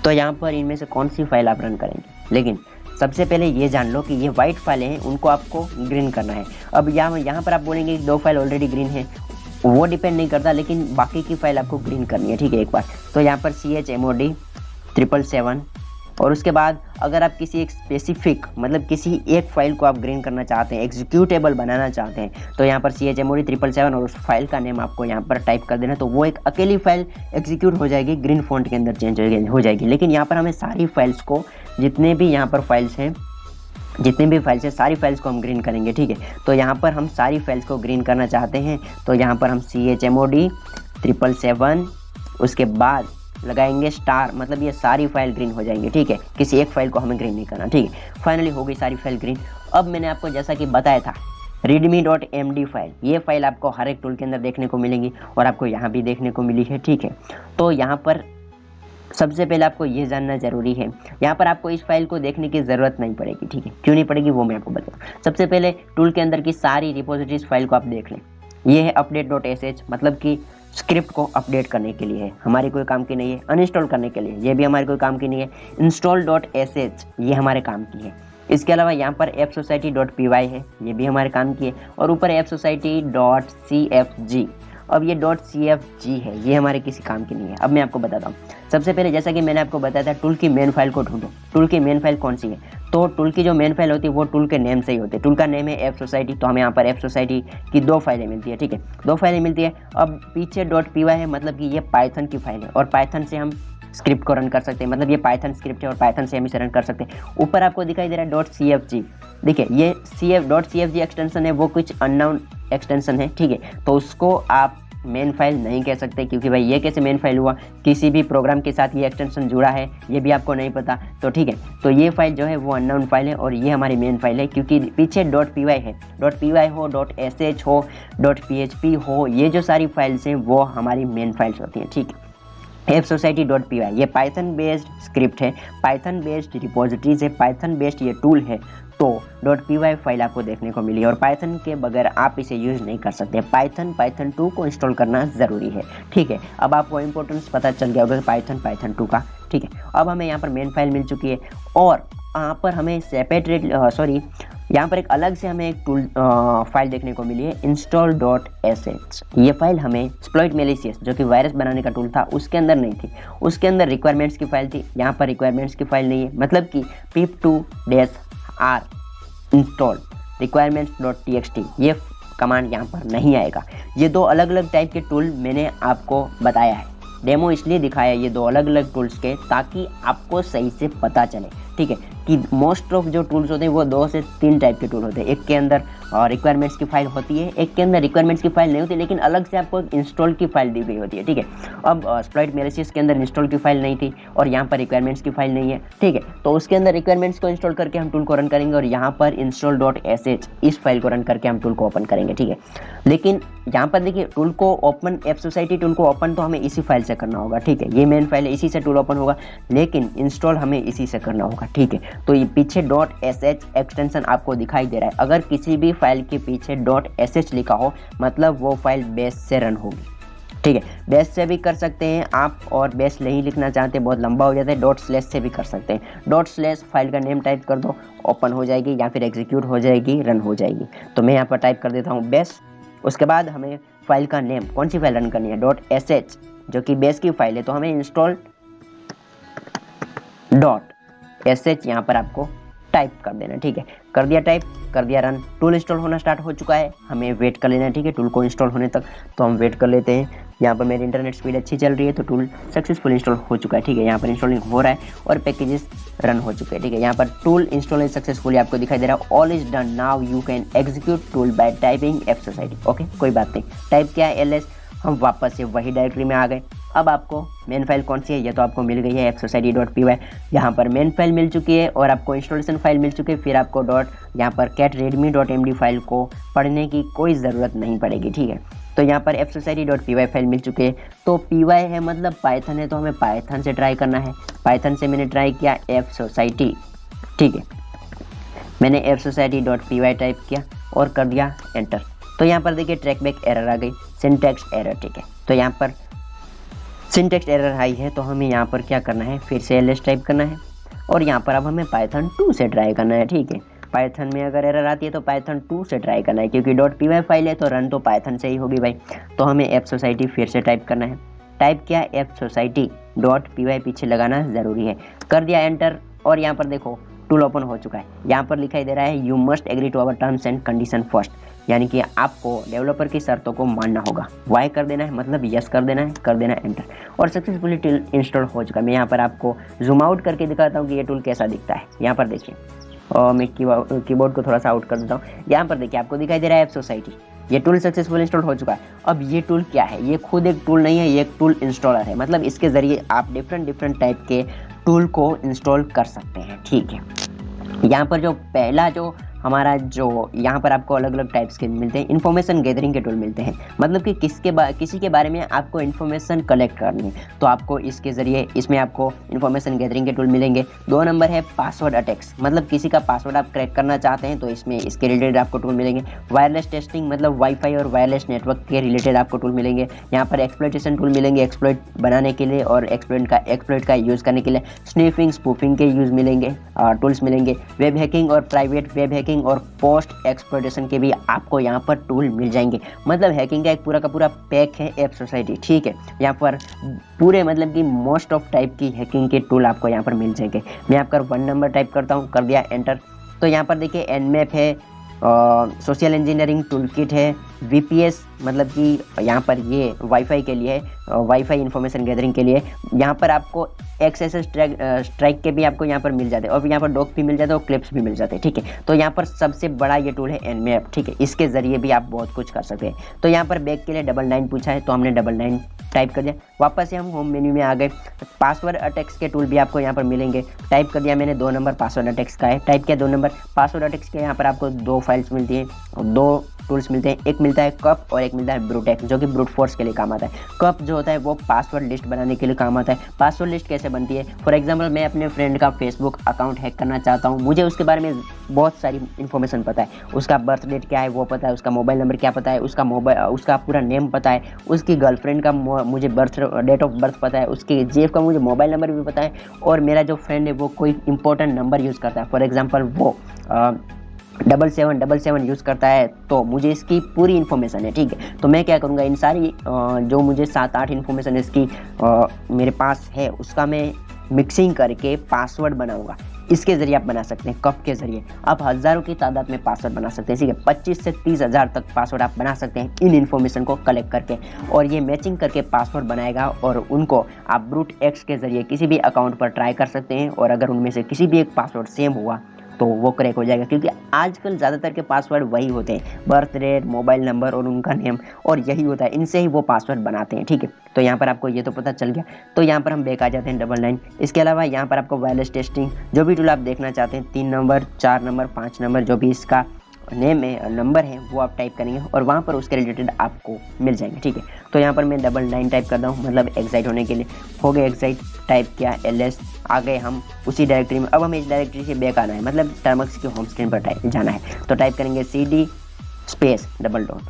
S1: तो यहाँ पर इनमें से कौन सी फाइल आप रन करेंगे, लेकिन सबसे पहले ये जान लो कि ये वाइट फाइलें हैं, उनको आपको ग्रीन करना है। अब यहाँ पर आप बोलेंगे कि 2 फाइल ऑलरेडी ग्रीन है, वो डिपेंड नहीं करता, लेकिन बाकी की फाइल आपको ग्रीन करनी है, ठीक है, एक बार। तो यहाँ पर chmod 777 और उसके बाद अगर आप किसी एक स्पेसिफिक मतलब किसी एक फाइल को आप ग्रीन करना चाहते हैं, एग्जीक्यूटेबल बनाना चाहते हैं, तो यहाँ पर chmod 777 और उस फाइल का नेम आपको यहाँ पर टाइप कर देना। तो वो एक अकेली फाइल एग्जीक्यूट हो जाएगी, ग्रीन फॉन्ट के अंदर चेंज हो जाएगी। लेकिन यहाँ पर हमें सारी फाइल्स को, जितने भी यहाँ पर फाइल्स हैं, सारी फाइल्स को हम ग्रीन करेंगे, ठीक है। तो यहाँ पर हम सारी फाइल्स को ग्रीन करना चाहते हैं, तो यहाँ पर हम chmod 777 उसके बाद लगाएंगे स्टार, मतलब ये सारी फाइल ग्रीन हो जाएंगी, ठीक है। किसी एक फाइल को हमें ग्रीन नहीं करना, ठीक है। फाइनली हो गई सारी फाइल ग्रीन। अब मैंने आपको जैसा कि बताया था readme.md फाइल, ये फाइल आपको हर एक टूल के अंदर देखने को मिलेंगी और आपको यहाँ भी देखने को मिली है, ठीक है। तो यहाँ पर सबसे पहले आपको ये जानना जरूरी है, यहाँ पर आपको इस फाइल को देखने की ज़रूरत नहीं पड़ेगी, ठीक है। क्यों नहीं पड़ेगी वो मैं आपको बताऊँ। सबसे पहले टूल के अंदर की सारी रिपोजिटरीज फाइल को आप देख लें। ये है update.sh, मतलब कि स्क्रिप्ट को अपडेट करने के लिए है, हमारे कोई काम की नहीं है। अनइंस्टॉल करने के लिए ये भी हमारे कोई काम की नहीं है। install.sh ये हमारे काम की है। इसके अलावा यहाँ पर appsociety.py है, ये भी हमारे काम की है। और ऊपर appsociety.cfg, अब ये .cfg है, ये हमारे किसी काम की नहीं है। अब मैं आपको बताता हूँ। सबसे पहले जैसा कि मैंने आपको बताया था, टूल की मेन फाइल को ढूंढो। टूल की मेन फाइल कौन सी है, तो टूल की जो मेन फाइल होती है वो टूल के नेम से ही होती है। टूल का नेम है ऐप सोसाइटी, तो हमें यहाँ पर ऐप सोसाइटी की 2 फाइलें मिलती है, ठीक है, 2 फाइलें मिलती है। अब पीछे .py है, मतलब कि ये पाइथन की फाइल है और पाइथन से हम स्क्रिप्ट को रन कर सकते हैं, मतलब ये पाइथन स्क्रिप्ट है और पाइथन से हम इसे रन कर सकते हैं। ऊपर आपको दिखाई दे रहा है .cfg, देखिए ये .cfg एक्सटेंशन है, वो कुछ अननोन एक्सटेंशन है, ठीक है। तो उसको आप मेन फाइल नहीं कह सकते, क्योंकि भाई ये कैसे मेन फाइल हुआ, किसी भी प्रोग्राम के साथ ये एक्सटेंशन जुड़ा है ये भी आपको नहीं पता, तो ठीक है। तो ये फाइल जो है वो अननोन फाइल है और ये हमारी मेन फाइल है, क्योंकि पीछे .py है। .py हो, .sh हो, .php हो, ये जो सारी फाइल्स हैं वो हमारी मेन फाइल्स होती हैं, ठीक है। fsociety.py ये पाइथन बेस्ड स्क्रिप्ट है, पाइथन बेस्ड रिपोजिटरीज है, पाइथन बेस्ड ये टूल है। तो .py फाइल आपको देखने को मिली है और पाइथन के बगैर आप इसे यूज़ नहीं कर सकते। पाइथन 2 को इंस्टॉल करना ज़रूरी है, ठीक है। अब आपको इंपॉर्टेंस पता चल गया होगा पाइथन 2 का, ठीक है। अब हमें यहाँ पर मेन फाइल मिल चुकी है और यहाँ पर हमें यहाँ पर एक अलग से हमें एक टूल फाइल देखने को मिली है install.sh। ये फाइल हमें एक्सप्लॉइट मैलिशियस जो कि वायरस बनाने का टूल था उसके अंदर नहीं थी, उसके अंदर रिक्वायरमेंट्स की फाइल थी। यहाँ पर रिक्वायरमेंट्स की फाइल नहीं है, मतलब कि pip2-r install requirements.txt ये कमांड यहाँ पर नहीं आएगा। ये दो अलग अलग टाइप के टूल मैंने आपको बताया है, डेमो इसलिए दिखाया ये दो अलग अलग टूल्स के, ताकि आपको सही से पता चले, ठीक है, कि मोस्ट ऑफ जो टूल्स होते हैं वो 2 से 3 टाइप के टूल होते हैं। एक के अंदर रिक्वायरमेंट्स की फाइल होती है, एक के अंदर रिक्वायरमेंट्स की फाइल नहीं होती, लेकिन अलग से आपको इंस्टॉल की फाइल दी गई होती है, ठीक है। अब एक्सप्लॉइट मैलिशियस के अंदर इंस्टॉल की फाइल नहीं थी और यहाँ पर रिक्वायरमेंट्स की फाइल नहीं है, ठीक है। तो उसके अंदर रिक्वायरमेंट्स को इंस्टॉल करके हम टूल को रन करेंगे और यहाँ पर install.sh इस फाइल को रन करके हम टूल को ओपन करेंगे, ठीक है। लेकिन यहाँ पर देखिए टूल को ओपन, fsociety टूल को ओपन तो हमें इसी फाइल से करना होगा, ठीक है। ये मेन फाइल है, इसी से टूल ओपन होगा, लेकिन इंस्टॉल हमें इसी से करना होगा, ठीक है। तो ये पीछे .sh एक्सटेंशन आपको दिखाई दे रहा है। अगर किसी भी फाइल के पीछे .sh लिखा हो मतलब वो फाइल बेस से रन होगी, ठीक है। बेस से भी कर सकते हैं आप, और बेस नहीं लिखना चाहते बहुत लंबा हो जाता है, ./ से भी कर सकते हैं। ./ फाइल का नेम टाइप कर दो, ओपन हो जाएगी या फिर एग्जीक्यूट हो जाएगी, रन हो जाएगी। तो मैं यहाँ पर टाइप कर देता हूँ बेस। उसके बाद हमें फाइल का नेम, कौन सी फाइल रन करनी है, .sh जो कि बेस की फाइल है, तो हमें install.sh यहाँ पर आपको टाइप कर देना, ठीक है। कर दिया टाइप, कर दिया रन, टूल इंस्टॉल होना स्टार्ट हो चुका है। हमें वेट कर लेना है, ठीक है, टूल को इंस्टॉल होने तक। तो हम वेट कर लेते हैं। यहाँ पर मेरी इंटरनेट स्पीड अच्छी चल रही है तो टूल सक्सेसफुल इंस्टॉल हो चुका है, ठीक है। यहाँ पर इंस्टॉलिंग हो रहा है और पैकेजेस रन हो चुके हैं, ठीक है। यहाँ पर टूल इंस्टॉल सक्सेसफुली आपको दिखाई दे रहा है, all is done, now you can execute tool by typing fsociety। Okay, कोई बात नहीं, टाइप किया ls, हम वापस से वही डायरेक्टरी में आ गए। अब आपको मेन फाइल कौन सी है, ये तो आपको मिल गई है fsociety.py। यहाँ पर मेन फाइल मिल चुकी है और आपको इंस्टॉलेशन फाइल मिल चुकी है। फिर आपको यहाँ पर catredmi.md फाइल को पढ़ने की कोई ज़रूरत नहीं पड़ेगी, ठीक है। तो यहाँ पर fsociety.py फाइल मिल चुकी है। तो py है मतलब पाइथन है, तो हमें पाइथन से ट्राई करना है। पाइथन से मैंने ट्राई किया fsociety, ठीक है। मैंने fsociety.py टाइप किया और कर दिया एंटर। तो यहाँ पर देखिए ट्रैकबैक एरर आ गई, सिंटैक्स एरर, ठीक है। तो यहाँ पर सिंटैक्स एरर आई है, तो हमें यहाँ पर क्या करना है, फिर से ls टाइप करना है और यहाँ पर अब हमें पाइथन 2 से ट्राई करना है, ठीक है। पाइथन में अगर एरर आती है तो पाइथन 2 से ट्राई करना है, क्योंकि .py फाइल है तो रन तो पाइथन से ही होगी भाई। तो हमें fsociety फिर से टाइप करना है। टाइप किया fsociety.py, पीछे लगाना ज़रूरी है, कर दिया एंटर। और यहाँ पर देखो टूल ओपन हो चुका है। यहाँ पर लिखाई दे रहा है you must agree to our terms and condition first, यानी कि आपको डेवलपर की शर्तों को मानना होगा। वाई कर देना है, मतलब यस कर देना है, कर देना एंटर। और सक्सेसफुली टूल इंस्टॉल हो चुका है। मैं यहाँ पर आपको जूम आउट करके दिखाता हूँ कि ये टूल कैसा दिखता है। यहाँ पर देखिए, और मैं कीबोर्ड को थोड़ा सा आउट कर देता हूँ। यहाँ पर देखिए आपको दिखाई दे रहा है fsociety, ये टूल सक्सेसफुल इंस्टॉल हो चुका है। अब ये टूल क्या है, ये खुद एक टूल नहीं है, ये एक टूल इंस्टॉलर है। मतलब इसके ज़रिए आप डिफरेंट टाइप के टूल को इंस्टॉल कर सकते हैं, ठीक है। यहाँ पर जो पहला जो हमारा जो यहाँ पर आपको अलग अलग टाइप्स के मिलते हैं, इन्फॉर्मेशन गैदरिंग के टूल मिलते हैं। मतलब कि किसी के बारे में आपको इन्फॉर्मेशन कलेक्ट करनी है तो आपको इसके ज़रिए इसमें आपको इन्फॉर्मेशन गैदरिंग के टूल मिलेंगे। 2 नंबर है पासवर्ड अटैक्स, मतलब किसी का पासवर्ड आप क्रैक करना चाहते हैं तो इसमें इसके रिलेटेड आपको टूल मिलेंगे। वायरलेस टेस्टिंग, मतलब वाईफाई और वायरलेस नेटवर्क के रिलेटेड आपको टूल मिलेंगे। यहाँ पर एक्सप्लॉइटेशन टूल मिलेंगे, एक्सप्लॉइट बनाने के लिए और एक्सप्लॉइट का यूज़ करने के लिए। स्निफिंग, स्पूफिंग के यूज़ मिलेंगे, टूल्स मिलेंगे। वेब हैकिंग और प्राइवेट वेब हैकिंग और पोस्ट एक्सप्लॉइटेशन के भी आपको यहाँ पर टूल मिल जाएंगे। मतलब हैकिंग का एक पूरा का पूरा पैक है fsociety, ठीक है। यहाँ पर पूरे मतलब कि मोस्ट ऑफ टाइप की हैकिंग के टूल आपको यहाँ पर मिल जाएंगे। मैं यहाँ पर 1 नंबर टाइप करता हूँ, कर दिया एंटर। तो यहाँ पर देखिए nmap है, सोशल इंजीनियरिंग टूल किट है, VPS मतलब कि यहाँ पर ये वाईफाई के लिए, वाईफाई इन्फॉर्मेशन गैदरिंग के लिए। यहाँ पर आपको XSS स्ट्राइक के भी आपको यहाँ पर मिल जाते हैं और यहाँ पर डॉक भी मिल जाते हैं और क्लिप्स भी मिल जाते हैं, ठीक है। तो यहाँ पर सबसे बड़ा ये टूल है nmap, ठीक है। इसके ज़रिए भी आप बहुत कुछ कर सकते हैं। तो यहाँ पर बैक के लिए 99 पूछा है तो हमने 99 टाइप कर दिया। वापस से हम होम मेन्यू में आ गए। पासवर्ड अटैक्स के टूल भी आपको यहाँ पर मिलेंगे। टाइप कर दिया मैंने 2 नंबर पासवर्ड अटैक्स का है, टाइप किया 2 नंबर पासवर्ड अटैक्स के। यहाँ पर आपको 2 फाइल्स मिलती हैं और 2 टूल्स मिलते हैं, एक मिलता है कप और एक मिलता है ब्रूटेक्स जो कि ब्रूट फोर्स के लिए काम आता है। कप जो होता है वो पासवर्ड लिस्ट बनाने के लिए काम आता है। पासवर्ड लिस्ट कैसे बनती है, फॉर एग्जाम्पल मैं अपने फ्रेंड का फेसबुक अकाउंट हैक करना चाहता हूँ, मुझे उसके बारे में बहुत सारी इन्फॉर्मेशन पता है, उसका बर्थ डेट क्या है वो पता है, उसका मोबाइल नंबर क्या पता है, उसका पूरा नेम पता है, उसकी गर्लफ्रेंड का मुझे डेट ऑफ बर्थ पता है, उसके जेफ का मुझे मोबाइल नंबर भी पता है, और मेरा जो फ्रेंड है वो कोई इंपॉर्टेंट नंबर यूज़ करता है, फॉर एग्जाम्पल वो 7777 यूज़ करता है, तो मुझे इसकी पूरी इन्फॉर्मेशन है। ठीक है, तो मैं क्या करूँगा, इन सारी जो मुझे 7-8 इन्फॉर्मेशन इसकी मेरे पास है उसका मैं मिक्सिंग करके पासवर्ड बनाऊंगा। इसके ज़रिए आप बना सकते हैं, कप के ज़रिए आप हज़ारों की तादाद में पासवर्ड बना सकते हैं। ठीक है, 25 से 30 हज़ार तक पासवर्ड आप बना सकते हैं इन इन्फॉर्मेशन को कलेक्ट करके, और ये मैचिंग करके पासवर्ड बनाएगा, और उनको आप ब्रूट एक्स के ज़रिए किसी भी अकाउंट पर ट्राई कर सकते हैं, और अगर उनमें से किसी भी एक पासवर्ड सेम हुआ तो वो क्रैक हो जाएगा, क्योंकि आजकल ज़्यादातर के पासवर्ड वही होते हैं, बर्थ डेट, मोबाइल नंबर और उनका नेम, और यही होता है, इनसे ही वो पासवर्ड बनाते हैं। ठीक है, तो यहाँ पर आपको ये तो पता चल गया। तो यहाँ पर हम बैक आ जाते हैं 99। इसके अलावा यहाँ पर आपको वायरलेस टेस्टिंग जो भी टूल आप देखना चाहते हैं, 3 नंबर 4 नंबर 5 नंबर जो भी इसका नेम है, नंबर है, वो आप टाइप करेंगे और वहाँ पर उसके रिलेटेड आपको मिल जाएंगे। ठीक है, तो यहाँ पर मैं 99 टाइप करता हूँ, मतलब एक्साइट होने के लिए। हो गए एक्साइट, टाइप किया ls, आ गए हम उसी डायरेक्टरी में। अब हमें इस डायरेक्टरी से बैक आना है, मतलब टर्मक्स की होम स्क्रीन पर जाना है, तो टाइप करेंगे cd space double dot,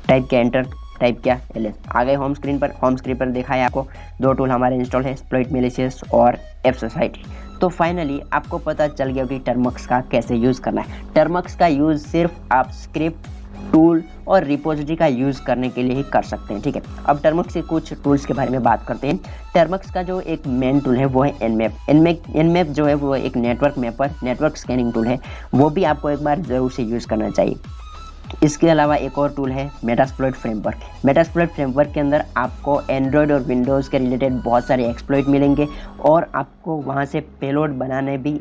S1: type किया एंटर, टाइप किया ls, आ गए होम स्क्रीन पर। होम स्क्रीन पर देखा है आपको 2 टूल हमारे इंस्टॉल है, एक्सप्लॉइट मैलिशियस और एफ सोसाइटी। तो फाइनली आपको पता चल गया कि टर्मक्स का कैसे यूज़ करना है। टर्मक्स का यूज़ सिर्फ आप स्क्रिप्ट, टूल और रिपोजिटरी का यूज़ करने के लिए ही कर सकते हैं। ठीक है, अब टर्मक्स के कुछ टूल्स के बारे में बात करते हैं। टर्मक्स का जो एक मेन टूल है वो है nmap जो है वो एक network mapper, network scanning tool है, वो भी आपको एक बार ज़रूर से यूज़ करना चाहिए। इसके अलावा एक और टूल है मेटास्प्लॉइट फ्रेमवर्क। मेटास्प्लॉइट फ्रेमवर्क के अंदर आपको एंड्रॉयड और विंडोज़ के रिलेटेड बहुत सारे एक्सप्लॉइट मिलेंगे, और आपको वहाँ से पेलोड बनाने भी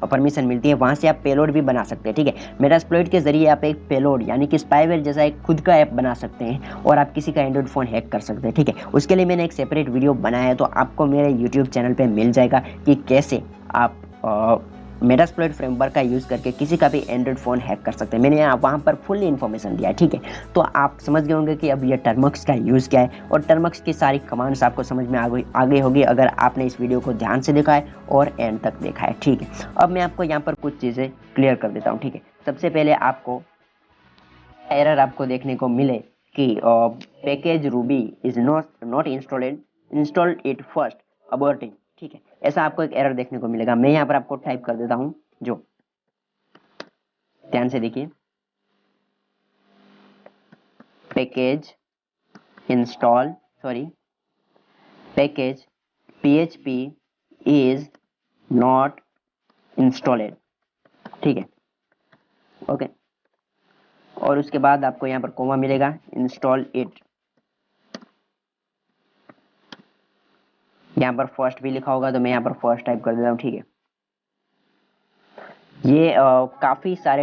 S1: परमिशन मिलती है, वहाँ से आप पेलोड भी बना सकते हैं। ठीक है, मेटास्प्लॉइट के जरिए आप एक पेलोड यानी कि स्पाईवेयर जैसा एक खुद का ऐप बना सकते हैं, और आप किसी का एंड्रॉइड फ़ोन हैक कर सकते हैं। ठीक है, उसके लिए मैंने एक सेपरेट वीडियो बनाया है, तो आपको मेरे यूट्यूब चैनल पे मिल जाएगा कि कैसे आप मेटास्प्लॉइट फ्रेमवर्क का यूज़ करके किसी का भी एंड्रॉइड फ़ोन हैक कर सकते हैं। मैंने वहाँ पर फुल्ली इन्फॉर्मेशन दिया है। ठीक है, तो आप समझ गए होंगे कि अब ये टर्मक्स का यूज़ क्या है, और टर्मक्स की सारी कमांड्स आपको समझ में आ गई होगी अगर आपने इस वीडियो को ध्यान से देखा है और एंड तक देखा है। ठीक है, अब मैं आपको यहाँ पर कुछ चीज़ें क्लियर कर देता हूँ। ठीक है, सबसे पहले आपको एरर आपको देखने को मिले कि package Ruby is not installed it first aborting. ठीक है, ऐसा आपको एक एरर देखने को मिलेगा। मैं यहाँ पर आपको टाइप कर देता हूँ, जो ध्यान से देखिए, package PHP is not installed. ठीक है, ओके, और उसके बाद आपको यहाँ पर कोमा मिलेगा, इंस्टॉल इट, यहाँ पर फर्स्ट भी लिखा होगा, तो मैं यहाँ पर फर्स्ट टाइप कर देता हूँ। ठीक है, ये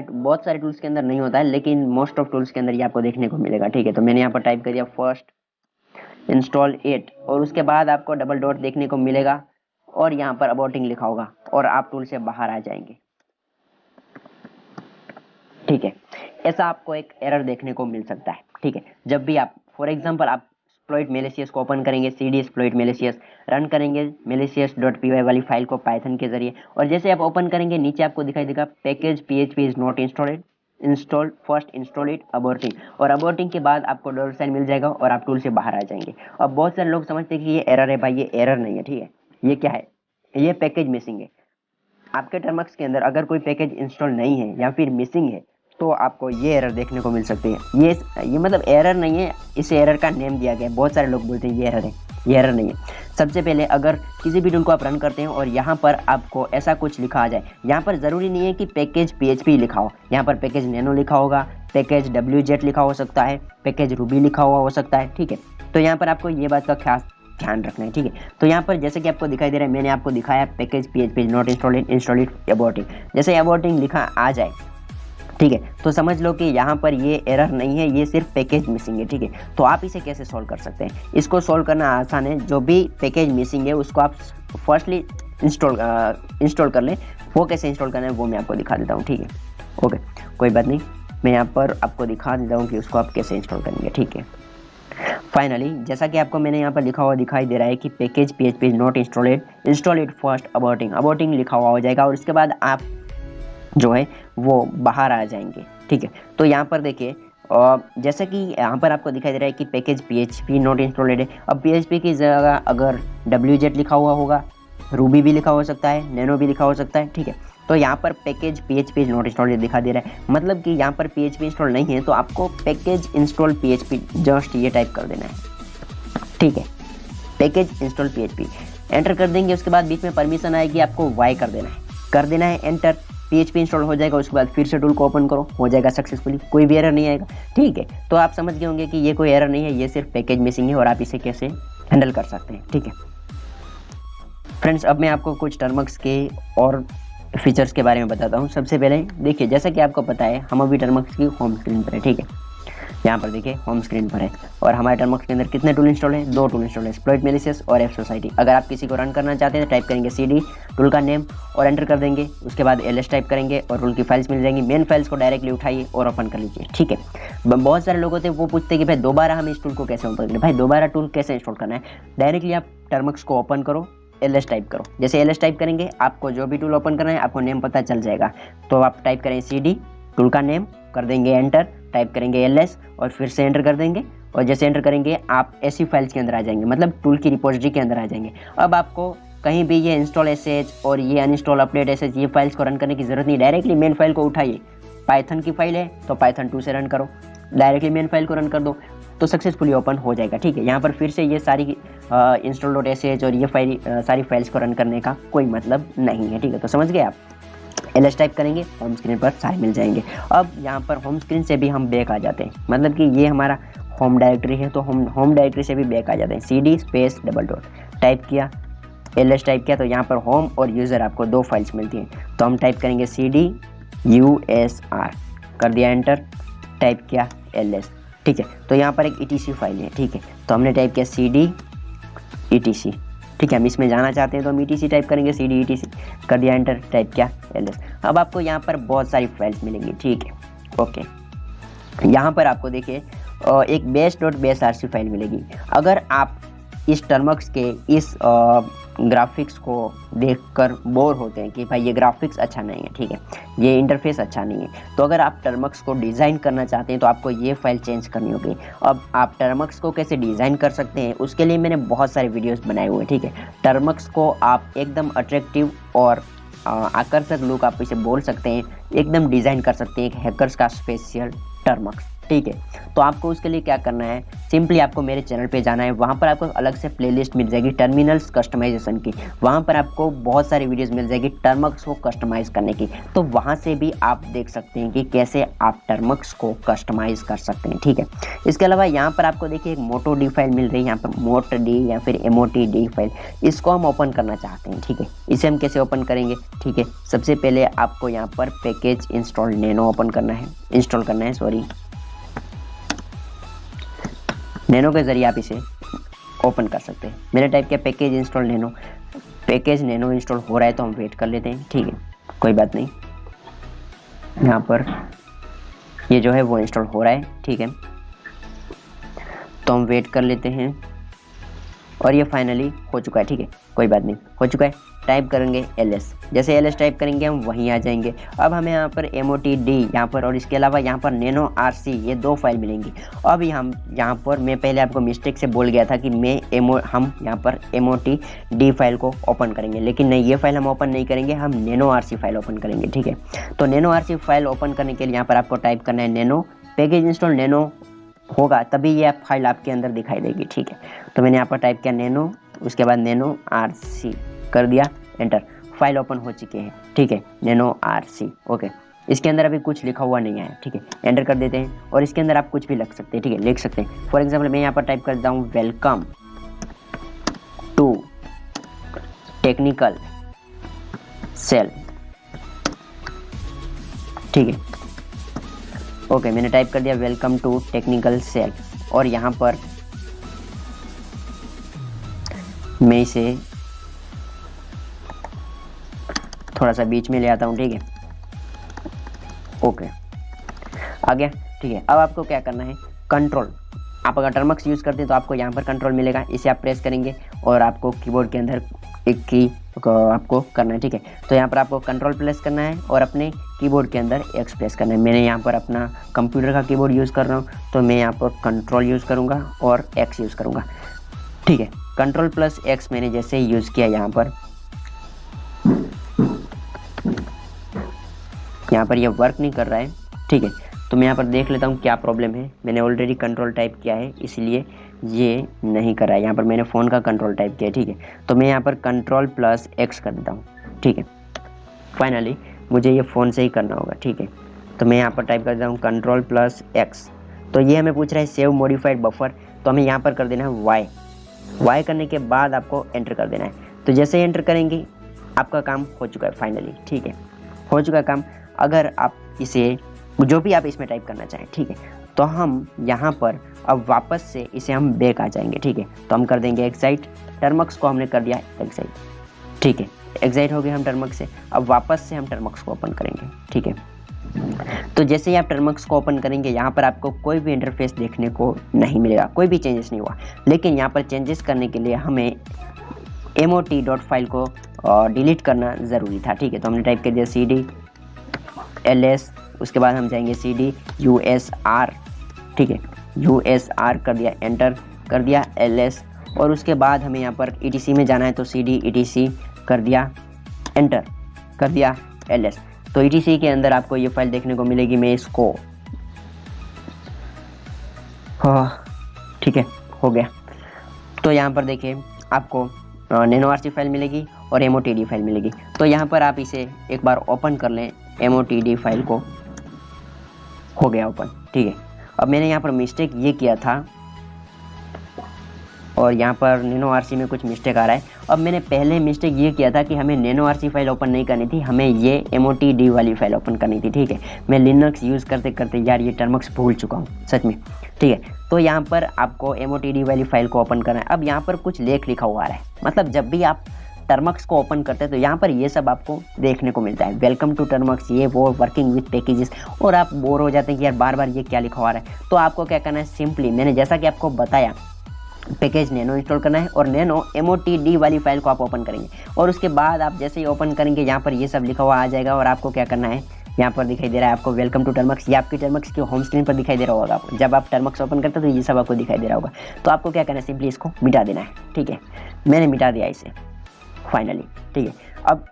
S1: बहुत सारे टूल्स के अंदर नहीं होता है, लेकिन मोस्ट ऑफ टूल्स के अंदर ये आपको देखने को मिलेगा। ठीक है, तो मैंने यहाँ पर टाइप कर दिया फर्स्ट इंस्टॉल इट, और उसके बाद आपको डबल डॉट देखने को मिलेगा, और यहाँ पर अबॉर्टिंग लिखा होगा, और आप टूल से बाहर आ जाएंगे। ठीक है, ऐसा आपको एक एरर देखने को मिल सकता है। ठीक है, जब भी आप फॉर एग्जांपल आप एक्सप्लॉइट मैलिशियस को ओपन करेंगे, cd एक्सप्लॉइट मैलिशियस रन करेंगे malicious.py वाली फाइल को पाइथन के जरिए, और जैसे आप ओपन करेंगे नीचे आपको दिखाई देगा package PHP is not installed first install it aborting, और अबॉर्टिंग के बाद आपको डॉलर साइन मिल जाएगा और आप टूल से बाहर आ जाएंगे। अब बहुत सारे लोग समझते हैं कि ये एरर है। भाई ये एरर नहीं है। ठीक है, ये क्या है, ये पैकेज मिसिंग है। आपके टर्मक्स के अंदर अगर कोई पैकेज इंस्टॉल नहीं है या फिर मिसिंग है, तो आपको ये एरर देखने को मिल सकती है। ये मतलब एरर नहीं है, इस एरर का नेम दिया गया है। बहुत सारे लोग बोलते हैं ये एरर है, ये एरर नहीं है। सबसे पहले अगर किसी भी टूल को आप रन करते हैं और यहाँ पर आपको ऐसा कुछ लिखा आ जाए, यहाँ पर ज़रूरी नहीं है कि पैकेज PHP लिखा हो, यहाँ पर पैकेज नैनो लिखा होगा, पैकेज WZ लिखा हो सकता है, पैकेज रूबी लिखा हुआ हो सकता है। ठीक है, तो यहाँ पर आपको ये बात का खास ध्यान रखना है। ठीक है, तो यहाँ पर जैसे कि आपको दिखाई दे रहा है, मैंने आपको दिखाया package PHP not install it aborting. जैसे अबॉर्टिंग लिखा आ जाए, ठीक है, तो समझ लो कि यहाँ पर ये एरर नहीं है, ये सिर्फ पैकेज मिसिंग है। ठीक है, तो आप इसे कैसे सॉल्व कर सकते हैं? इसको सॉल्व करना आसान है। जो भी पैकेज मिसिंग है उसको आप फर्स्टली इंस्टॉल कर लें। वो कैसे इंस्टॉल करना है वो मैं आपको दिखा देता हूँ। ठीक है, ओके, कोई बात नहीं। मैं यहाँ पर आपको दिखा देता हूँ कि उसको आप कैसे इंस्टॉल करेंगे, ठीक है। फाइनली जैसा कि आपको मैंने यहाँ पर लिखा हुआ दिखाई दे रहा है कि package PHP is not install it first aborting लिखा हुआ हो जाएगा और उसके बाद आप जो है वो बाहर आ जाएंगे, ठीक है। तो यहाँ पर देखिए जैसा कि यहाँ पर आपको दिखाई दे रहा है कि पैकेज PHP नॉट इंस्टॉलेड है। अब PHP की जगह अगर WZ लिखा हुआ होगा, रूबी भी लिखा हो सकता है, नैनो भी लिखा हो सकता है, ठीक है। तो यहाँ पर पैकेज PHP नॉट इंस्टॉलेड दिखा दे रहा है, मतलब कि यहाँ पर PHP इंस्टॉल नहीं है, तो आपको पैकेज इंस्टॉल PHP जस्ट ये टाइप कर देना है, ठीक है। पैकेज इंस्टॉल PHP एंटर कर देंगे। उसके बाद बीच में परमिशन आएगी, आपको वाई कर देना है एंटर। PHP इंस्टॉल हो जाएगा। उसके बाद फिर से टूल को ओपन करो, हो जाएगा सक्सेसफुली, कोई भी एरर नहीं आएगा, ठीक है। तो आप समझ गए होंगे कि ये कोई एरर नहीं है, ये सिर्फ पैकेज मिसिंग है और आप इसे कैसे हैंडल कर सकते हैं, ठीक है। फ्रेंड्स, अब मैं आपको कुछ टर्मक्स के और फीचर्स के बारे में बताता हूँ। सबसे पहले देखिए, जैसा कि आपको पता है हम अभी टर्मक्स की होम स्क्रीन पर है, ठीक है। यहाँ पर देखिए होम स्क्रीन पर है और हमारे टर्मक्स के अंदर कितने टूल इंस्टॉल है? 2 टूल इंस्टॉल है, एक्सप्लॉइट मैलिशियस और एफ सोसाइटी। अगर आप किसी को रन करना चाहते हैं तो टाइप करेंगे CD टूल का नेम और एंटर कर देंगे। उसके बाद LS टाइप करेंगे और टूल की फाइल्स मिल जाएंगी। मेन फाइल्स को डायरेक्टली उठाइए और ओपन कर लीजिए, ठीक है। बहुत सारे लोग होते हैं वो पूछते हैं कि भाई दोबारा हम इस टूल को कैसे ओपन करें? भाई दोबारा टूल कैसे इंस्टॉल करना है? डायरेक्टली आप टर्मक्स को ओपन करो, LS टाइप करो। जैसे LS टाइप करेंगे आपको जो भी टूल ओपन करना है आपको नेम पता चल जाएगा। तो आप टाइप करें CD टूल का नेम, कर देंगे एंटर, टाइप करेंगे LS और फिर से एंटर कर देंगे। और जैसे एंटर करेंगे आप ऐसी फाइल्स के अंदर आ जाएंगे, मतलब टूल की रिपोजिटरी के अंदर आ जाएंगे। अब आपको कहीं भी ये इंस्टॉल SH और ये अनइंस्टॉल अपडेट SH ये फाइल्स को रन करने की जरूरत नहीं। डायरेक्टली मेन फाइल को उठाइए। पाइथन की फाइल है तो पाइथन 2 से रन करो, डायरेक्टली मेन फाइल को रन कर दो तो सक्सेसफुली ओपन हो जाएगा, ठीक है। यहाँ पर फिर से ये सारी install.sh और ये फाइल सारी फाइल्स को रन करने का कोई मतलब नहीं है, ठीक है। तो समझ गए आप। LS टाइप करेंगे, होम स्क्रीन पर सारे मिल जाएंगे। अब यहाँ पर होम स्क्रीन से भी हम बैक आ जाते हैं, मतलब कि ये हमारा होम डायरेक्टरी है तो हम होम डायरेक्टरी से भी बैक आ जाते हैं। CD space double dot type किया, LS टाइप किया तो यहाँ पर होम और यूज़र आपको 2 फाइल्स मिलती हैं। तो हम टाइप करेंगे CD USR, कर दिया एंटर, टाइप किया LS, ठीक है। तो यहाँ पर एक ETC फाइल है, ठीक है। तो हमने टाइप किया CD ETC, ठीक है। हम इसमें जाना चाहते हैं तो हम ETC टाइप करेंगे, CD ETC, कर दिया एंटर, टाइप किया LS। अब आपको यहाँ पर बहुत सारी फाइल्स मिलेंगी, ठीक है, ओके। यहाँ पर आपको देखिए एक base.basrc फाइल मिलेगी। अगर आप इस टर्मक्स के इस ग्राफिक्स को देखकर बोर होते हैं कि भाई ये ग्राफिक्स अच्छा नहीं है, ठीक है, ये इंटरफेस अच्छा नहीं है, तो अगर आप टर्मक्स को डिज़ाइन करना चाहते हैं तो आपको ये फाइल चेंज करनी होगी। अब आप टर्मक्स को कैसे डिज़ाइन कर सकते हैं उसके लिए मैंने बहुत सारे वीडियोस बनाए हुए हैं, ठीक है। टर्मक्स को आप एकदम अट्रैक्टिव और आकर्षक लुक आप इसे बोल सकते हैं, एकदम डिज़ाइन कर सकते हैं एक हैकर्स का स्पेशल टर्मक्स, ठीक है। तो आपको उसके लिए क्या करना है, सिंपली आपको मेरे चैनल पे जाना है। वहाँ पर आपको अलग से प्लेलिस्ट मिल जाएगी टर्मिनल्स कस्टमाइजेशन की। वहाँ पर आपको बहुत सारी वीडियोस मिल जाएगी टर्मक्स को कस्टमाइज़ करने की। तो वहाँ से भी आप देख सकते हैं कि कैसे आप टर्मक्स को कस्टमाइज़ कर सकते हैं, ठीक है। इसके अलावा यहाँ पर आपको देखिए एक मोटो डी फाइल मिल रही है, यहाँ पर मोट डी या फिर MOTD फाइल, इसको हम ओपन करना चाहते हैं, ठीक है। इसे हम कैसे ओपन करेंगे, ठीक है। सबसे पहले आपको यहाँ पर पैकेज इंस्टॉल नैनो इंस्टॉल करना है, सॉरी, नैनो के जरिए आप इसे ओपन कर सकते हैं। मैंने टाइप किया package install nano, package nano install हो रहा है तो हम वेट कर लेते हैं, ठीक है, कोई बात नहीं। यहाँ पर ये जो है वो इंस्टॉल हो रहा है, ठीक है, तो हम वेट कर लेते हैं और ये फाइनली हो चुका है, ठीक है, कोई बात नहीं, हो चुका है। टाइप करेंगे LS, जैसे LS टाइप करेंगे हम वहीं आ जाएंगे। अब हमें यहाँ पर MOTD यहाँ पर और इसके अलावा यहाँ पर नैनो RC ये 2 फाइल मिलेंगी। अब यहाँ पर मैं पहले आपको मिस्टेक से बोल गया था कि हम यहाँ पर MOTD फाइल को ओपन करेंगे, लेकिन नहीं, ये फाइल हम ओपन नहीं करेंगे, हम नैनो RC फाइल ओपन करेंगे, ठीक है। तो नैनो RC फाइल ओपन करने के लिए यहाँ पर आपको टाइप करना है नैनो, पैकेज इंस्टॉल नैनो होगा तभी ये फाइल आपके अंदर दिखाई देगी, ठीक है। तो मैंने यहाँ पर टाइप किया नैनो, उसके बाद नैनो RC, कर दिया एंटर, फाइल ओपन हो चुके हैं, ठीक है, नैनो RC, ओके। इसके अंदर अभी कुछ लिखा हुआ नहीं है, ठीक है, एंटर कर देते हैं और इसके अंदर आप कुछ भी लिख सकते हैं, ठीक है, लिख सकते हैं। फॉर एग्जांपल मैं यहाँ पर टाइप करता हूँ वेलकम टू टेक्निकल सेल, ठीक है, ओके। मैंने टाइप कर दिया वेलकम टू टेक्निकल सेल और यहाँ पर मैं इसे थोड़ा सा बीच में ले आता हूँ, ठीक है, ओके। आ गया, ठीक है। अब आपको क्या करना है, कंट्रोल, आप अगर टर्मक्स यूज़ करते हैं तो आपको यहाँ पर कंट्रोल मिलेगा, इसे आप प्रेस करेंगे और आपको कीबोर्ड के अंदर एक की आपको करना है, ठीक है। तो यहाँ पर आपको कंट्रोल प्रेस करना है और अपने कीबोर्ड के अंदर एक्स प्रेस करना है। मैंने यहाँ पर अपना कंप्यूटर का कीबोर्ड यूज़ कर रहा हूँ, तो मैं यहाँ पर कंट्रोल यूज़ करूँगा और एक्स यूज़ करूँगा, ठीक है। कंट्रोल प्लस एक्स मैंने जैसे यूज़ किया, यहाँ पर ये वर्क नहीं कर रहा है, ठीक है। तो मैं यहाँ पर देख लेता हूँ क्या प्रॉब्लम है। मैंने ऑलरेडी कंट्रोल टाइप किया है, इसलिए ये नहीं कर रहा है। यहाँ पर मैंने फ़ोन का कंट्रोल टाइप किया है, ठीक है। तो मैं यहाँ पर कंट्रोल प्लस एक्स कर देता हूँ, ठीक है। फाइनली मुझे ये फ़ोन से ही करना होगा, ठीक है। तो मैं यहाँ पर टाइप कर देता हूँ कंट्रोल प्लस एक्स। तो ये हमें पूछ रहा है सेव मॉडिफाइड बफर, तो हमें यहाँ पर कर देना है वाई करने के बाद आपको एंटर कर देना है। तो जैसे ही एंटर करेंगे आपका काम हो चुका है फाइनली, ठीक है, हो चुका है काम। अगर आप इसे जो भी आप इसमें टाइप करना चाहें, ठीक है, तो हम यहाँ पर अब वापस से इसे हम बैक आ जाएंगे, ठीक है। तो हम कर देंगे एक्साइट, टर्मक्स को हमने कर दिया एक्साइट, ठीक है, एक्साइट हो गए हम टर्मक्स से। अब वापस से हम टर्मक्स को ओपन करेंगे, ठीक है। तो जैसे ही आप टर्मक्स को ओपन करेंगे यहाँ पर आपको कोई भी इंटरफेस देखने को नहीं मिलेगा, कोई भी चेंजेस नहीं हुआ। लेकिन यहाँ पर चेंजेस करने के लिए हमें mot.file को डिलीट करना ज़रूरी था, ठीक है। तो हमने टाइप कर दिया cd ls, उसके बाद हम जाएंगे cd usr, ठीक है, usr कर दिया, एंटर कर दिया ls, और उसके बाद हमें यहाँ पर etc में जाना है, तो cd etc कर दिया, एंटर कर दिया ls। तो etc के अंदर आपको ये फाइल देखने को मिलेगी। मैं इसको ठीक है, हो गया। तो यहाँ पर देखिए आपको nano-rc फाइल मिलेगी और motd फाइल मिलेगी। तो यहाँ पर आप इसे एक बार ओपन कर लें, motd फाइल को, हो गया ओपन, ठीक है। अब मैंने यहाँ पर मिस्टेक ये किया था और यहाँ पर nano-rc में कुछ मिस्टेक आ रहा है। अब मैंने पहले मिस्टेक ये किया था कि हमें nano-rc फाइल ओपन नहीं करनी थी, हमें ये motd वाली फाइल ओपन करनी थी, ठीक है। मैं लिनक्स यूज़ करते करते यार ये टर्मक्स भूल चुका हूँ सच में, ठीक है। तो यहाँ पर आपको motd वाली फाइल को ओपन करना है। अब यहाँ पर कुछ लेख लिखा हुआ है, मतलब जब भी आप टर्मक्स को ओपन करते हैं तो यहाँ पर ये सब आपको देखने को मिलता है, वेलकम टू टर्मक्स, ये वो, वर्किंग विथ पैकेजेस, और आप बोर हो जाते हैं कि यार बार बार ये क्या लिखा हुआ है। तो आपको क्या करना है, सिंपली मैंने जैसा कि आपको बताया, पैकेज नैनो इंस्टॉल करना है और नैनो motd वाली फाइल को आप ओपन करेंगे और उसके बाद आप जैसे ही ओपन करेंगे यहाँ पर ये सब लिखा हुआ आ जाएगा। और आपको क्या करना है, यहाँ पर दिखाई दे रहा है आपको वेलकम टू टर्मक्स, ये आपकी टर्मक्स की होम स्क्रीन पर दिखाई दे रहा होगा आपको। जब आप टर्मक्स ओपन करते हैं तो ये सब आपको दिखाई दे रहा होगा। तो आपको क्या करना है, सिंपली इसको मिटा देना है, ठीक है। मैंने मिटा दिया इसे फाइनली, ठीक है। अब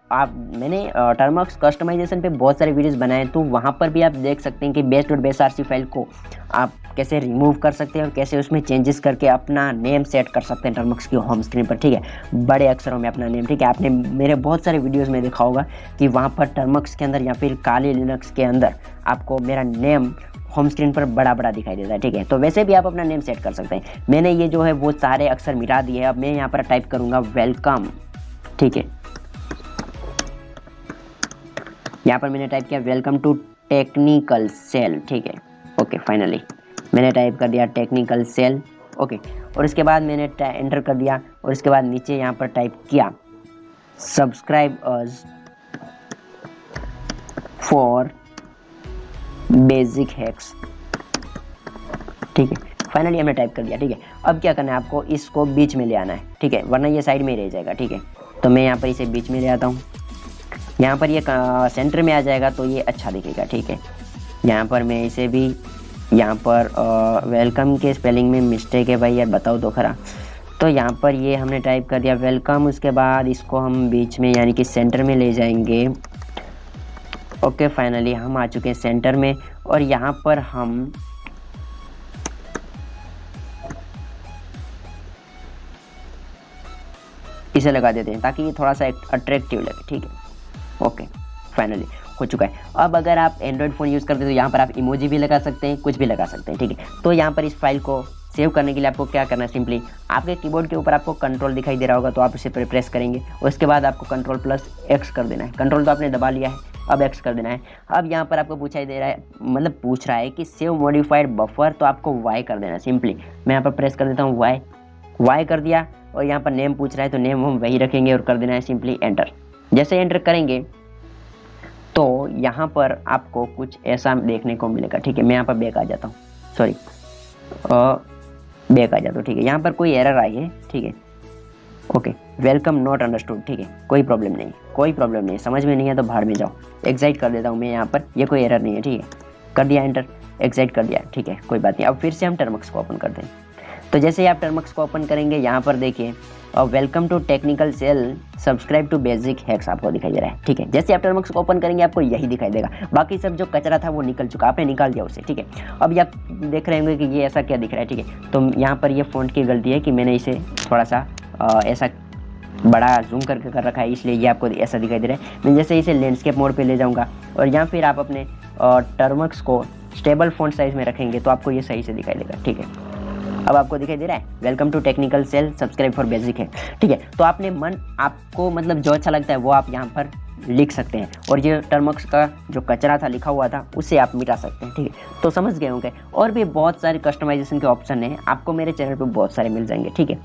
S1: मैंने टर्मक्स कस्टमाइजेशन पे बहुत सारे वीडियोस बनाए, तो वहाँ पर भी आप देख सकते हैं कि base.basrc फाइल को आप कैसे रिमूव कर सकते हैं और कैसे उसमें चेंजेस करके अपना नेम सेट कर सकते हैं टर्मक्स की होम स्क्रीन पर, ठीक है, बड़े अक्षरों में अपना नेम, ठीक है। आपने मेरे बहुत सारे वीडियोस में देखा होगा कि वहाँ पर टर्मक्स के अंदर या फिर काली लिनक्स के अंदर आपको मेरा नेम होम स्क्रीन पर बड़ा बड़ा दिखाई देता है, ठीक है। तो वैसे भी आप अपना नेम सेट कर सकते हैं। मैंने ये जो है वो सारे अक्षर मिटा दिए हैं। अब मैं यहाँ पर टाइप करूँगा वेलकम, ठीक है। यहाँ पर मैंने टाइप किया वेलकम टू टेक्निकल सेल, ठीक है, ओके। फाइनली मैंने टाइप कर दिया टेक्निकल सेल, ओके। और इसके बाद मैंने एंटर कर दिया और इसके बाद नीचे यहाँ पर टाइप किया subscribe us for basic hacks, ठीक है। फाइनली हमने टाइप कर दिया, ठीक है। अब क्या करना है, आपको इसको बीच में ले आना है, ठीक है, वरना ये साइड में रह जाएगा, ठीक है। तो मैं यहाँ पर इसे बीच में ले आता हूँ, यहाँ पर ये सेंटर में आ जाएगा तो ये अच्छा दिखेगा, ठीक है। यहाँ पर मैं इसे भी, यहाँ पर वेलकम के स्पेलिंग में मिस्टेक है भाई यार, बताओ तो खरा। तो यहाँ पर ये हमने टाइप कर दिया वेलकम, उसके बाद इसको हम बीच में यानी कि सेंटर में ले जाएंगे, ओके। फाइनली हम आ चुके हैं सेंटर में और यहाँ पर हम इसे लगा देते हैं ताकि ये थोड़ा सा अट्रैक्टिव लगे, ठीक है, ओके। फाइनली हो चुका है। अब अगर आप एंड्रॉयड फ़ोन यूज़ करते हैं तो यहाँ पर आप इमोजी भी लगा सकते हैं, कुछ भी लगा सकते हैं, ठीक है। तो यहाँ पर इस फाइल को सेव करने के लिए आपको क्या करना है, सिंपली आपके कीबोर्ड के ऊपर आपको कंट्रोल दिखाई दे रहा होगा, तो आप इसे प्रेस करेंगे। उसके बाद आपको कंट्रोल प्लस एक्स कर देना है। कंट्रोल तो आपने दबा लिया है, अब एक्स कर देना है। अब यहाँ पर आपको पूछा दे रहा है, मतलब पूछ रहा है कि सेव मॉडिफाइड बफर, तो आपको वाई कर देना है। सिंपली मैं यहाँ पर प्रेस कर देता हूँ वाई कर दिया। और यहाँ पर नेम पूछ रहा है तो नेम हम वही रखेंगे और कर देना है सिंपली एंटर। जैसे एंटर करेंगे तो यहाँ पर आपको कुछ ऐसा देखने को मिलेगा। ठीक है, मैं यहाँ पर बैक आ जाता हूँ, सॉरी बैक आ जाता हूँ। ठीक है, यहाँ पर कोई एरर आई है। ठीक है, ओके, वेलकम नॉट अंडरस्टूड। ठीक है, कोई प्रॉब्लम नहीं, कोई प्रॉब्लम नहीं, समझ में नहीं है तो बाहर में जाओ। एग्जाइट कर देता हूँ मैं यहाँ पर, ये कोई एरर नहीं है। ठीक है, कर दिया एंटर, एग्जाइट कर दिया। ठीक है, कोई बात नहीं। अब फिर से हम टर्मक्स को ओपन करते हैं। तो जैसे ही आप टर्मक्स को ओपन करेंगे, यहाँ पर देखिए welcome to technical shell, subscribe to basic hacks आपको दिखाई दे रहा है। ठीक है, जैसे आप टर्मक्स को ओपन करेंगे आपको यही दिखाई देगा। बाकी सब जो कचरा था वो निकल चुका, आपने निकाल दिया उसे। ठीक है, अब आप देख रहे होंगे कि ये ऐसा क्या दिख रहा है। ठीक है, तो यहाँ पर ये फ़ॉन्ट की गलती है कि मैंने इसे थोड़ा सा ऐसा बड़ा जूम करके कर रखा है, इसलिए ये आपको ऐसा दिखाई दे रहा है। मैं जैसे इसे लैंडस्केप मोड पे ले जाऊंगा और यहाँ फिर आप अपने टर्मक्स को स्टेबल फॉन्ट साइज में रखेंगे तो आपको ये सही से दिखाई देगा। ठीक है, अब आपको दिखाई दे रहा है welcome to technical shell, subscribe for basic है। ठीक है, तो आपने आपको मतलब जो अच्छा लगता है वो आप यहाँ पर लिख सकते हैं, और ये टर्मक्स का जो कचरा था लिखा हुआ था उसे आप मिटा सकते हैं। ठीक है, तो समझ गए होंगे। और भी बहुत सारे कस्टमाइजेशन के ऑप्शन हैं, आपको मेरे चैनल पर बहुत सारे मिल जाएंगे। ठीक है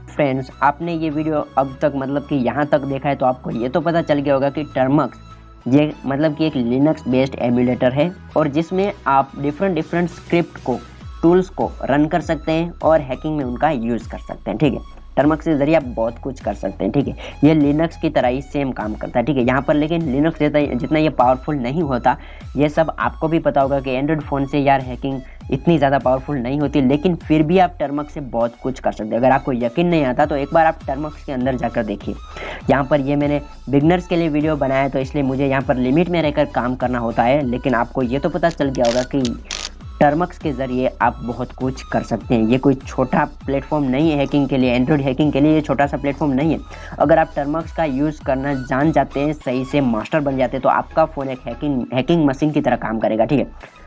S1: फ्रेंड्स, आपने ये वीडियो अब तक मतलब कि यहाँ तक देखा है तो आपको ये तो पता चल गया होगा कि टर्मक्स ये मतलब कि एक लिनक्स बेस्ड एमुलेटर है, और जिसमें आप डिफरेंट स्क्रिप्ट को, टूल्स को रन कर सकते हैं और हैकिंग में उनका यूज़ कर सकते हैं। ठीक है, टर्मक्स के जरिए आप बहुत कुछ कर सकते हैं। ठीक है, ये लिनक्स की तरह ही सेम काम करता है। ठीक है, यहाँ पर लेकिन लिनक्स जितना ये पावरफुल नहीं होता, ये सब आपको भी पता होगा कि एंड्रॉइड फ़ोन से यार हैकिंग इतनी ज़्यादा पावरफुल नहीं होती, लेकिन फिर भी आप टर्मक्स से बहुत कुछ कर सकते हैं। अगर आपको यकीन नहीं आता तो एक बार आप टर्मक्स के अंदर जाकर देखिए। यहाँ पर ये मैंने बिगनर्स के लिए वीडियो बनाया है, तो इसलिए मुझे यहाँ पर लिमिट में रहकर काम करना होता है, लेकिन आपको ये तो पता चल गया होगा कि टर्मक्स के ज़रिए आप बहुत कुछ कर सकते हैं। ये कोई छोटा प्लेटफॉर्म नहीं है हैकिंग के लिए, एंड्रॉइड हैकिंग के लिए ये छोटा सा प्लेटफॉर्म नहीं है। अगर आप टर्मक्स का यूज़ करना जान जाते हैं, सही से मास्टर बन जाते हैं, तो आपका फ़ोन एक हैकिंग मशीन की तरह काम करेगा। ठीक है,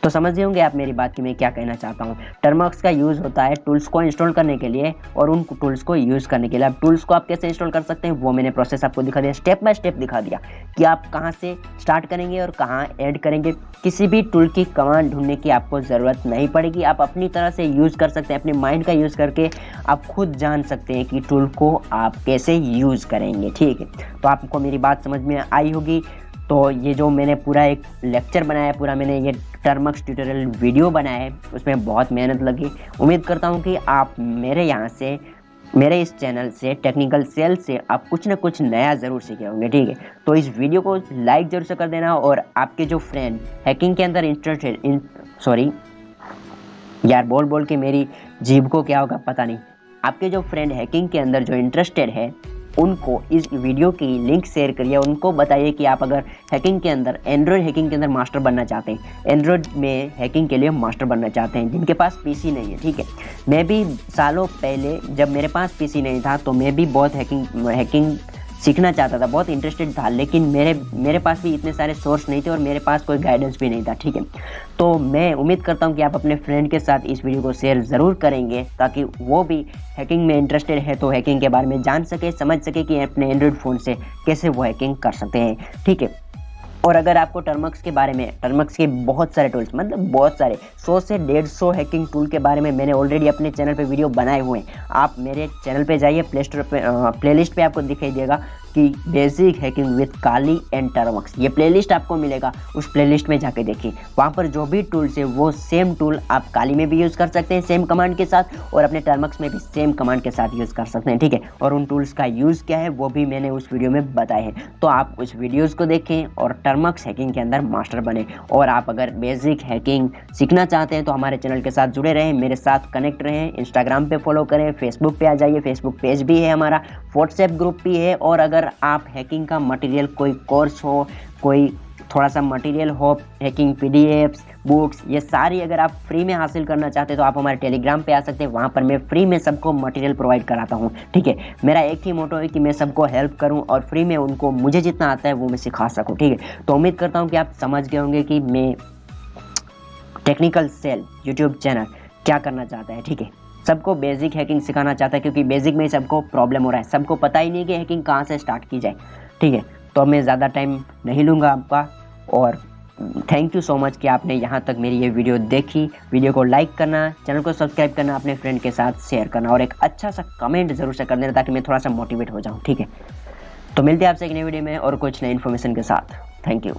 S1: तो समझ रहे होंगे आप मेरी बात कि मैं क्या कहना चाहता हूँ। टर्मक्स का यूज़ होता है टूल्स को इंस्टॉल करने के लिए और उन टूल्स को यूज़ करने के लिए। अब टूल्स को आप कैसे इंस्टॉल कर सकते हैं वो मैंने प्रोसेस आपको दिखा दिया, स्टेप बाय स्टेप दिखा दिया कि आप कहाँ से स्टार्ट करेंगे और कहाँ ऐड करेंगे। किसी भी टूल की कमांड ढूंढने की आपको ज़रूरत नहीं पड़ेगी, आप अपनी तरह से यूज़ कर सकते हैं। अपने माइंड का यूज़ करके आप खुद जान सकते हैं कि टूल को आप कैसे यूज़ करेंगे। ठीक है, तो आपको मेरी बात समझ में आई होगी। तो ये जो मैंने पूरा एक लेक्चर बनाया है, पूरा मैंने ये टर्मक्स ट्यूटोरियल वीडियो बनाया है, उसमें बहुत मेहनत लगी। उम्मीद करता हूँ कि आप मेरे यहाँ से, मेरे इस चैनल से, टेक्निकल सेल से आप कुछ ना कुछ नया ज़रूर सीखे होंगे। ठीक है, तो इस वीडियो को लाइक ज़रूर से कर देना, और आपके जो फ्रेंड हैकिंग के अंदर इंटरेस्टेड, सॉरी यार बोल के मेरी जीभ को क्या होगा पता नहीं, आपके जो फ्रेंड हैकिंग के अंदर जो इंटरेस्टेड है उनको इस वीडियो की लिंक शेयर करिए। उनको बताइए कि आप अगर हैकिंग के अंदर, एंड्रॉयड हैकिंग के अंदर मास्टर बनना चाहते हैं, एंड्रॉयड में हैकिंग के लिए मास्टर बनना चाहते हैं, जिनके पास पीसी नहीं है। ठीक है, मैं भी सालों पहले जब मेरे पास पीसी नहीं था तो मैं भी बहुत हैकिंग सीखना चाहता था, बहुत इंटरेस्टेड था, लेकिन मेरे पास भी इतने सारे सोर्स नहीं थे और मेरे पास कोई गाइडेंस भी नहीं था। ठीक है, तो मैं उम्मीद करता हूं कि आप अपने फ्रेंड के साथ इस वीडियो को शेयर ज़रूर करेंगे, ताकि वो भी हैकिंग में इंटरेस्टेड है तो हैकिंग के बारे में जान सके, समझ सके कि अपने एंड्रॉयड फ़ोन से कैसे वो हैकिंग कर सकते हैं। ठीक है, और अगर आपको टर्मक्स के बारे में, टर्मक्स के बहुत सारे टूल्स, मतलब बहुत सारे 100 से 150 हैकिंग टूल के बारे में मैंने ऑलरेडी अपने चैनल पे वीडियो बनाए हुए हैं। आप मेरे चैनल पे जाइए, प्लेलिस्ट पे आपको दिखाई देगा कि basic hacking with Kali and Termux, ये प्लेलिस्ट आपको मिलेगा। उस प्लेलिस्ट में जाके देखिए, वहाँ पर जो भी टूल्स है वो सेम टूल आप काली में भी यूज़ कर सकते हैं सेम कमांड के साथ, और अपने टर्मक्स में भी सेम कमांड के साथ यूज़ कर सकते हैं। ठीक है, और उन टूल्स का यूज़ क्या है वो भी मैंने उस वीडियो में बताए हैं, तो आप उस वीडियोज़ को देखें और टर्मक्स हैकिंग के अंदर मास्टर बने। और आप अगर बेसिक हैकिंग सीखना चाहते हैं तो हमारे चैनल के साथ जुड़े रहें, मेरे साथ कनेक्ट रहें, इंस्टाग्राम पे फॉलो करें, फेसबुक पे आ जाइए, फेसबुक पेज भी है हमारा, व्हाट्सएप ग्रुप भी है। और अगर आप हैकिंग का मटेरियल, कोई कोर्स हो, कोई थोड़ा सा मटेरियल हो, हैकिंग पीडीएफ्स, बुक्स, ये सारी अगर आप फ्री में हासिल करना चाहते हैं तो आप हमारे टेलीग्राम पे आ सकते हैं, वहाँ पर मैं फ्री में सबको मटेरियल प्रोवाइड कराता हूँ। ठीक है, मेरा एक ही मोटो है कि मैं सबको हेल्प करूँ और फ्री में उनको मुझे जितना आता है वो मैं सिखा सकूँ। ठीक है, तो उम्मीद करता हूँ कि आप समझ गए होंगे कि मैं टेक्निकल सेल यूट्यूब चैनल क्या करना चाहता है। ठीक है, सबको बेसिक हैकिंग सिखाना चाहता है, क्योंकि बेसिक में सबको प्रॉब्लम हो रहा है, सबको पता ही नहीं कि हैकिंग कहाँ से स्टार्ट की जाए। ठीक है, तो मैं ज़्यादा टाइम नहीं लूँगा आपका, और थैंक यू सो मच कि आपने यहाँ तक मेरी ये वीडियो देखी। वीडियो को लाइक करना, चैनल को सब्सक्राइब करना, अपने फ्रेंड के साथ शेयर करना, और एक अच्छा सा कमेंट ज़रूर से कर देना ताकि मैं थोड़ा सा मोटिवेट हो जाऊँ। ठीक है, तो मिलते हैं आपसे एक नई वीडियो में और कुछ नई इन्फॉर्मेशन के साथ। Thank you.